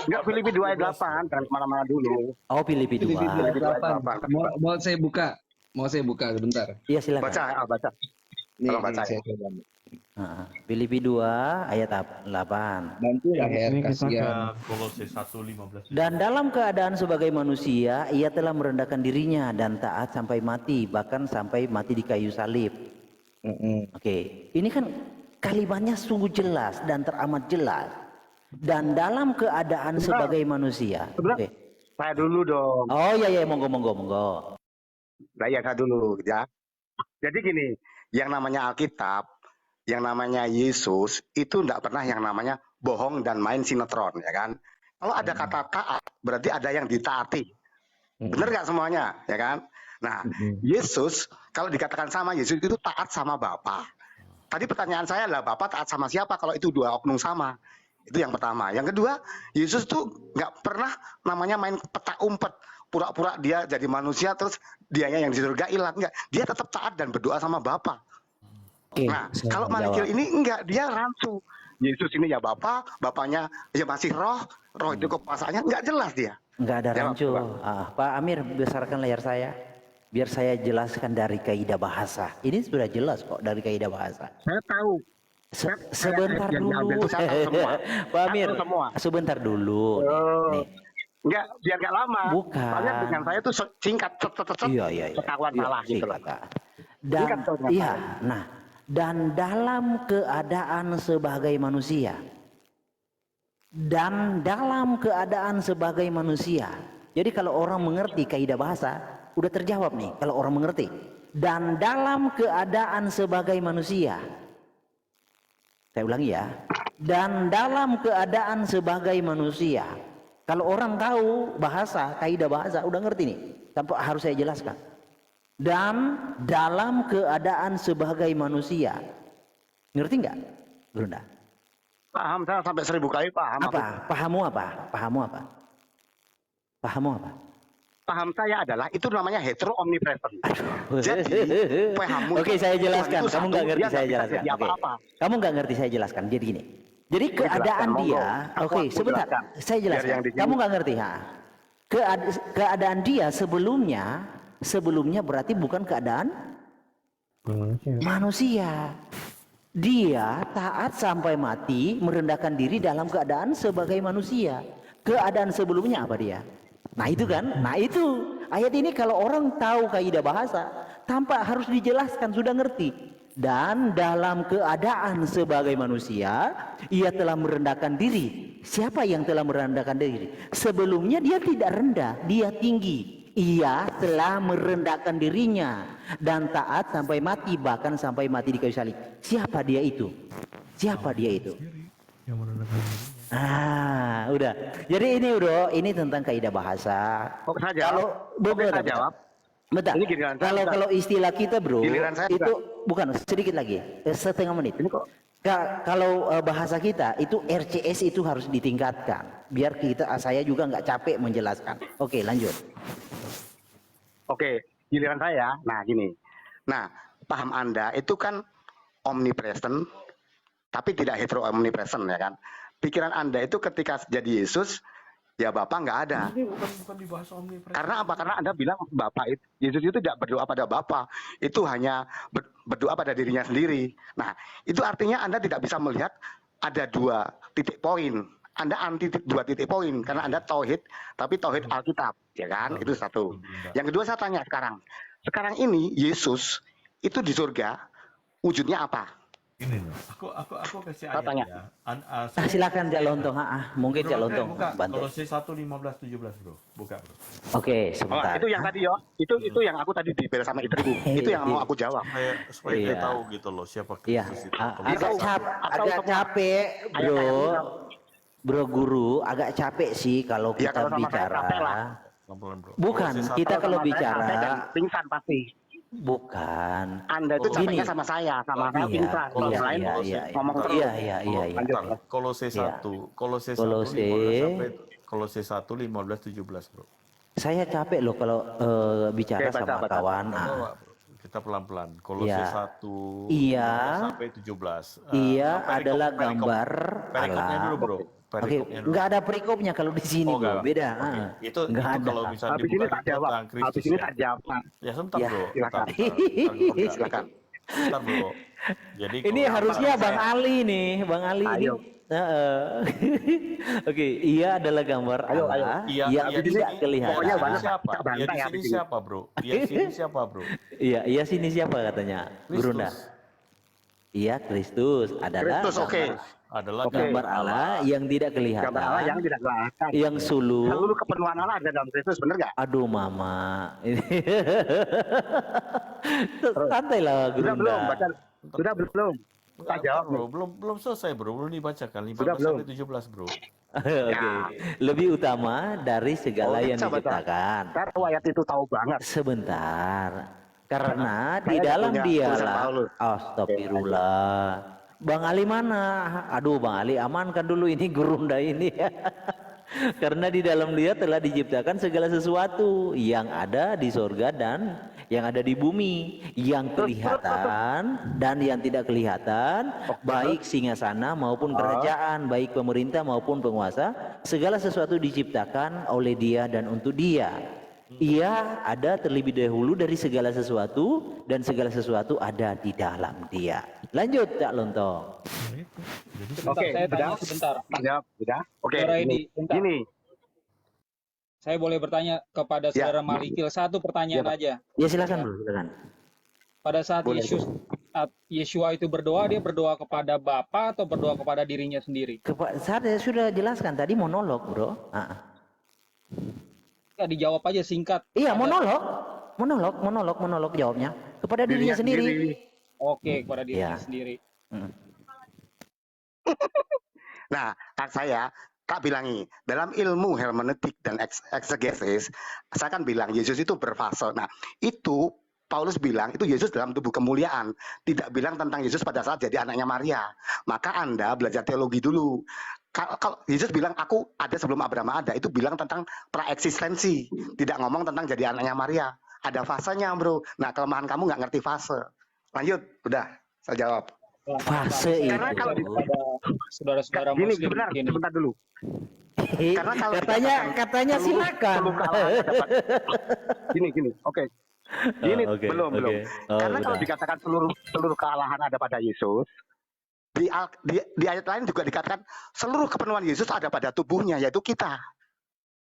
Enggak, Filipi 2 ayat 8, jangan kemana-mana dulu. Oh, Filipi 2. Filipi 2 ayat 8. Mau saya buka sebentar. Iya, silakan. Baca. Tolong baca. Filipi 2 ayat 8. Bantulah ya, Ini kita ke kasihan. Kolose 1:15. Dan dalam keadaan sebagai manusia, ia telah merendahkan dirinya dan taat sampai mati, bahkan sampai mati di kayu salib. Oke, ini kan kalimatnya sungguh jelas dan teramat jelas. Dan dalam keadaan sebagai manusia. Oke. Saya dulu dong. Oh iya, monggo. Nah, ya saya dulu ya. Jadi gini, yang namanya Alkitab, yang namanya Yesus itu enggak pernah yang namanya bohong dan main sinetron, ya kan? Kalau ada kata taat, berarti ada yang ditaati. Bener nggak semuanya, ya kan? Nah, Yesus kalau dikatakan sama Yesus itu taat sama Bapa. Tadi pertanyaan saya adalah Bapa taat sama siapa kalau itu dua oknum sama? Itu yang pertama. Yang kedua, Yesus tuh nggak pernah namanya main petak umpet, pura-pura dia jadi manusia terus dianya yang di surga hilang. Enggak, dia tetap taat dan berdoa sama Bapa. Nah, kalau Malikil ini enggak, dia rancu. Yesus ini ya Bapa, Bapaknya ya masih roh itu kekuasaannya enggak jelas dia. Enggak ada rancu. Pak Amir, besarkan layar saya. Biar saya jelaskan dari kaidah bahasa. Ini sudah jelas kok dari kaidah bahasa. Saya tahu. Sebentar dulu. Pak Amir, sebentar dulu. Nih. Enggak, biar enggak lama. Bukan. Soalnya dengan saya itu singkat, Iya. ketahuan salah gitu loh. Dan dalam keadaan sebagai manusia. Dan dalam keadaan sebagai manusia. Jadi kalau orang mengerti kaidah bahasa, udah terjawab nih kalau orang mengerti. Dan dalam keadaan sebagai manusia. Saya ulangi ya. Dan dalam keadaan sebagai manusia. Kalau orang tahu bahasa, kaidah bahasa, udah ngerti nih. Tanpa harus saya jelaskan. Dan dalam keadaan sebagai manusia. Ngerti nggak, Brunda? Paham, saya sampai 1000 kali paham. Apa? Pahamu apa? Pahamu apa? Pahamu apa? Paham saya adalah itu namanya hetero omnipresent. Jadi pahammu. Oke, saya jelaskan. Tuhan itu Kamu nggak satu, ngerti dia saya nggak bisa jelaskan. jadi Oke. apa-apa. Kamu nggak ngerti saya jelaskan. Jadi gini. Jadi Jelaskan, keadaan monggo. dia. Aku Sebentar. jelaskan. Saya Biar jelaskan. yang di sini- Kamu nggak ngerti, ha? Keadaan dia sebelumnya berarti bukan keadaan manusia. Dia taat sampai mati, merendahkan diri dalam keadaan sebagai manusia. Keadaan sebelumnya apa dia? Nah itu kan, nah itu ayat ini kalau orang tahu kaidah bahasa, tanpa harus dijelaskan sudah ngerti. Dan dalam keadaan sebagai manusia, ia telah merendahkan diri. Siapa yang telah merendahkan diri? Sebelumnya dia tidak rendah, dia tinggi. Ia telah merendahkan dirinya dan taat sampai mati, bahkan sampai mati di kayu salib. Siapa dia itu? Siapa dia itu? Udah. Jadi ini bro, ini tentang kaidah bahasa. Kok saya jawab? Kalau Saya jawab. bentar. Ini giliran saya, Kalau istilah kita bro, Giliran saya itu bukan sedikit lagi, setengah menit. Ini kok Kalau bahasa kita itu RCS itu harus ditingkatkan, biar saya juga nggak capek menjelaskan. Oke, lanjut. Oke, giliran saya. Nah, gini. Nah, paham Anda itu kan omnipresent, tapi tidak hetero omnipresent, ya kan? Pikiran Anda itu ketika jadi Yesus, ya Bapak nggak ada. Ini bukan dibahas omnipresent. Karena apa? Karena Anda bilang Bapak itu, Yesus itu tidak berdoa pada Bapa, itu hanya berdoa pada dirinya sendiri. Nah, itu artinya Anda tidak bisa melihat ada 2 titik poin. Anda anti 2 titik poin karena Anda tauhid, tapi tauhid Alkitab, ya kan? Itu satu. Yang kedua saya tanya sekarang. Sekarang ini Yesus itu di surga wujudnya apa? Ini loh, aku kasih Saya tanya. ayat ya. Silakan Cak Lontong. Mungkin Cak Lontong bantu. Kolose 1, 15, 17 bro. Buka bro. Oke, Oh, sebentar. itu yang tadi yo. Itu yang aku tadi dibela sama istriku. Itu yang mau aku jawab. Supaya dia Iya. tahu gitu loh siapa Iya, Kristus itu. agak capek, bro guru, agak capek sih kalau Ya, kita kalau sama saya bicara. capek lah. Pelan-pelan, bro. Bukan, Kolose kita 1, kalau Sama saya bicara, capek dan pingsan pasti. bukan. Anda itu capeknya sama saya saya pingsan. Kalau iya, lain iya, ngomong terus. iya. Bentar, Kolose Iya. 1, Kolose 1, Kolose. 15 sampai Kolose 1, 15, 17 bro. Saya capek loh kalau bicara Oke, baca, sama baca. kawan. Bawa, bro. Kita pelan-pelan. Kolose Iya. 1, Iya. 15 sampai 17. Iya perikop- adalah perikop- gambar Perikopnya Allah. dulu bro. Oke, Perikopnya dulu. nggak ada perikopnya kalau di sini, Oh, bro. nggak. Beda. Oke. Itu nggak ada. kalau misalnya Habis ini dibuka tak itu jawab. tentang Kristus Habis ini ya. tak jawab. Ya sebentar Ya, bro. silakan. Bentar, Silakan. Bentar bro. Jadi Ini kalau- harusnya Bang Ali nih, Bang Ali ini. Ayo. Oke, ia adalah gambar Ayo, ayo. Allah Iya, yang iya, di tidak sini- kelihatan. pokoknya Iya, banyak siapa? tak Iya, bantai di habis sini ini. siapa bro? Iya, di sini siapa bro? Iya sini siapa katanya? Gurunda. Kristus. Iya, Kristus adalah Kristus, oke. Adalah Oke. gambar Allah yang tidak kelihatan. Gambar Allah yang tidak kelihatan. Yang suluk. Seluruh kepenuhan Allah ada dalam Kristus, benar nggak? Aduh mama. Santai lah Sudah belum? Gurunda. Baca. Sudah belum? Tak Bentar, jawab bro. Belum selesai bro. Belum dibacakan. 15 Sudah belum? sampai 17 bro. Oke. Lebih utama dari segala Oh, yang baca, baca. diciptakan. Saya tahu ayat itu tahu banget. Sebentar. Karena di Saya dalam punya tulisan dialah Paulus. astagfirullah. Bang Ali mana? Aduh Bang Ali amankan dulu ini Gurunda ini. Karena di dalam dia telah diciptakan segala sesuatu yang ada di sorga dan yang ada di bumi, yang kelihatan dan yang tidak kelihatan, baik singgasana maupun kerajaan, baik pemerintah maupun penguasa, segala sesuatu diciptakan oleh dia dan untuk dia. Ia ada terlebih dahulu dari segala sesuatu dan segala sesuatu ada di dalam dia. Lanjut Cak Lontong. Sebentar, Oke, saya tanya sudah. sebentar. Tak jawab, sudah. Oke, Saudara ini. Edi, bentar. Gini, Saya boleh bertanya kepada Ya. saudara Malikil satu pertanyaan Ya, Pak. aja. Ya silakan bro, silakan. Pada saat Boleh, saat Yeshua itu berdoa, dia berdoa kepada Bapa atau berdoa kepada dirinya sendiri? Saya sudah jelaskan tadi monolog bro. Ya, dijawab aja singkat. Iya Ada- monolog. monolog jawabnya kepada dirinya sendiri. Oke, kepada diri Ya. sendiri. Nah, Kak bilangi, dalam ilmu hermeneutik dan eksegesis, saya kan bilang Yesus itu berfase. Nah, itu Paulus bilang itu Yesus dalam tubuh kemuliaan, tidak bilang tentang Yesus pada saat jadi anaknya Maria. Maka Anda belajar teologi dulu. Kalau Yesus bilang aku ada sebelum Abraham ada, itu bilang tentang praeksistensi, tidak ngomong tentang jadi anaknya Maria. Ada fasenya, bro. Nah, kelemahan kamu nggak ngerti fase. Lanjut, udah saya jawab. Fase Karena itu. kalau Saudara-saudara Gini, muslim begini. sebentar dulu. Karena kalau katanya silakan. Gini, oke. Gini, Oke, belum. oke. Oh, Karena kalau udah. dikatakan seluruh kealahan ada pada Yesus, di ayat lain juga dikatakan seluruh kepenuhan Yesus ada pada tubuhnya, yaitu kita.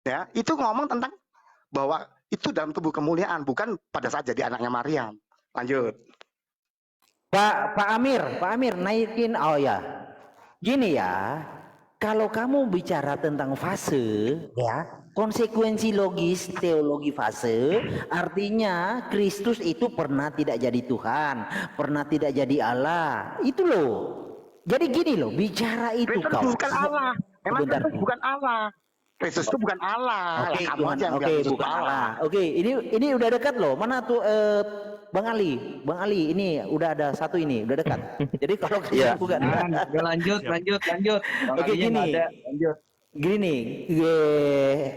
Ya, itu ngomong tentang bahwa itu dalam tubuh kemuliaan, bukan pada saat jadi anaknya Maryam. Lanjut. Pak Amir naikin. Oh ya, gini ya, kalau kamu bicara tentang fase, ya, konsekuensi logis teologi fase, artinya Kristus itu pernah tidak jadi Tuhan, pernah tidak jadi Allah, itu loh. Jadi gini loh, bicara itu Kristus kau. bukan Allah. Emang Sebentar. Kristus bukan Allah. Kristus itu bukan Allah. Oke, Kamu aja yang oke, bilang Yesus bukan Allah. Oke, ini udah dekat loh. Mana tuh Bang Ali, ini udah ada satu ini, udah dekat. Jadi kalau Iya. bukan. Lanjut. Bang Oke, Alinya nggak gini. ada. Lanjut. Gini nih,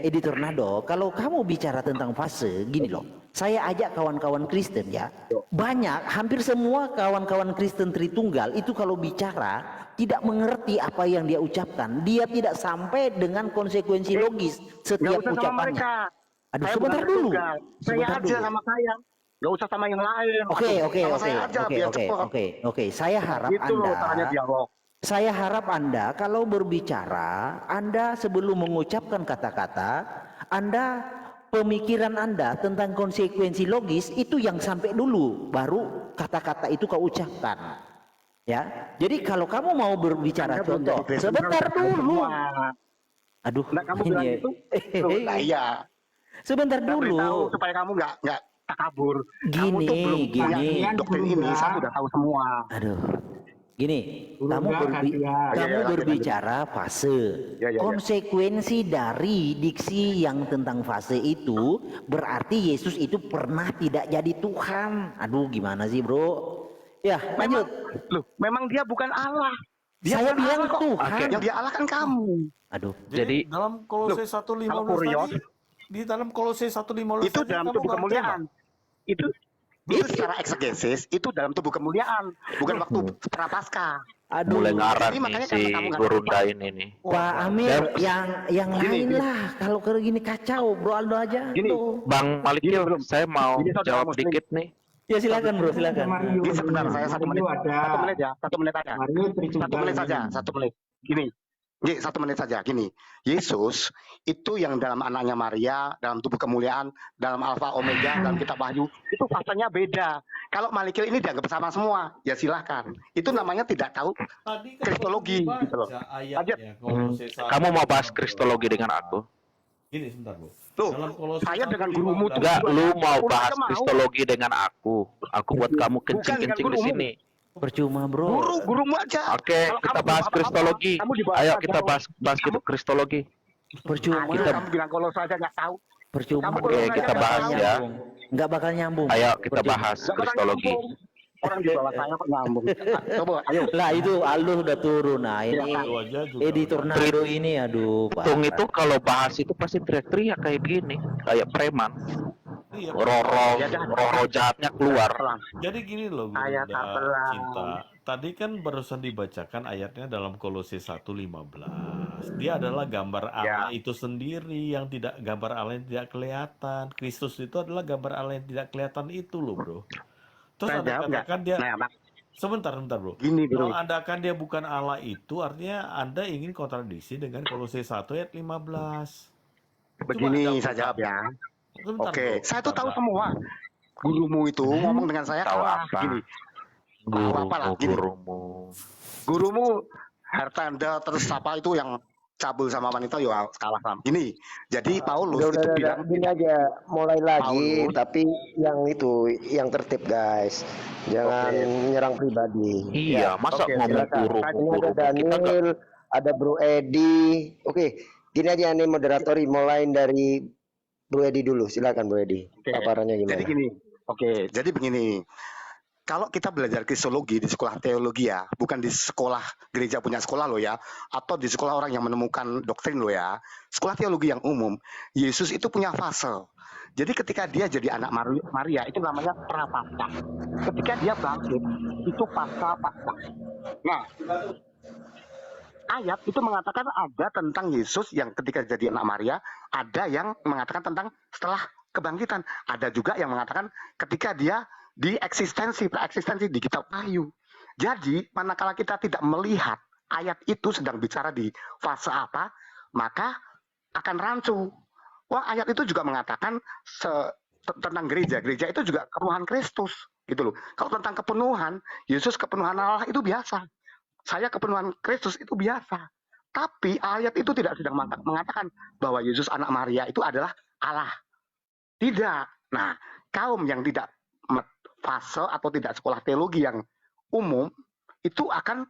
Editor Nado, kalau kamu bicara tentang fase, gini loh. Saya ajak kawan-kawan Kristen ya. Banyak, hampir semua kawan-kawan Kristen Tritunggal itu kalau bicara tidak mengerti apa yang dia ucapkan. Dia tidak sampai dengan konsekuensi logis setiap Nggak usah sama ucapannya. mereka. Aduh, Saya sebentar bukan dulu. Tritunggal. Saya Sebentar aja dulu. sama saya. Nggak usah sama yang lain. Sama saya aja biar cepet. Oke. Saya harap Itu loh caranya Anda, dialog. saya harap Anda kalau berbicara, Anda sebelum mengucapkan kata-kata, Anda pemikiran Anda tentang konsekuensi logis itu yang sampai dulu, baru kata-kata itu kau ucapkan. Ya, jadi kalau kamu mau berbicara Anda belum contoh, jadi Kristen, sebentar kan tahu dulu. semua. Aduh, Nah, kamu bilang ini. itu, nah iya. Sebentar Saya beritahu dulu. supaya kamu nggak takabur. Kamu tuh belum Gini. punya doktrin ini, saya sudah tahu semua. Aduh, gini, kamu Iya, berbicara fase. Ya. Konsekuensi dari diksi yang tentang fase itu berarti Yesus itu pernah tidak jadi Tuhan. Aduh, gimana sih, bro? Ya, lanjut. Memang dia bukan Allah. Dia Saya bukan bilang Allah kok. Tuhan. Yang dia Allah kan kamu. Aduh. Jadi dalam Kolose 1:15 tadi, di dalam Kolose 1:15 itu tadi dalam kamu tubuh nggak kemuliaan. Itu secara eksegesis itu dalam tubuh kemuliaan, bukan waktu prapaskah. Aduh. Mulai ngarang Jadi nih makanya si karena kamu nggak Gurundain ini. Pak Amir, yang Gini. lain lah. Kalau kayak gini kacau, Bro Aldo aja. Gini. Tuh. Bang Malikil, saya mau Ini saudara jawab Muslim. dikit nih. Ya silakan, Bro, silakan. Ini sebentar saya 1 menit. 1 menit ya, 1 menit aja. 1 menit saja, 1 menit. Gini. 1 menit saja. Gini. Yesus itu yang dalam anaknya Maria, dalam tubuh kemuliaan, dalam Alfa Omega, dalam kitab Wahyu, itu fasenya beda. Kalau Malikil ini dianggap sama semua, ya silahkan. Itu namanya tidak tahu Tadi kan kristologi baru gitu loh. dibaca Lanjut. ayatnya, Kolose 1. Kamu mau bahas kristologi dengan aku? Gini sebentar, Bu. Tuh, Dalam Kolose saya 1:15. dengan gurumu tuh Enggak, lu mau Udah bahas aja mau. kristologi dengan aku. Aku buat kamu Bukan kencing-kencing dengan di gurumu. sini. Percuma, Bro. Gurumu aja. Oke, Kalau kita kamu bahas apa-apa, kristologi. kamu dibahas Ayo aja. kita bahas kristologi. Percuma. Kamu bilang kalau saya nggak tahu. Percuma. Kamu Oke, kalau kita nggak bahas tahu, ya. Nggak bakal nyambung. Ayo kita Percuma. bahas nggak bakal kristologi. nyambung. Orang di bawah saya kok nyambung. Coba, ayo. Lah itu Aldo udah turun. Nah ini Itu aja juga. editor Nado ini aduh Pak. Tung itu kalau bahas itu pasti teriak-teriak kayak gini, kayak preman. Iya. Roh jahatnya keluar. Jadi gini loh, Bunda Ayat apa? Cinta. Tadi kan barusan dibacakan ayatnya dalam Kolose 1:15. Dia adalah gambar Allah itu sendiri yang tidak gambar Allah yang tidak kelihatan. Kristus itu adalah gambar Allah yang tidak kelihatan itu loh, Bro. Terus Saya Anda jawab nggak? katakan dia Nah, sebentar, Bro. Gini, Bro. Kalau Anda kan dia bukan Allah itu artinya Anda ingin kontradiksi dengan Kolose 1 ayat 15. Begini saya jawab ya. Sebentar, Oke, Bro. saya tuh tahu Sebentar. semua. Gurumu itu ngomong dengan saya Tahu kalah. apa? Gini. Tahu apa lah, gini. Gurumu. Gurumu Hartanda terus apa itu yang cabul sama wanita ya kalah sama. Gini, jadi Paulus itu Udah, bilang gini aja, mulai lagi, Paulus, tapi yang itu, yang tertib guys, jangan nyerang pribadi. Iya, masa oke, ngomong Silakan. guru Ini ada kita nggak. Daniel, ada Bro Edi. Oke, gini aja nih moderatori, mulai dari Bro Edi dulu. Silakan Bro Edi. Oke. Paparannya Jadi gimana? gini, jadi begini. Kalau kita belajar kristologi di sekolah teologi ya, bukan di sekolah gereja punya sekolah loh ya, atau di sekolah orang yang menemukan doktrin loh ya. Sekolah teologi yang umum, Yesus itu punya fase. Jadi ketika dia jadi anak Maria itu namanya prapaskah. Ketika dia bangkit itu pasca. Nah, ayat itu mengatakan ada tentang Yesus yang ketika jadi anak Maria, ada yang mengatakan tentang setelah kebangkitan, ada juga yang mengatakan ketika dia di praeksistensi di kitab Wahyu. Jadi manakala kita tidak melihat ayat itu sedang bicara di fase apa, maka akan rancu. Wah, ayat itu juga mengatakan tentang gereja itu juga kepenuhan Kristus gitu loh. Kalau tentang kepenuhan Yesus, kepenuhan Allah itu biasa. Saya kepenuhan Kristus itu biasa. Tapi ayat itu tidak sedang mengatakan bahwa Yesus anak Maria itu adalah Allah. Tidak. Nah, kaum yang tidak fase atau tidak sekolah teologi yang umum itu akan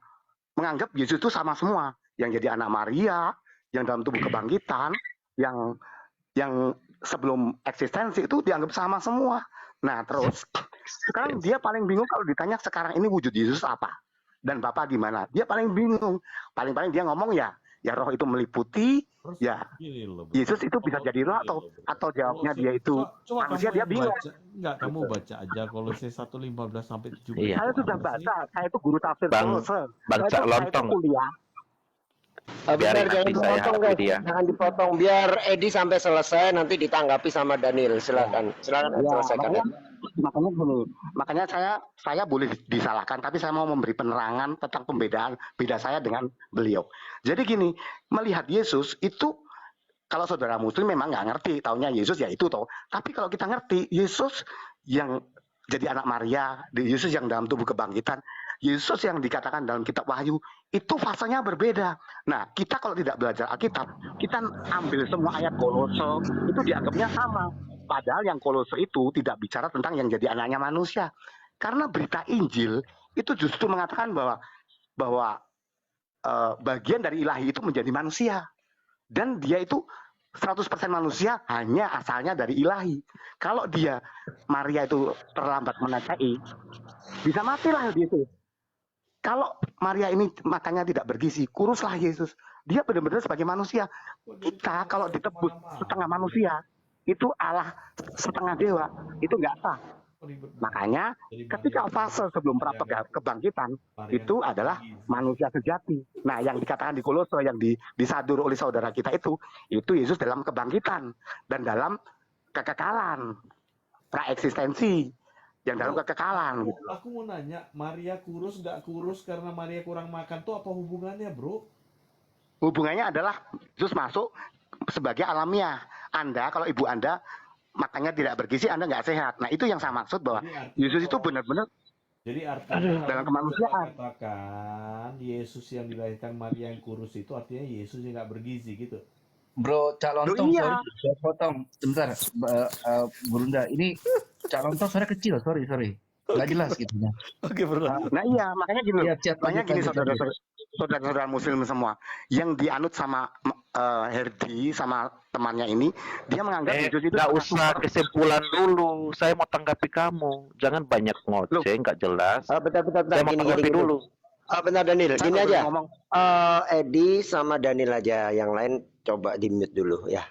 menganggap Yesus itu sama semua. Yang jadi anak Maria, yang dalam tubuh kebangkitan, yang sebelum eksistensi itu dianggap sama semua. Nah, terus sekarang dia paling bingung kalau ditanya sekarang ini wujud Yesus apa dan Bapa di mana. Dia paling bingung. Paling dia ngomong ya roh itu meliputi, ya Yesus itu bisa jadi roh atau jawabnya dia itu manusia, dia bingung. Kamu baca aja Kolose 1:15 sampai 17. Iya. Saya sudah baca, saya itu guru tafsir Kolose. Baca lontong. Kuliah. Bentar, Biarin jangan nanti saya dipotong hadapi guys, dia. jangan dipotong. Biar Edi sampai selesai, nanti ditanggapi sama Daniel. Silakan selesaikan. Makanya gini, makanya saya boleh disalahkan, tapi saya mau memberi penerangan tentang pembedaan beda saya dengan beliau. Jadi gini, melihat Yesus itu, kalau saudara Muslim memang nggak ngerti, taunya Yesus ya itu toh. Tapi kalau kita ngerti, Yesus yang jadi anak Maria, Yesus yang dalam tubuh kebangkitan, Yesus yang dikatakan dalam kitab Wahyu, itu fasenya berbeda. Nah, kita kalau tidak belajar Alkitab, kita ambil semua ayat Kolose, itu dianggapnya sama. Padahal yang Kolose itu tidak bicara tentang yang jadi anaknya manusia. Karena berita Injil itu justru mengatakan bahwa bagian dari ilahi itu menjadi manusia. Dan dia itu 100% manusia hanya asalnya dari ilahi. Kalau dia, Maria itu terlambat menyadari, bisa matilah Yesus. Kalau Maria ini makannya tidak bergizi, kuruslah Yesus. Dia benar-benar sebagai manusia. Kita kalau ditebus setengah manusia, itu Allah setengah dewa, itu nggak sah. Makanya ketika fase sebelum kebangkitan itu adalah manusia sejati. Nah, yang dikatakan di Kolose yang disadur oleh saudara kita itu Yesus dalam kebangkitan dan dalam kekekalan, praeksistensi yang dalam kekekalan. Gitu. Aku mau nanya, Maria kurus nggak kurus karena Maria kurang makan tuh apa hubungannya, bro? Hubungannya adalah Yesus masuk sebagai alamiah. Anda kalau ibu Anda makannya tidak bergizi, Anda nggak sehat. Nah, itu yang saya maksud bahwa Yesus itu benar-benar Jadi artinya dalam kemanusiaan. Katakan Yesus yang dilahirkan Maria yang kurus itu artinya Yesus yang nggak bergizi gitu. Bro, Cak Lontong, iya. sorry, saya potong. Sebentar, Burunda. Ini Cak Lontong suara kecil, sorry. Nggak jelas gitu. Oke, bro. Nah iya, makanya gini, makanya gini lanjut. saudara-saudara Muslim semua, yang dianut sama Herdi sama temannya ini, dia menganggap Yesus itu Nggak usah kesimpulan dulu. Saya mau tanggapi kamu. Jangan banyak ngoceh, nggak jelas. Bentar. Saya mau tanggapi dulu. Bentar Daniel, gini aja. Ngomong. Edi sama Daniel aja, yang lain coba di mute dulu ya.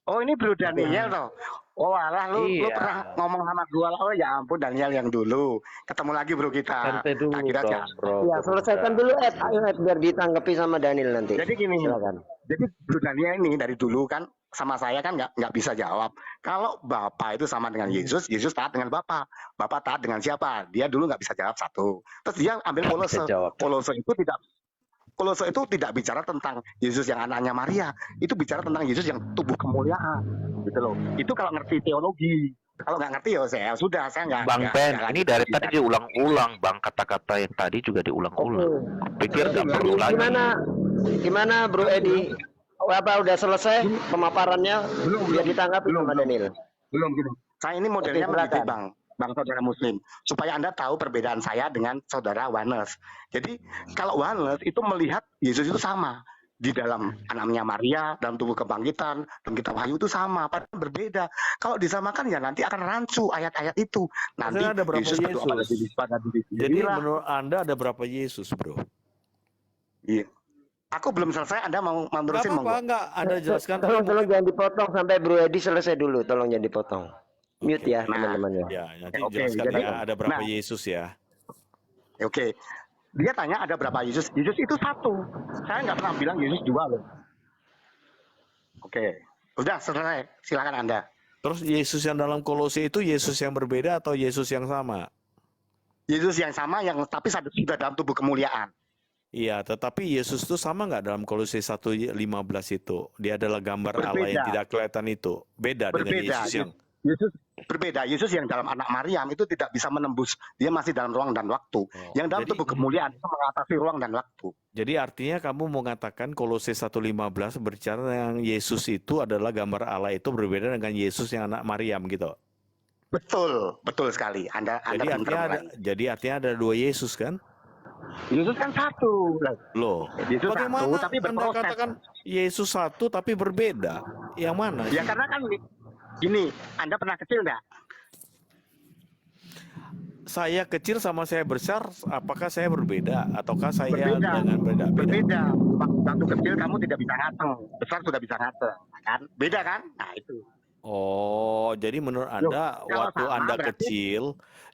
Oh ini Bro Daniel toh. Oh alah lu Iya. pernah ngomong sama gua. Oh ya ampun, Daniel yang dulu. Ketemu lagi bro kita. Santai dulu Akhirnya dong, bro. Ya, selesaikan dulu Ed, ayo Ed, biar ditanggapi sama Daniel nanti. Jadi gini, Silakan. jadi Bro Daniel ini dari dulu kan sama saya kan nggak bisa jawab. Kalau Bapa itu sama dengan Yesus, Yesus taat dengan Bapa. Bapa taat dengan siapa? Dia dulu nggak bisa jawab satu. Terus dia ambil Nggak Kolose. bisa jawab. Kolose itu tidak bicara tentang Yesus yang anaknya Maria. Itu bicara tentang Yesus yang tubuh kemuliaan. Gitu loh. Itu kalau ngerti teologi. Kalau nggak ngerti ya saya nggak. Bang nggak- Ben, nggak ini lanjut dari lagi. tadi diulang-ulang, Bang. Kata-kata yang tadi juga diulang-ulang. Pikir nggak perlu lagi. Gimana Bro Edi? apa udah selesai pemaparannya Belum, biar belum, ditanggapi belum, sama belum. Daniel. Belum gini. Saya ini Oke, modelnya mendidik silakan. bang saudara Muslim supaya Anda tahu perbedaan saya dengan saudara Wanes. Jadi kalau Wanes itu melihat Yesus itu sama di dalam anaknya Maria, dalam tubuh kebangkitan, dalam kitab Wahyu itu sama, padahal berbeda. Kalau disamakan ya nanti akan rancu ayat-ayat itu. Nanti Maksudnya ada berapa Yesus berdoa pada diri Yesus? pada diri Jadi sendirilah. menurut Anda ada berapa Yesus, bro? Iya. Aku belum selesai, Anda mau Nggak terusin apa-apa, monggo. nggak. Anda jelaskan, tapi Tolong mungkin jangan dipotong sampai Bro Edi selesai dulu. Tolong jangan dipotong. Mute oke, ya oke. Nah, teman-teman ya. Ya, nanti oke, jelaskan jadi ya ada berapa nah, Yesus ya. oke. Dia tanya ada berapa Yesus? Yesus itu satu. Saya nggak pernah bilang Yesus dua loh. Oke. Udah selesai. Silakan Anda. Terus Yesus yang dalam Kolose itu Yesus yang berbeda atau Yesus yang sama? Yesus yang sama yang tapi sudah dalam tubuh kemuliaan. Iya, tetapi Yesus itu sama nggak dalam Kolose 1:15 itu? Dia adalah gambar Allah yang Berbeda. tidak kelihatan itu. Beda dengan Berbeda. Yesus yang Yesus berbeda. Yesus yang dalam anak Maryam itu tidak bisa menembus. Dia masih dalam ruang dan waktu. Yang dalam jadi tubuh kemuliaan itu mengatasi ruang dan waktu. jadi artinya kamu mau mengatakan Kolose 1:15 berbicara yang Yesus itu adalah gambar Allah itu berbeda dengan Yesus yang anak Maryam gitu. Betul, betul sekali. Anda pintar mulai. Jadi artinya ada dua Yesus kan? Yesus kan satu. Loh, Yesus bagaimana satu tapi Anda berproses. katakan Yesus satu tapi berbeda? Yang mana Ya sih? karena kan gini, Anda pernah kecil nggak? Saya kecil sama saya besar, apakah saya berbeda ataukah saya Berbeda. dengan beda? Berbeda. Waktu kecil kamu tidak bisa ngateng, besar sudah bisa ngateng, kan? Beda kan? Nah itu. Oh, jadi menurut Loh, Anda kalau waktu sama Anda berarti kecil,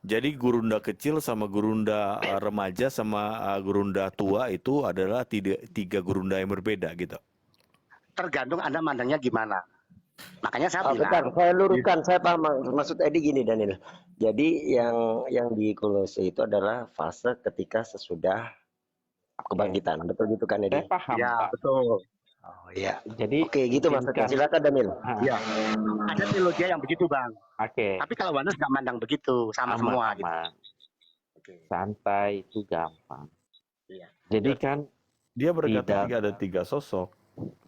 jadi gurunda kecil sama gurunda remaja sama gurunda tua itu adalah tiga gurunda yang berbeda gitu. tergantung Anda mandangnya gimana. Makanya saya Bentar, bilang, saya luruskan. Saya paham maksud Edi gini Daniel. Jadi yang di Kolose itu adalah fase ketika sesudah kebangkitan. Betul gitu kan Edi? Saya paham, ya Pak. betul. Oh iya. Jadi Oke, gitu maksudnya. ringkas. Silakan Daniel. Ya, ada teologi yang begitu bang. Oke, Tapi kalau Wanes nggak mandang begitu, sama semua gitu. aman. Oke. Santai itu gampang. Iya. Jadi kan Dia berkata tidak ada tiga sosok.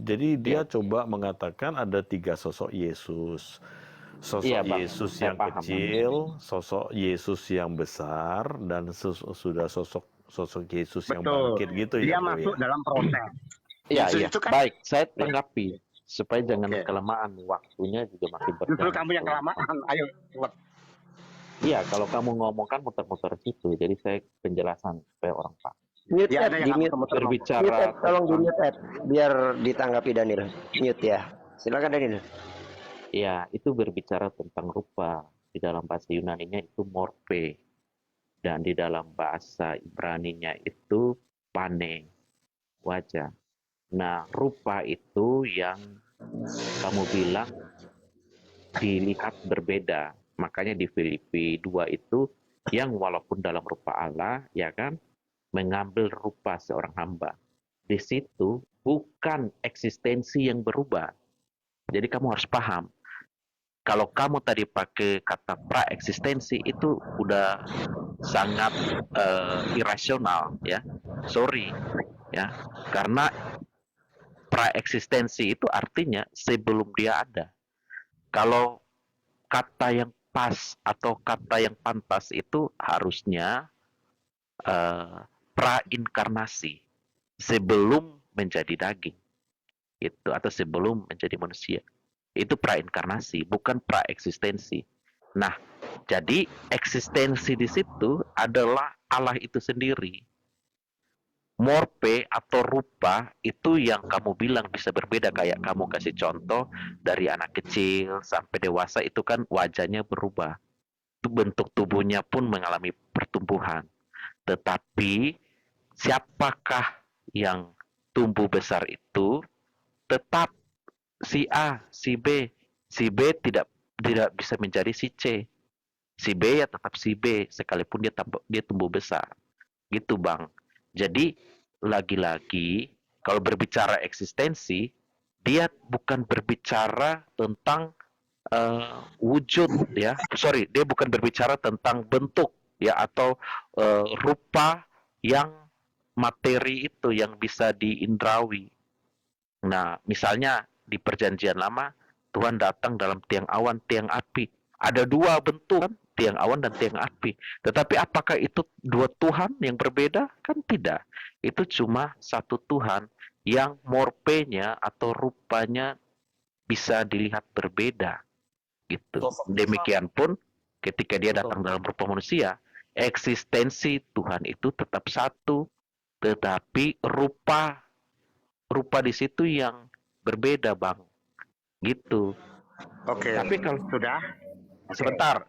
Jadi dia coba mengatakan ada tiga sosok Yesus. Sosok Iya, Bang. Yesus Saya yang paham, Bang. kecil, sosok Yesus yang besar, dan sudah sosok Yesus yang Betul. bangkit gitu Dia ya, Bro, masuk ya. dalam proses. Iya, Yesus iya. itu kan Baik, saya tanggapi supaya jangan Oke. kelamaan, waktunya juga makin Justru berjalan. kamu yang kelamaan. Ayo, cepat. Iya, kalau kamu ngomong kan muter-muter situ, jadi saya penjelasan supaya orang paham. Mute Ya, Ed, ada di yang mute. muter-muter ngomong. Mute Berbicara Ed, tolong di tentang, mute Ed, biar ditanggapi Daniel. Mute ya. Silakan Daniel. ya itu berbicara tentang rupa. Di dalam bahasa Yunaninya itu morphe, dan di dalam bahasa Ibraninya itu pane, wajah. Nah, rupa itu yang kamu bilang dilihat berbeda. Makanya di Filipi 2 itu yang walaupun dalam rupa Allah, ya kan, mengambil rupa seorang hamba. Di situ bukan eksistensi yang berubah. Jadi kamu harus paham. Kalau kamu tadi pakai kata pra-eksistensi itu udah sangat irasional, ya. Sorry, ya. Karena pra-eksistensi itu artinya sebelum dia ada. Kalau kata yang pas atau kata yang pantas itu harusnya pra-inkarnasi, sebelum menjadi daging itu, atau sebelum menjadi manusia. Itu pra-inkarnasi, bukan pra-eksistensi. Nah, jadi eksistensi di situ adalah Allah itu sendiri. Morphe atau rupa itu yang kamu bilang bisa berbeda, kayak kamu kasih contoh dari anak kecil sampai dewasa itu kan wajahnya berubah. Itu bentuk tubuhnya pun mengalami pertumbuhan. Tetapi siapakah yang tumbuh besar itu tetap si A, si B. Si B tidak bisa menjadi si C. Si B ya tetap si B sekalipun dia tumbuh besar. Gitu, Bang. Jadi lagi-lagi kalau berbicara eksistensi, dia bukan berbicara tentang wujud, ya. Sorry, dia bukan berbicara tentang bentuk, ya, atau rupa yang materi itu yang bisa diindrawi. Nah, misalnya di Perjanjian Lama, Tuhan datang dalam tiang awan, tiang api. Ada dua bentuk kan, tiang awan dan tiang api. Tetapi apakah itu dua Tuhan yang berbeda? Kan tidak. Itu cuma satu Tuhan yang morpenya atau rupanya bisa dilihat berbeda. Gitu. Demikian pun ketika dia datang dalam rupa manusia, eksistensi Tuhan itu tetap satu, tetapi rupa di situ yang berbeda, Bang. Gitu. Oke, Tapi kalau sudah. sebentar,